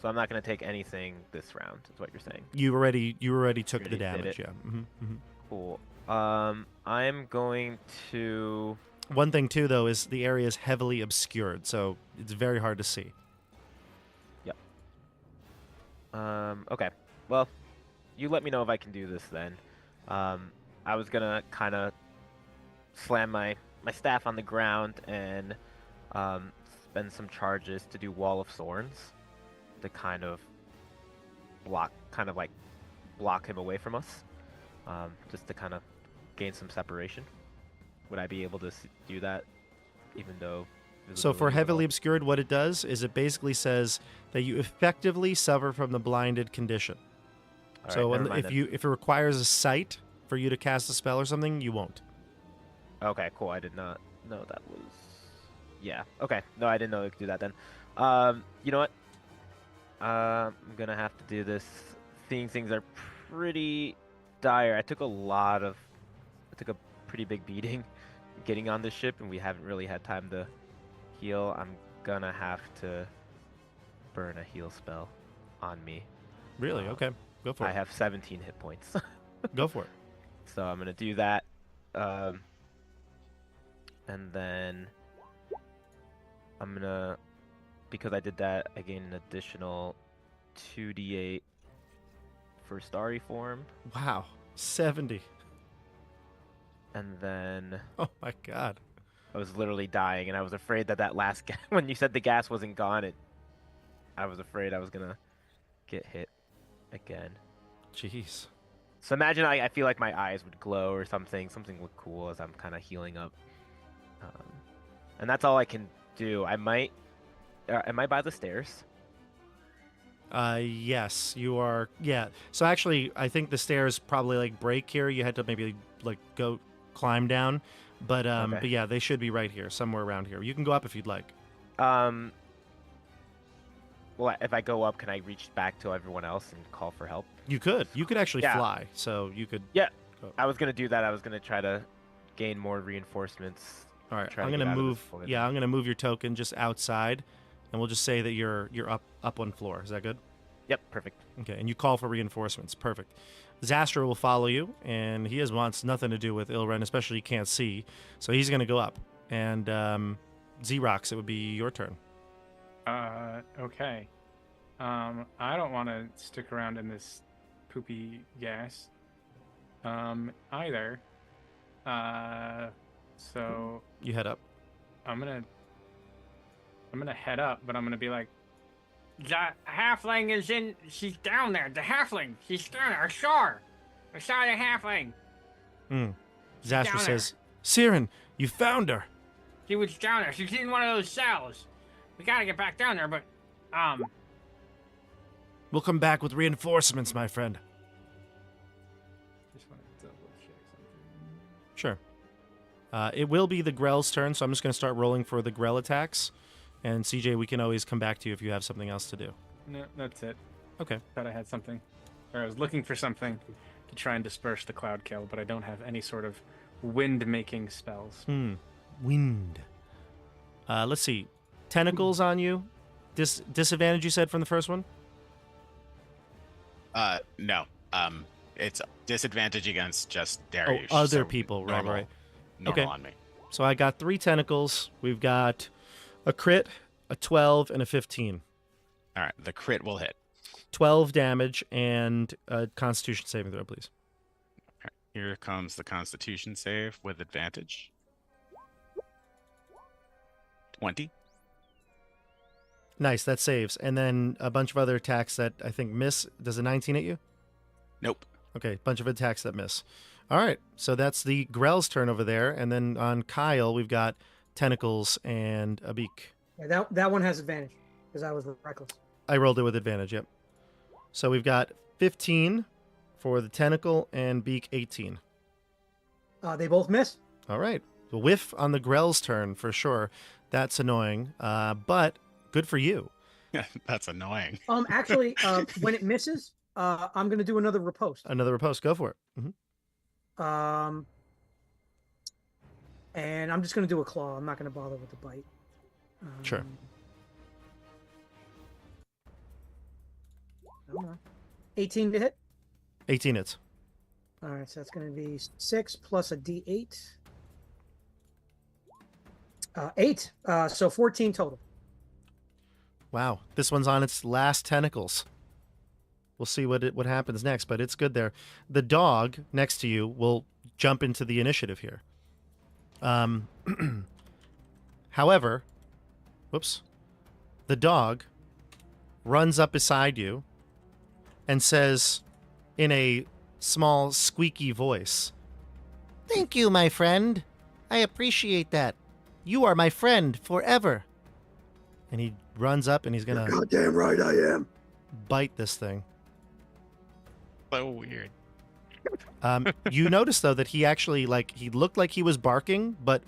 So I'm not going to take anything this round, is what you're saying. You already took Already the did damage. it. Yeah. Cool. I'm going to... One thing too, though, is the area is heavily obscured, so it's very hard to see. Yep. Okay. Well, you let me know if I can do this then. I was gonna kind of slam my staff on the ground and spend some charges to do Wall of Thorns to kind of block him away from us, just to kind of gain some separation. Would I be able to do that, even though? So for heavily obscured, what it does is it basically says that you effectively suffer from the blinded condition. All So right, never mind if it requires a sight for you to cast a spell or something, you won't. Okay, cool. I did not know that was... Yeah, okay. No, I didn't know I could do that then. You know what? I'm gonna have to do this. Seeing things are pretty dire. I took a pretty big beating getting on this ship, and we haven't really had time to heal. I'm gonna have to burn a heal spell on me. Really? Okay. Go for it. I have 17 hit points. Go for it. So I'm gonna do that. And then I'm gonna, because I did that, I gain an additional 2d8 for Starry Form. Wow. 70. And then Oh my god. I was literally dying, and I was afraid that last when you said the gas wasn't gone, I was afraid I was gonna get hit again. Jeez. So imagine I feel like my eyes would glow or something look cool as I'm kind of healing up. And that's all I can do. Am I by the stairs? Yes, you are. Yeah. So actually, I think the stairs probably like break here. You had to maybe like go climb down, but Okay. but yeah, they should be right here, somewhere around here. You can go up if you'd like. Well, if I go up, can I reach back to everyone else and call for help? You could. You could actually Yeah. fly. So you could. Yeah. Go. I was gonna do that. I was gonna try to gain more reinforcements. All right. Try I'm to gonna get out of this move. void. Yeah, I'm gonna move your token just outside, and we'll just say that you're up one floor. Is that good? Yep, perfect. Okay, and you call for reinforcements. Perfect. Zastra will follow you, and he wants nothing to do with Ilren, especially he can't see. So he's going to go up. And Xerox, it would be your turn. Okay. I don't want to stick around in this poopy gas. Either. So You head up. I'm gonna head up, but I'm gonna be like, the halfling is in. She's down there. The halfling. She's down there. I saw her. I saw the halfling. Zastra down says, Siren, you found her. She was down there. She's in one of those cells. We gotta get back down there, but We'll come back with reinforcements, my friend. just want to double check something. Sure. It will be the Grell's turn, so I'm just going to start rolling for the Grell attacks. And CJ, we can always come back to you if you have something else to do. No, that's it. Okay. Thought I had something, or I was looking for something to try and disperse the cloud kill, but I don't have any sort of wind-making spells. Wind. Let's see. Tentacles on you. Disadvantage, you said, from the first one? No. It's disadvantage against just Darius. Other so people. normal, Right. Normal Okay. on me. So I got 3 tentacles. We've got a crit, a 12, and a 15. All right. The crit will hit. 12 damage and a Constitution saving throw, please. All right, here comes the Constitution save with advantage. 20. Nice, that saves. And then a bunch of other attacks that I think miss. Does a 19 hit you? Nope. Okay, bunch of attacks that miss. All right, so that's the Grell's turn over there. And then on Kyle, we've got tentacles and a beak. Yeah, that one has advantage because I was reckless. I rolled it with advantage, yep. So we've got 15 for the tentacle and beak 18. They both miss. All right. The whiff on the Grell's turn for sure. That's annoying, but good for you. That's annoying. Actually, when it misses, I'm going to do another riposte. Another riposte. Go for it. And I'm just going to do a claw. I'm not going to bother with the bite. Sure. Come on. 18 to hit. 18 hits. All right, so that's going to be 6 plus a D8. 8. So 14 total. Wow, this one's on its last tentacles. We'll see what happens next, but it's good there. The dog next to you will jump into the initiative here. However, whoops, the dog runs up beside you and says in a small, squeaky voice, "Thank you, my friend. I appreciate that. You are my friend forever." And he runs up and he's going to Goddamn right I am. bite this thing. So weird. You notice, though, that he actually, he looked like he was barking, but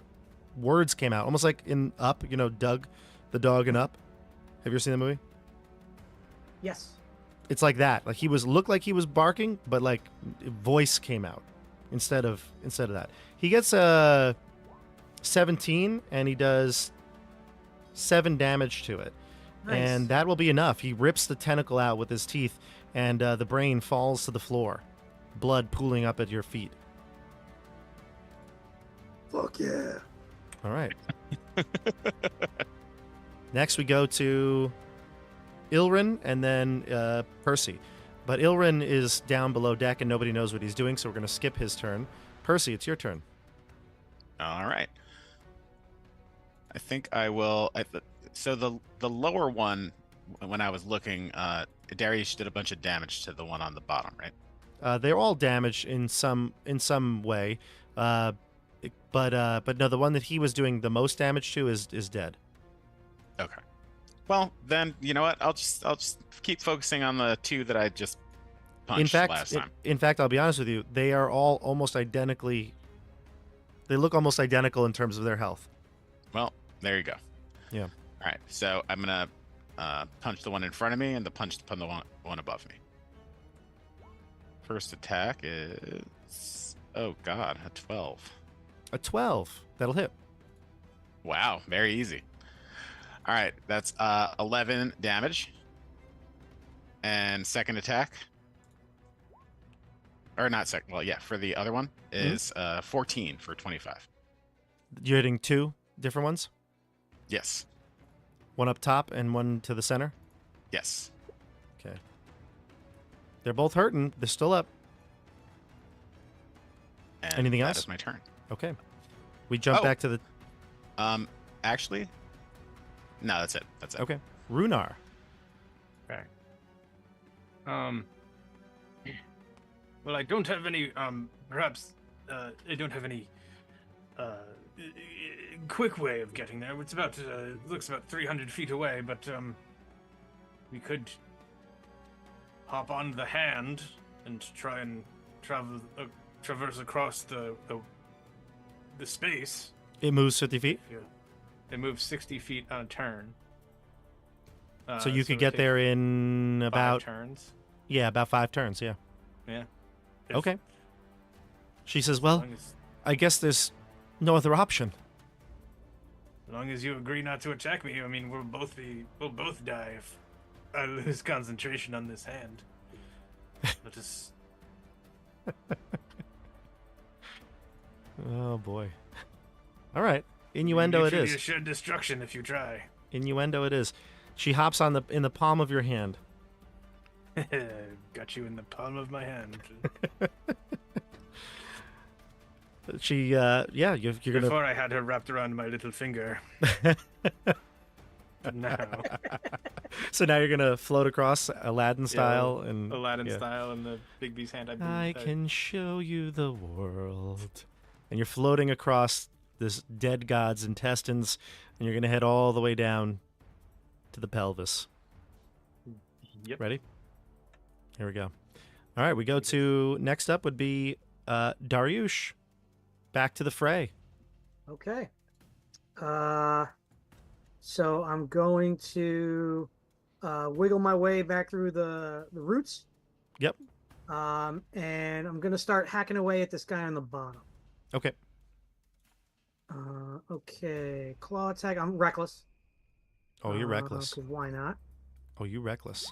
words came out. Almost like in Up, Doug, the dog in Up. Have you ever seen that movie? Yes. It's like that. Like looked like he was barking, but voice came out instead of that. He gets a 17 and he does 7 damage to it. Nice. And that will be enough. He rips the tentacle out with his teeth and the brain falls to the floor. Blood pooling up at your feet. Fuck yeah. All right. Next we go to Ilrin and then Percy. But Ilrin is down below deck and nobody knows what he's doing, so we're going to skip his turn. Percy, it's your turn. All right. I think I will. So the lower one, when I was looking, Darius did a bunch of damage to the one on the bottom, right? They're all damaged in some way, but no, the one that he was doing the most damage to is dead. Okay. Well, then you know what? I'll just keep focusing on the 2 that I just punched last time. In fact, I'll be honest with you. They are all almost identically. They look almost identical in terms of their health. Well, there you go. Yeah. All right. So I'm gonna punch the one in front of me and punch the one above me. First attack is a 12. A 12. That'll hit. Wow, very easy. All right, that's 11 damage. And second attack, or not second. Well, yeah, for the other one is 14 for 25. You're hitting 2 different ones. Yes. One up top and one to the center. Yes. Okay. They're both hurting. They're still up. And anything else? That is my turn. Okay. We jump back to the. Actually, no, that's it. That's it. Okay. Runar. Okay. Well, I don't have any. Perhaps I don't have any quick way of getting there. It's about looks about 300 feet away, but we could hop on the hand and try and traverse across the space. It moves 50 feet. Yeah. It moves 60 feet on a turn. So you could it get takes there in 5 about turns. Yeah, about 5 turns. Yeah. Yeah. Okay. She says, "Well, I guess there's no other option." As long as you agree not to attack me, I mean, we'll both die if I lose concentration on this hand. Let us. Oh boy. All right. Innuendo it is. Assured destruction if you try. Innuendo it is. She hops in the palm of your hand. Got you in the palm of my hand. She, you're gonna. Before I had her wrapped around my little finger. But now. So now you're gonna float across Aladdin style and Aladdin style and the Big B's hand. I can show you the world. And you're floating across this dead god's intestines, and you're gonna head all the way down to the pelvis. Yep. Ready? Here we go. All right, we go to next up would be Dariush. Back to the fray. Okay. So I'm going to wiggle my way back through the roots. Yep. And I'm going to start hacking away at this guy on the bottom. Okay. Okay. Claw attack. I'm reckless. Oh, you're reckless. 'Cause why not? Oh, you reckless.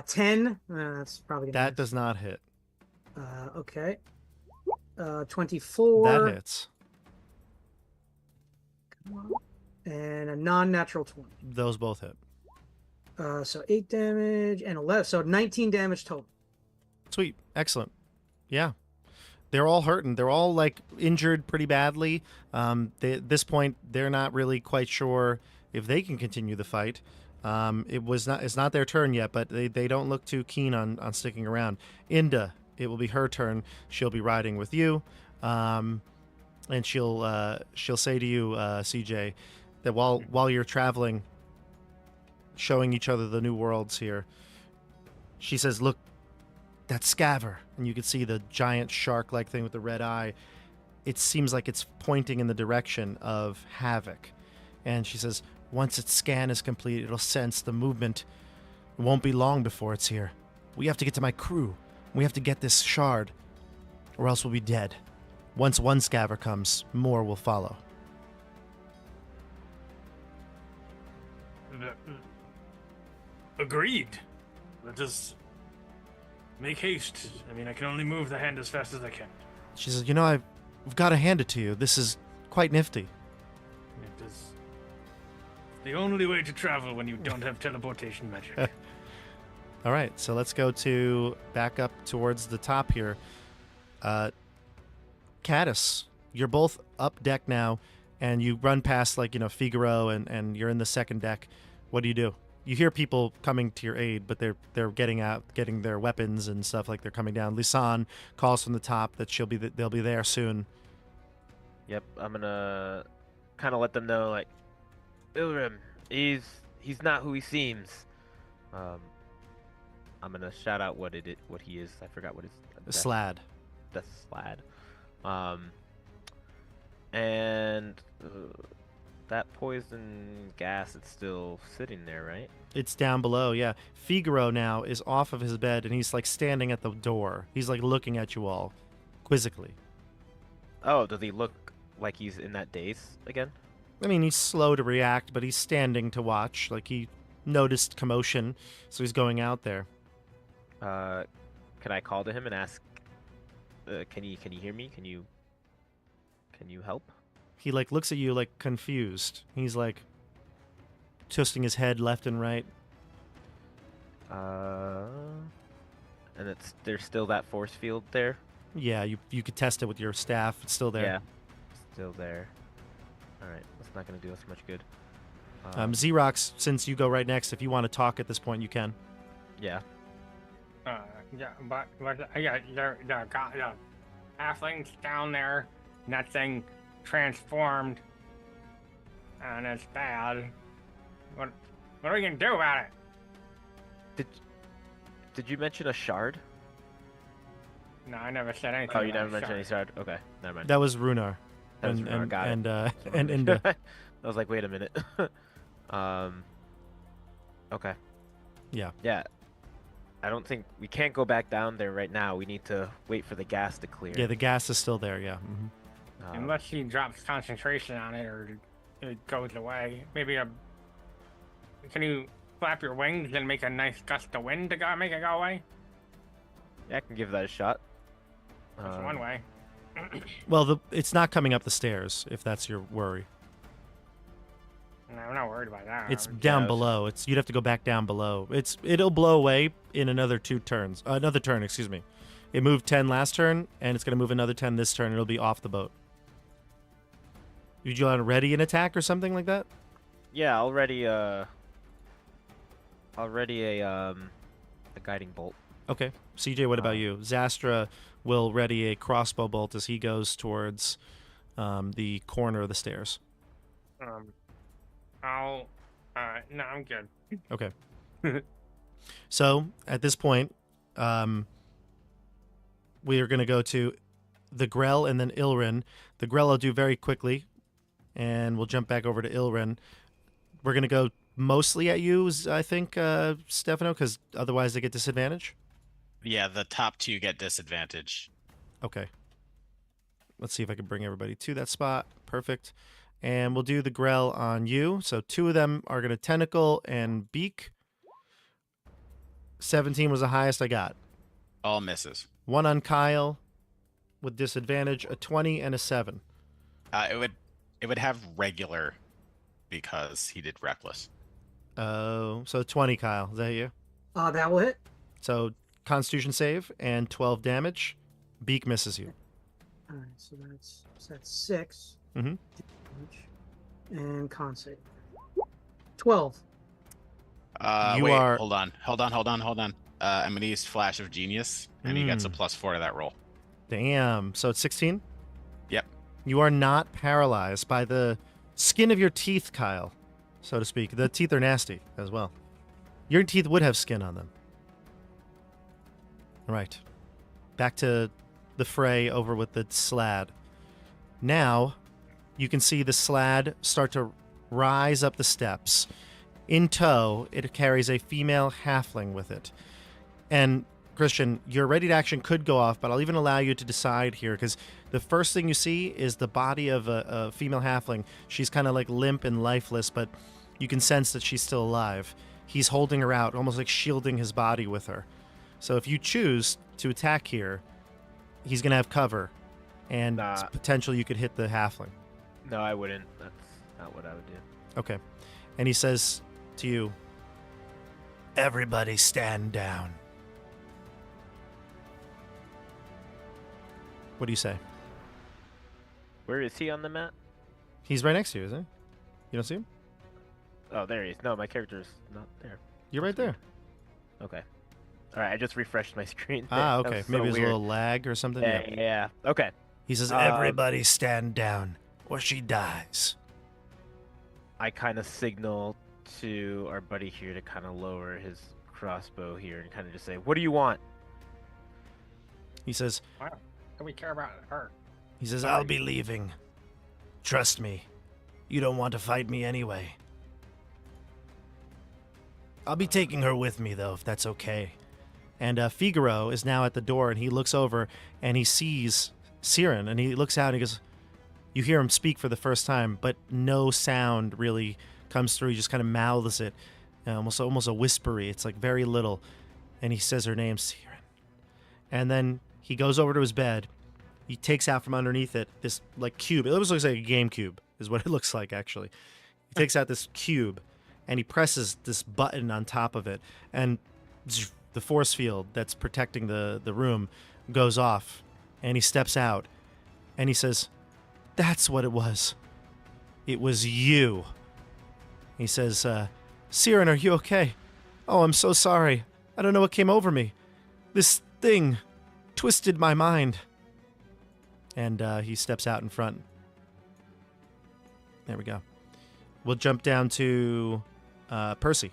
10. That's probably gonna That does not hit. okay. 24. That hits. And a non-natural 20. Those both hit. So 8 damage and 11. So 19 damage total. Sweet. Excellent. Yeah. They're all hurting. They're all like injured pretty badly. At this point, they're not really quite sure if they can continue the fight. It's not their turn yet, but they don't look too keen on sticking around. Inda, it will be her turn. She'll be riding with you, and she'll say to you, CJ, that while you're traveling, showing each other the new worlds here, she says, "Look, that scaver," and you can see the giant shark-like thing with the red eye. It seems like it's pointing in the direction of Havoc, and she says, "Once its scan is complete, it'll sense the movement. It won't be long before it's here. We have to get to my crew. We have to get this shard, or else we'll be dead. Once one scaver comes, more will follow." Agreed. Let us make haste. I mean, I can only move the hand as fast as I can. She says, I've got to hand it to you. This is quite nifty." It is the only way to travel when you don't have teleportation magic. All right, so let's go back up towards the top here. Caddis, you're both up deck now, and you run past Figaro, and you're in the second deck. What do? You hear people coming to your aid, but they're getting their weapons and stuff, like they're coming down. Lisanne calls from the top that they'll be there soon. Yep, I'm gonna kind of let them know, like, Ilrim, he's not who he seems. I'm gonna shout out what he is. I forgot what his Slaad. Death slaad. And that poison gas, it's still sitting there, right? It's down below, yeah. Figaro now is off of his bed, and he's like standing at the door. He's like looking at you all quizzically. Oh, does he look like he's in that daze again? I mean, he's slow to react, but he's standing to watch. Like, he noticed commotion, so he's going out there. Can I call to him and ask, can you hear me? Can you help? He like looks at you like confused. He's like twisting his head left and right. And there's still that force field there? Yeah, you could test it with your staff. It's still there. Yeah, still there. Alright, that's not going to do us much good. Xerox, since you go right next, if you want to talk at this point, you can. Yeah. Yeah, but yeah, the halflings down there, and that thing transformed, and it's bad. What are we gonna do about it? Did you mention a shard? No, I never said anything. Oh, you about never a mentioned any shard? Okay, never mind. That was Runar. That was Runar, got it. And Inda. I was like, wait a minute. Okay. Yeah. Yeah. I don't think we can't go back down there right now. We need to wait for the gas to clear. Yeah, the gas is still there, yeah. Mm-hmm. Unless he drops concentration on it or it goes away. Maybe can you flap your wings and make a nice gust of wind to make it go away? Yeah, I can give that a shot. That's one way. Well, it's not coming up the stairs, if that's your worry. No, I'm not worried about that. It's down below. You'd have to go back down below. It'll blow away in another 2 turns. Another turn, excuse me. It moved 10 last turn, and it's going to move another 10 this turn. It'll be off the boat. Did you want to ready an attack or something like that? Yeah, already a guiding bolt. Okay. CJ, what about you? Zastra will ready a crossbow bolt as he goes towards the corner of the stairs. No, I'm good. Okay. So, at this point, we are going to go to the Grell and then Ilrin. The Grell I'll do very quickly, and we'll jump back over to Ilrin. We're going to go mostly at you, I think, Stefano, because otherwise they get disadvantage? Yeah, the top 2 get disadvantage. Okay. Let's see if I can bring everybody to that spot. Perfect. And we'll do the Grell on you. So 2 of them are going to tentacle and beak. 17 was the highest I got. All misses. 1 on Kyle with disadvantage, a 20 and a 7. It would have regular because he did reckless. Oh, so 20, Kyle. Is that you? That will hit. So Constitution save and 12 damage. Beak misses you. All right, so that's 6. Mhm. Damage. And con save. 12. You wait, are- hold on. I'm gonna use Flash of Genius, and he gets a +4 to that roll. Damn. So it's 16? Yep. You are not paralyzed by the skin of your teeth, Kyle, so to speak. The teeth are nasty as well. Your teeth would have skin on them. All right. Back to the fray over with the slaad. Now, you can see the slaad start to rise up the steps. In tow, it carries a female halfling with it. And Christian, your ready to action could go off, but I'll even allow you to decide here, because the first thing you see is the body of a female halfling. She's kind of like limp and lifeless, but you can sense that she's still alive. He's holding her out, almost like shielding his body with her. So if you choose to attack here, he's going to have cover, and it's potential you could hit the halfling. No, I wouldn't. That's not what I would do. Okay. And he says to you, "Everybody stand down." What do you say? Where is he on the map? He's right next to you, isn't he? You don't see him? Oh, there he is. No, my character's not there. You're right there. Okay. All right, I just refreshed my screen. Ah, That okay. was so Maybe there's a weird. little lag or something. Yeah. Okay. He says, "Everybody stand down, or she dies." I kind of signal to our buddy here to kind of lower his crossbow here and kind of just say, "What do you want?" He says, Why do we care about her? "I'll be leaving. Trust me. You don't want to fight me anyway. I'll be taking her with me, though, if that's okay." And Figaro is now at the door, and he looks over, and he sees Siren, and he looks out, and he goes, you hear him speak for the first time, but no sound really comes through. He just kind of mouths it, almost a whispery. It's like very little. And he says her name, Siren. And then he goes over to his bed. He takes out from underneath it this like cube. It almost looks like a game cube, is what it looks like, actually. He takes out this cube, and he presses this button on top of it, and the force field that's protecting the room goes off, and he steps out, and he says, "That's what it was. It was you." He says, "Siren, are you okay? Oh, I'm so sorry. I don't know what came over me. This thing twisted my mind." And he steps out in front. There we go. We'll jump down to Percy.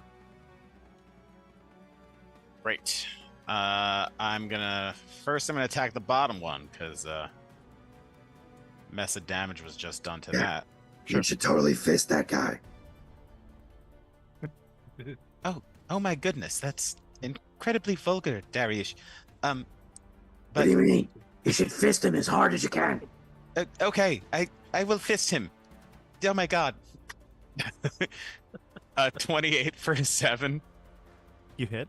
Great. I'm gonna attack the bottom one because mess of damage was just done to that. You should totally fist that guy. Oh my goodness, that's incredibly vulgar, Darius. What do you mean? You should fist him as hard as you can. Okay, I will fist him. Oh my god. 28 for a 7. You hit?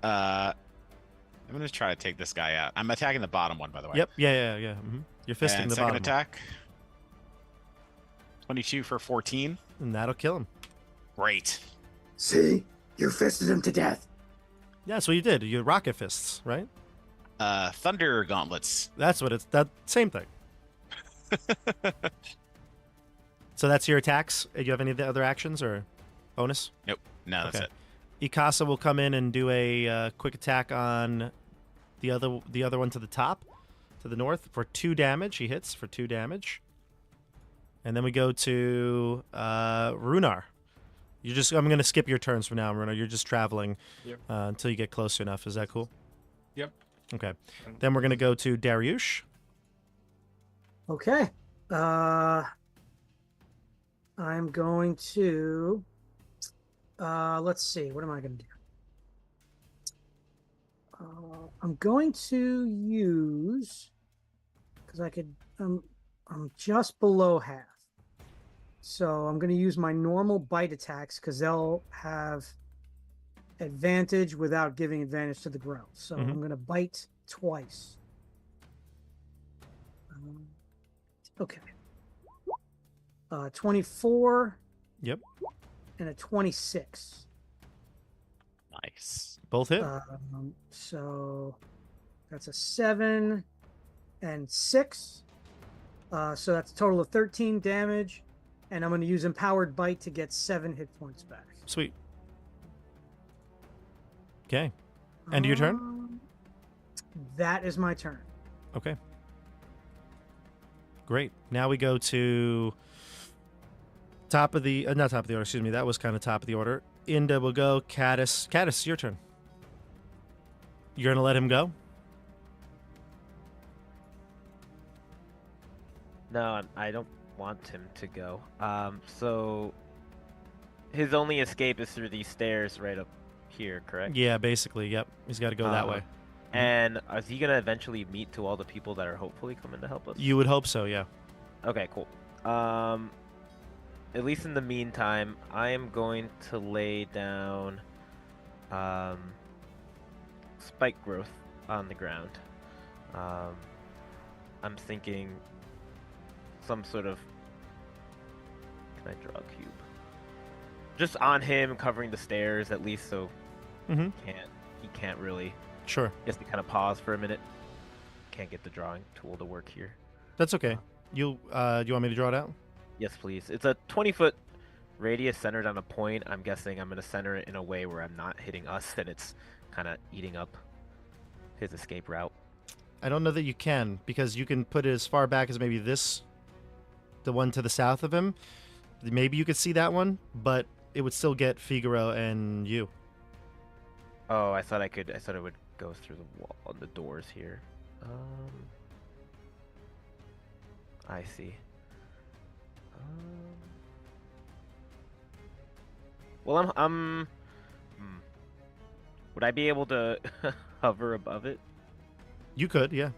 I'm gonna try to take this guy out. I'm attacking the bottom one, by the way. Yep. Yeah. Mm-hmm. You're fisting And the second bottom. attack. 22 for 14. And that'll kill him. Great. See? You fisted him to death. Yeah, that's what you did. You rocket fists, right? Thunder gauntlets. That's what it's. That same thing. So that's your attacks. Do you have any of the other actions or bonus? Nope. No, that's Okay. it. Ikasa will come in and do a quick attack on the other one to the top, to the north, for 2 damage. He hits for 2 damage. And then we go to Runar. I'm going to skip your turns from now, Runar. You're just traveling until you get close enough. Is that cool? Yep. Okay. Then we're going to go to Dariush. Okay. I'm going to let's see, what am I going to do? I'm going to use, because I'm just below half. So I'm going to use my normal bite attacks because they'll have advantage without giving advantage to the growth. So Mhm. I'm going to bite twice. Okay. 24 Yep. and a 26. Nice. Both hit. So that's a 7 and 6. So that's a total of 13 damage. And I'm going to use Empowered Bite to get 7 hit points back. Sweet. Okay. End of your turn? That is my turn. Okay. Great. Now we go to top of the not top of the order, excuse me. That was kind of top of the order. Inda will go. Caddis. Caddis, your turn. You're gonna let him go? No, I don't want him to go. So his only escape is through these stairs right up here, correct? Yeah, basically. Yep. He's got to go that way. And is he gonna eventually meet to all the people that are hopefully coming to help us? You would hope so, yeah. Okay, cool. At least in the meantime, I am going to lay down spike growth on the ground. I'm thinking some sort of. Can I draw a cube? Just on him, covering the stairs at least, so Mm-hmm. he can't really. Sure. Just to kind of pause for a minute. Can't get the drawing tool to work here. That's okay. Do you want me to draw it out? Yes, please. It's a 20-foot radius centered on a point. I'm guessing I'm going to center it in a way where I'm not hitting us and it's kind of eating up his escape route. I don't know that you can, because you can put it as far back as maybe this, the one to the south of him. Maybe you could see that one, but it would still get Figaro and you. Oh, I thought it would go through the wall, the doors here. I see. Well, would I be able to hover above it? You could, yeah.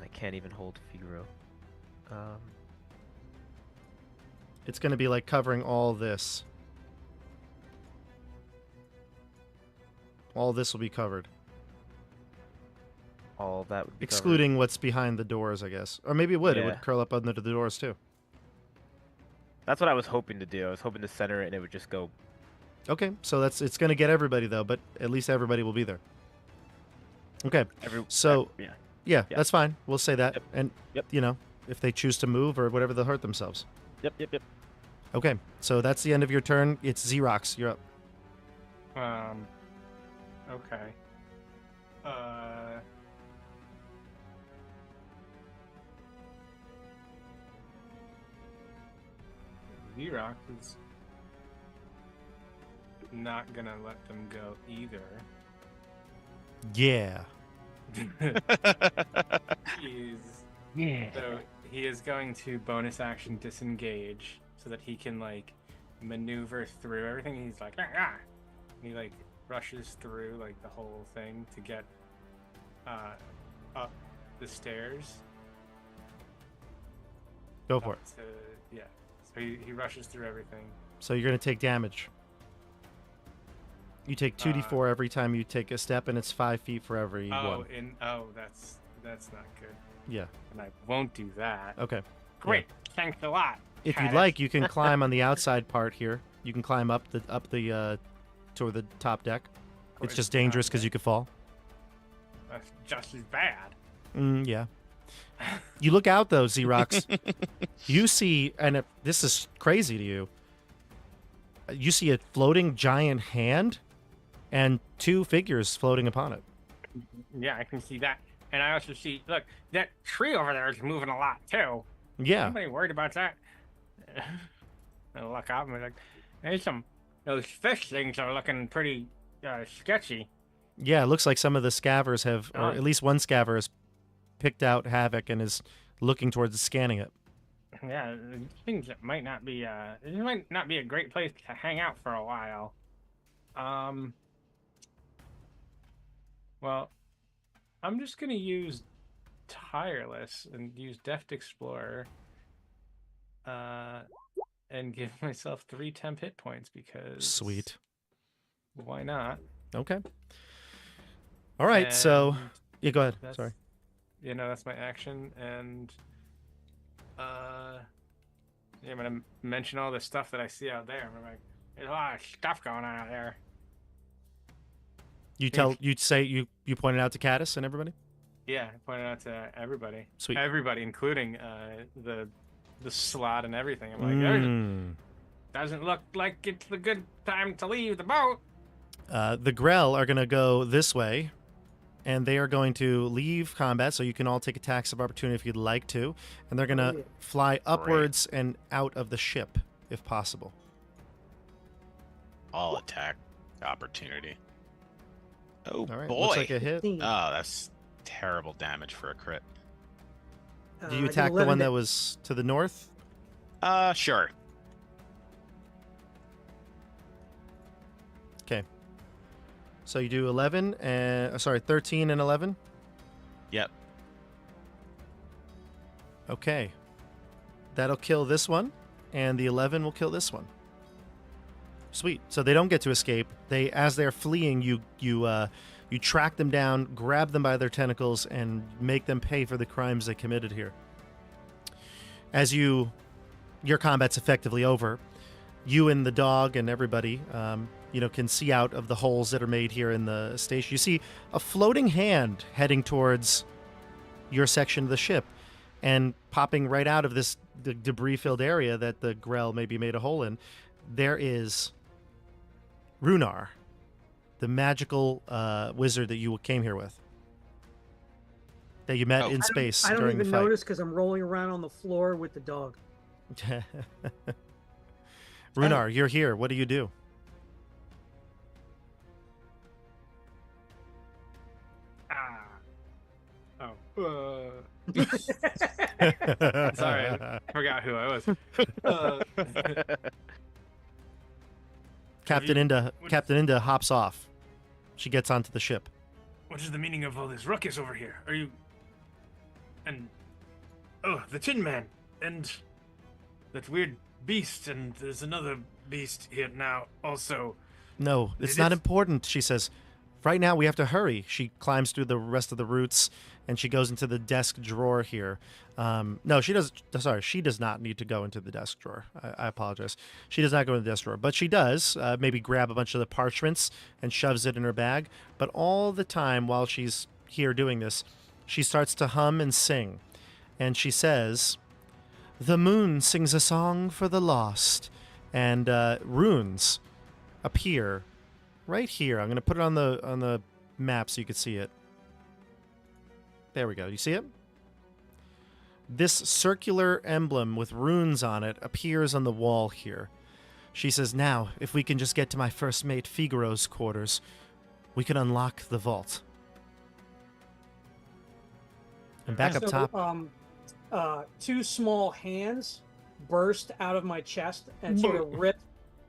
I can't even hold Figaro. It's going to be like covering all this. All this will be covered. All that would be Excluding what's behind the doors, I guess. Or maybe it would. It Yeah. would curl up under the doors, too. That's what I was hoping to do. I was hoping to center it and it would just go. Okay, so it's going to get everybody, though, but at least everybody will be there. Okay, Yeah. yeah, that's fine. We'll say that. Yep. And, Yep. you know, if they choose to move or whatever, they'll hurt themselves. Yep. Okay, so that's the end of your turn. It's Xerox. You're up. Okay. Xerox is not gonna let them go either. Yeah. So he is going to bonus action disengage so that he can like maneuver through everything. He's like, ah! And he like rushes through like the whole thing to get up the stairs. Go for it. Yeah. So he rushes through everything. So you're going to take damage. You take 2d4 every time you take a step, and it's 5 feet for every one. That's not good. Yeah. And I won't do that. Okay. Great. Thanks a lot. If you'd Travis. like, you can climb on the outside part here. You can climb up the toward the top deck. It's just dangerous because you could fall. That's just as bad. Yeah. You look out though, Xerox. You see, and this is crazy to you. You see a floating giant hand, and 2 figures floating upon it. Yeah, I can see that. And I also see, look, that tree over there is moving a lot too. Yeah. Anybody worried about that? I look up and be like, there's those fish things are looking pretty sketchy. Yeah, it looks like some of the scavers have, or at least one scaver has picked out Havoc and is looking towards scanning it. Yeah, things that might not be it might not be a great place to hang out for a while. Well, I'm just gonna use Tireless and use Deft Explorer. And give myself 3 temp hit points because Sweet. Why not? Okay. All right. So, And yeah, go ahead. that's- Sorry. You know, that's my action, and yeah, I'm gonna mention all the stuff that I see out there. I'm like, There's a lot of stuff going on out there. You pointed out to Caddis and everybody. yeah, I pointed out to everybody, Sweet. everybody, including the slaad and everything. I'm like, Mm. Doesn't look like it's the good time to leave the boat. The Grell are going to go this way, and they are going to leave combat, so you can all take attacks of opportunity if you'd like to, and they're going to fly upwards and out of the ship, if possible. All attack opportunity. Oh All right, boy! looks like a hit. 15. Oh, that's terrible damage for a crit. Do you I did attack the 11 one da- that was to the north? Sure. Okay. So you do 11 and 13 and 11. Yep. Okay. That'll kill this one, and the 11 will kill this one. Sweet. So they don't get to escape. As they're fleeing, you track them down, grab them by their tentacles, and make them pay for the crimes they committed here. As your combat's effectively over, you and the dog and everybody, can see out of the holes that are made here in the station. You see a floating hand heading towards your section of the ship, and popping right out of this debris-filled area that the Grell maybe made a hole in, there is Runar, the magical wizard that you came here with, that you met in space I don't during the even fight. notice because I'm rolling around on the floor with the dog. Runar, you're here. What do you do? sorry, I forgot who I was. Captain Inda hops off. She gets onto the ship. What is the meaning of all this ruckus over here? Are you... And... Oh, the Tin Man. And... That weird beast. And there's another beast here now also. No, it's not important, she says. Right now, we have to hurry. She climbs through the rest of the roots, and she goes into the desk drawer here. No, she does. Sorry, she does not need to go into the desk drawer. I apologize. She does not go into the desk drawer, but she does maybe grab a bunch of the parchments and shoves it in her bag. But all the time while she's here doing this, she starts to hum and sing. And she says, "The moon sings a song for the lost." And runes appear right here. I'm going to put it on the map so you can see it. There we go. You see it? This circular emblem with runes on it appears on the wall here. She says, "Now, if we can just get to my first mate Figaro's quarters, we can unlock the vault." And back up top. Two small hands burst out of my chest and sort of rip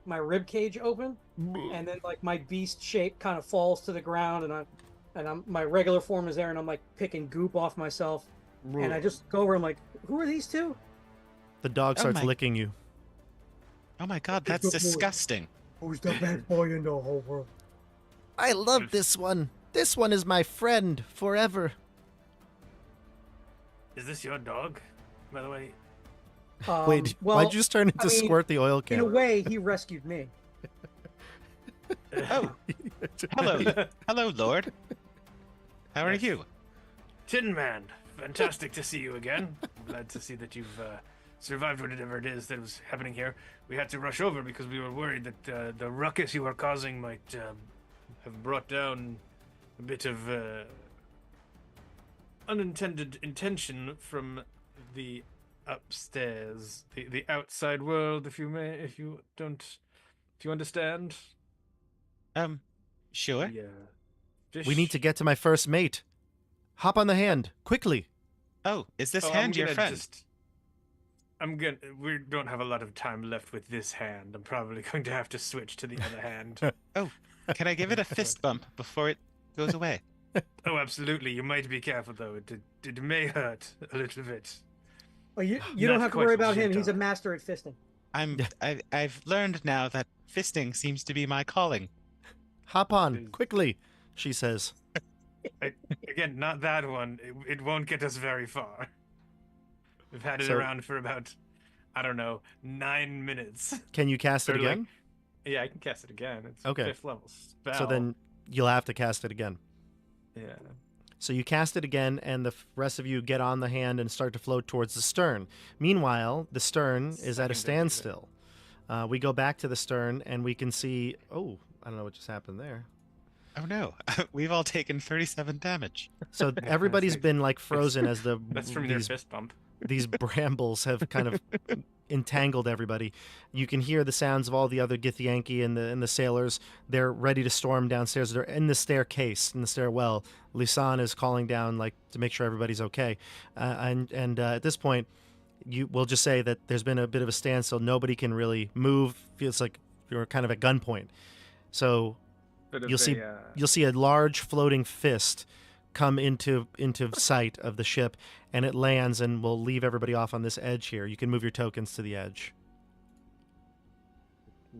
my rib cage open, and then like my beast shape kind of falls to the ground, and my regular form is there, and I'm like picking goop off myself, and I just go over. I'm like, "Who are these two?" The dog starts licking you. Oh my god, that's disgusting. Who's the best boy in the whole world? I love this one. This one is my friend forever. Is this your dog, by the way? Wait, why'd you just turn into Squirt the oil can? In a way, he rescued me. Oh, hello, Lord. How are you? Tin Man, fantastic to see you again. I'm glad to see that you've survived whatever it is that was happening here. We had to rush over because we were worried that the ruckus you were causing might have brought down a bit of unintended intention from the upstairs, the outside world, if you understand. Sure. Yeah. We need to get to my first mate. Hop on the hand, quickly. Oh, is this hand your friend? We don't have a lot of time left with this hand. I'm probably going to have to switch to the other hand. Oh, can I give it a fist bump before it goes away? Oh, absolutely. You might be careful, though. It may hurt a little bit. Oh, you don't have to worry about him. He's a master at fisting. I've learned now that fisting seems to be my calling. Hop on, Is- quickly, she says. Again, not that one. It won't get us very far. We've had it So- around for about, I don't know, 9 minutes. Can you cast it Or, like, again? Yeah, I can cast it again. It's Okay. 5th level spell. So then you'll have to cast it again. Yeah. So you cast it again, and the rest of you get on the hand and start to float towards the stern. Meanwhile, the stern is at a Second idea. standstill. We go back to the stern, and we can see... Oh, I don't know what just happened there. Oh no, we've all taken 37 damage. So everybody's been like frozen as That's from your these fist bump. these brambles have kind of entangled everybody. You can hear the sounds of all the other Githyanki and the sailors. They're ready to storm downstairs. They're in the staircase, in the stairwell. Lisanne is calling down like to make sure everybody's okay. And at this point, we'll just say that there's been a bit of a standstill. Nobody can really move. Feels like you're kind of at gunpoint. So you'll see a large floating fist come into sight of the ship, and it lands and will leave everybody off on this edge here. You can move your tokens to the edge.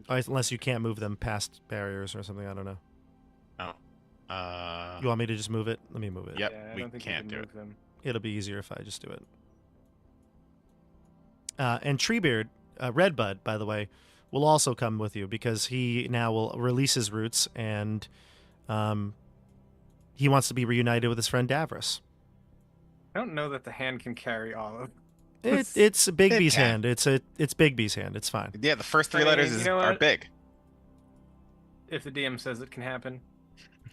Unless you can't move them past barriers or something, I don't know. Oh. You want me to just move it? Let me move it. Yep, Yeah, I we don't think can't you do can it. move them. It'll be easier if I just do it. And Treebeard, Redbud, by the way, will also come with you because he now will release his roots, and he wants to be reunited with his friend Davros. I don't know that the hand can carry all of. It's Bigby's can. hand. It's Bigby's hand. It's fine. Yeah, the first 3 I mean, letters you know are what? big. If the DM says it can happen.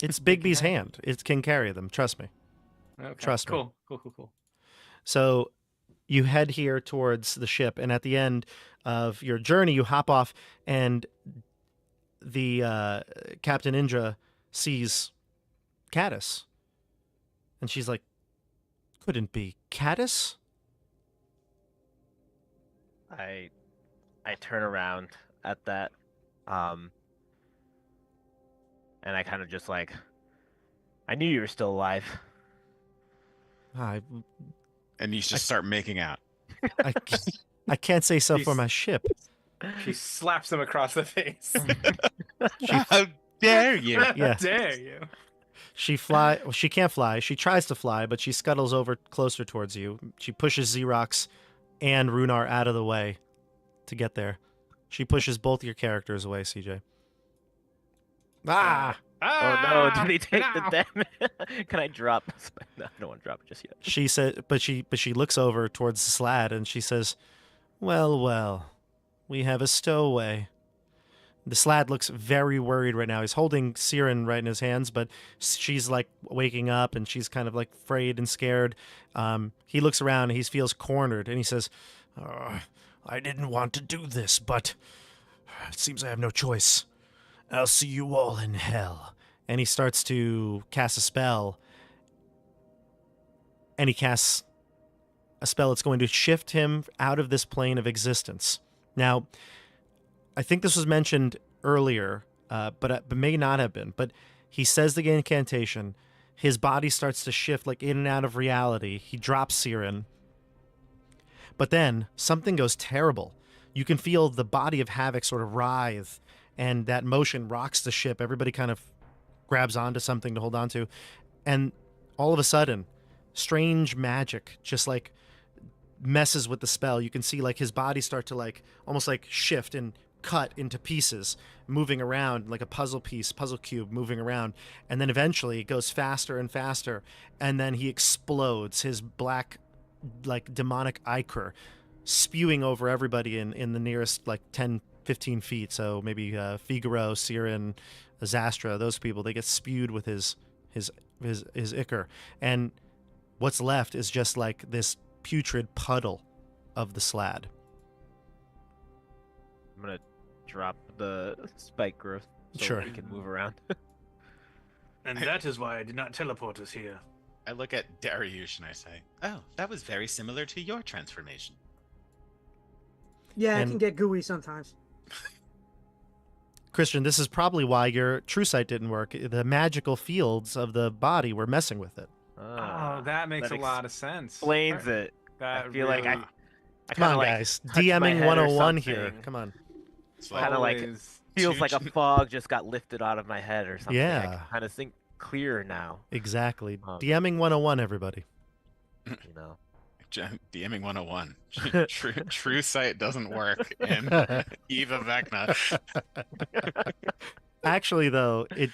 It's Bigby's hand. It can carry them. Trust me. Okay. Trust me. Cool. So you head here towards the ship, and at the end of your journey, you hop off, and the Captain Indra sees Caddis, and she's like, "Couldn't be Caddis." I turn around at that, and I kind of just like, I knew you were still alive. I And you just start making out. I can't say so for She's- my ship. She slaps him across the face. How dare you? Yeah. Dare you? She can't fly. She tries to fly, but she scuttles over closer towards you. She pushes Xerox and Runar out of the way to get there. She pushes both your characters away, CJ. Ah! Oh no, did he take the damage? Can I drop? No, I don't want to drop it just yet. She said, but she looks over towards the slaad and she says, well, we have a stowaway. The slaad looks very worried right now. He's holding Siren right in his hands, but she's like waking up and she's kind of like afraid and scared. He looks around and he feels cornered and he says, I didn't want to do this, but it seems I have no choice. I'll see you all in hell. And he starts to cast a spell. And he casts a spell that's going to shift him out of this plane of existence. Now, I think this was mentioned earlier, but may not have been. But he says the incantation. His body starts to shift like in and out of reality. He drops Siren. But then something goes terrible. You can feel the body of Havoc sort of writhe, and that motion rocks the ship. Everybody kind of grabs onto something to hold on to. And all of a sudden, strange magic just like messes with the spell. You can see like his body start to like almost like shift and cut into pieces, moving around like a puzzle cube moving around. And then eventually it goes faster and faster. And then he explodes, his black like demonic ichor spewing over everybody in the nearest like 10, 15 feet. So maybe Figaro, Siren, Zastra, those people, they get spewed with his ichor. And what's left is just like this putrid puddle of the slaad. I'm gonna drop the spike growth so Sure. we can move around. And that is why I did not teleport us here. I look at Dariush and I say, "Oh, that was very similar to your transformation." Yeah, And- it can get gooey sometimes. Christian, this is probably why your true sight didn't work. The magical fields of the body were messing with it. Oh, that makes a lot of sense. Explains it. That I feel like I Come kinda on, like guys. touched my DMing head or 101 here. something. Come on. It's Kinda like always Feels Two like a ch- fog just got lifted out of my head or something. I Yeah. can kind of think clearer now. Exactly. Um, DMing 101, everybody. You know. DMing 101. True sight doesn't work in Eva Vecna. Actually, though, it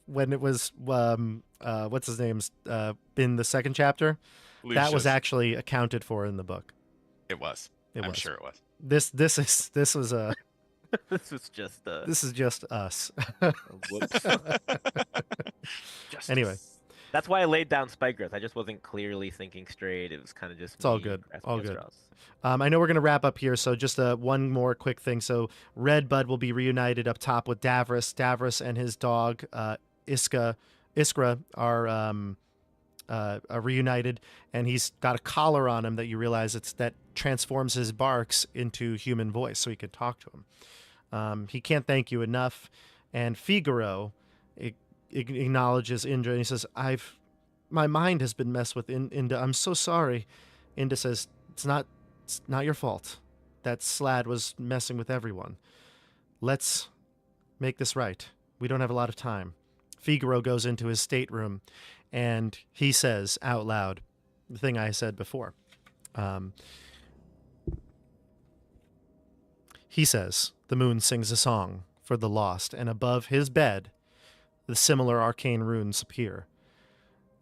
when it was what's his name's in the second chapter, that was Lucius. actually accounted for in the book. It was. It I'm was. sure it was. This was This was just this is just us. whoops. Anyway, That's why I laid down spike growth. I just wasn't clearly thinking straight. It was kind of just It's all me good. grasping All at good. straws. I know we're gonna wrap up here, so just one more quick thing. So Redbud will be reunited up top with Davros. Davros and his dog Iskra are reunited, and he's got a collar on him that you realize that transforms his barks into human voice, so he can talk to him. He can't thank you enough, and Figaro acknowledges Indra, and he says, my mind has been messed with, Inda. I'm so sorry. Inda says, it's not your fault. That slaad was messing with everyone. Let's make this right. We don't have a lot of time. Figaro goes into his stateroom, and he says out loud the thing I said before. He says, the moon sings a song for the lost, and above his bed, the similar arcane runes appear.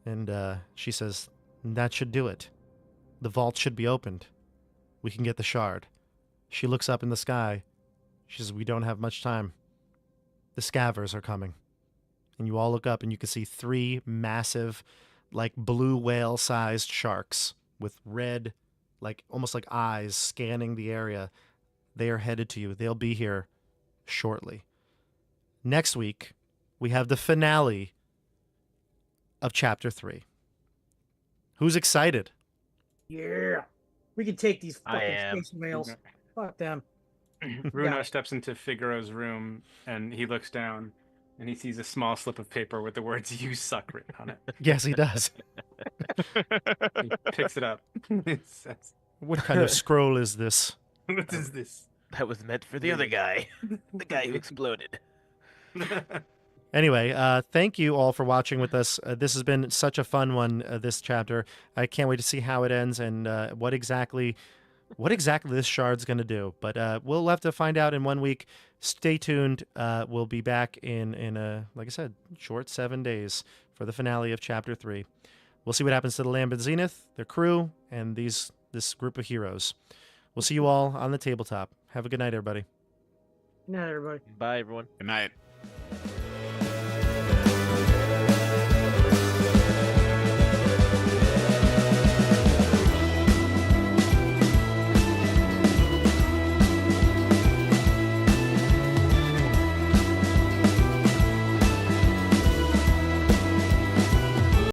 And she says, that should do it. The vault should be opened. We can get the shard. She looks up in the sky. She says, we don't have much time. The scavers are coming. And you all look up and you can see 3 massive, like blue whale-sized sharks with red, almost like eyes scanning the area. They are headed to you. They'll be here shortly. Next week, we have the finale of Chapter 3. Who's excited? Yeah. We can take these I fucking am. space whales. Fuck them. Runa Yeah. steps into Figaro's room and he looks down and he sees a small slip of paper with the words "You suck" written on it. Yes, he does. He picks it up. It says, What kind of scroll is this? "What is this?" That was meant for the other guy. The guy who exploded. Anyway, thank you all for watching with us. This has been such a fun one, this chapter. I can't wait to see how it ends and what exactly this shard's going to do. But we'll have to find out in 1 week. Stay tuned. We'll be back in like I said, short 7 days for the finale of Chapter 3. We'll see what happens to the Lambent Zenith, their crew, and this group of heroes. We'll see you all on the tabletop. Have a good night, everybody. Good night, everybody. Bye, everyone. Good night.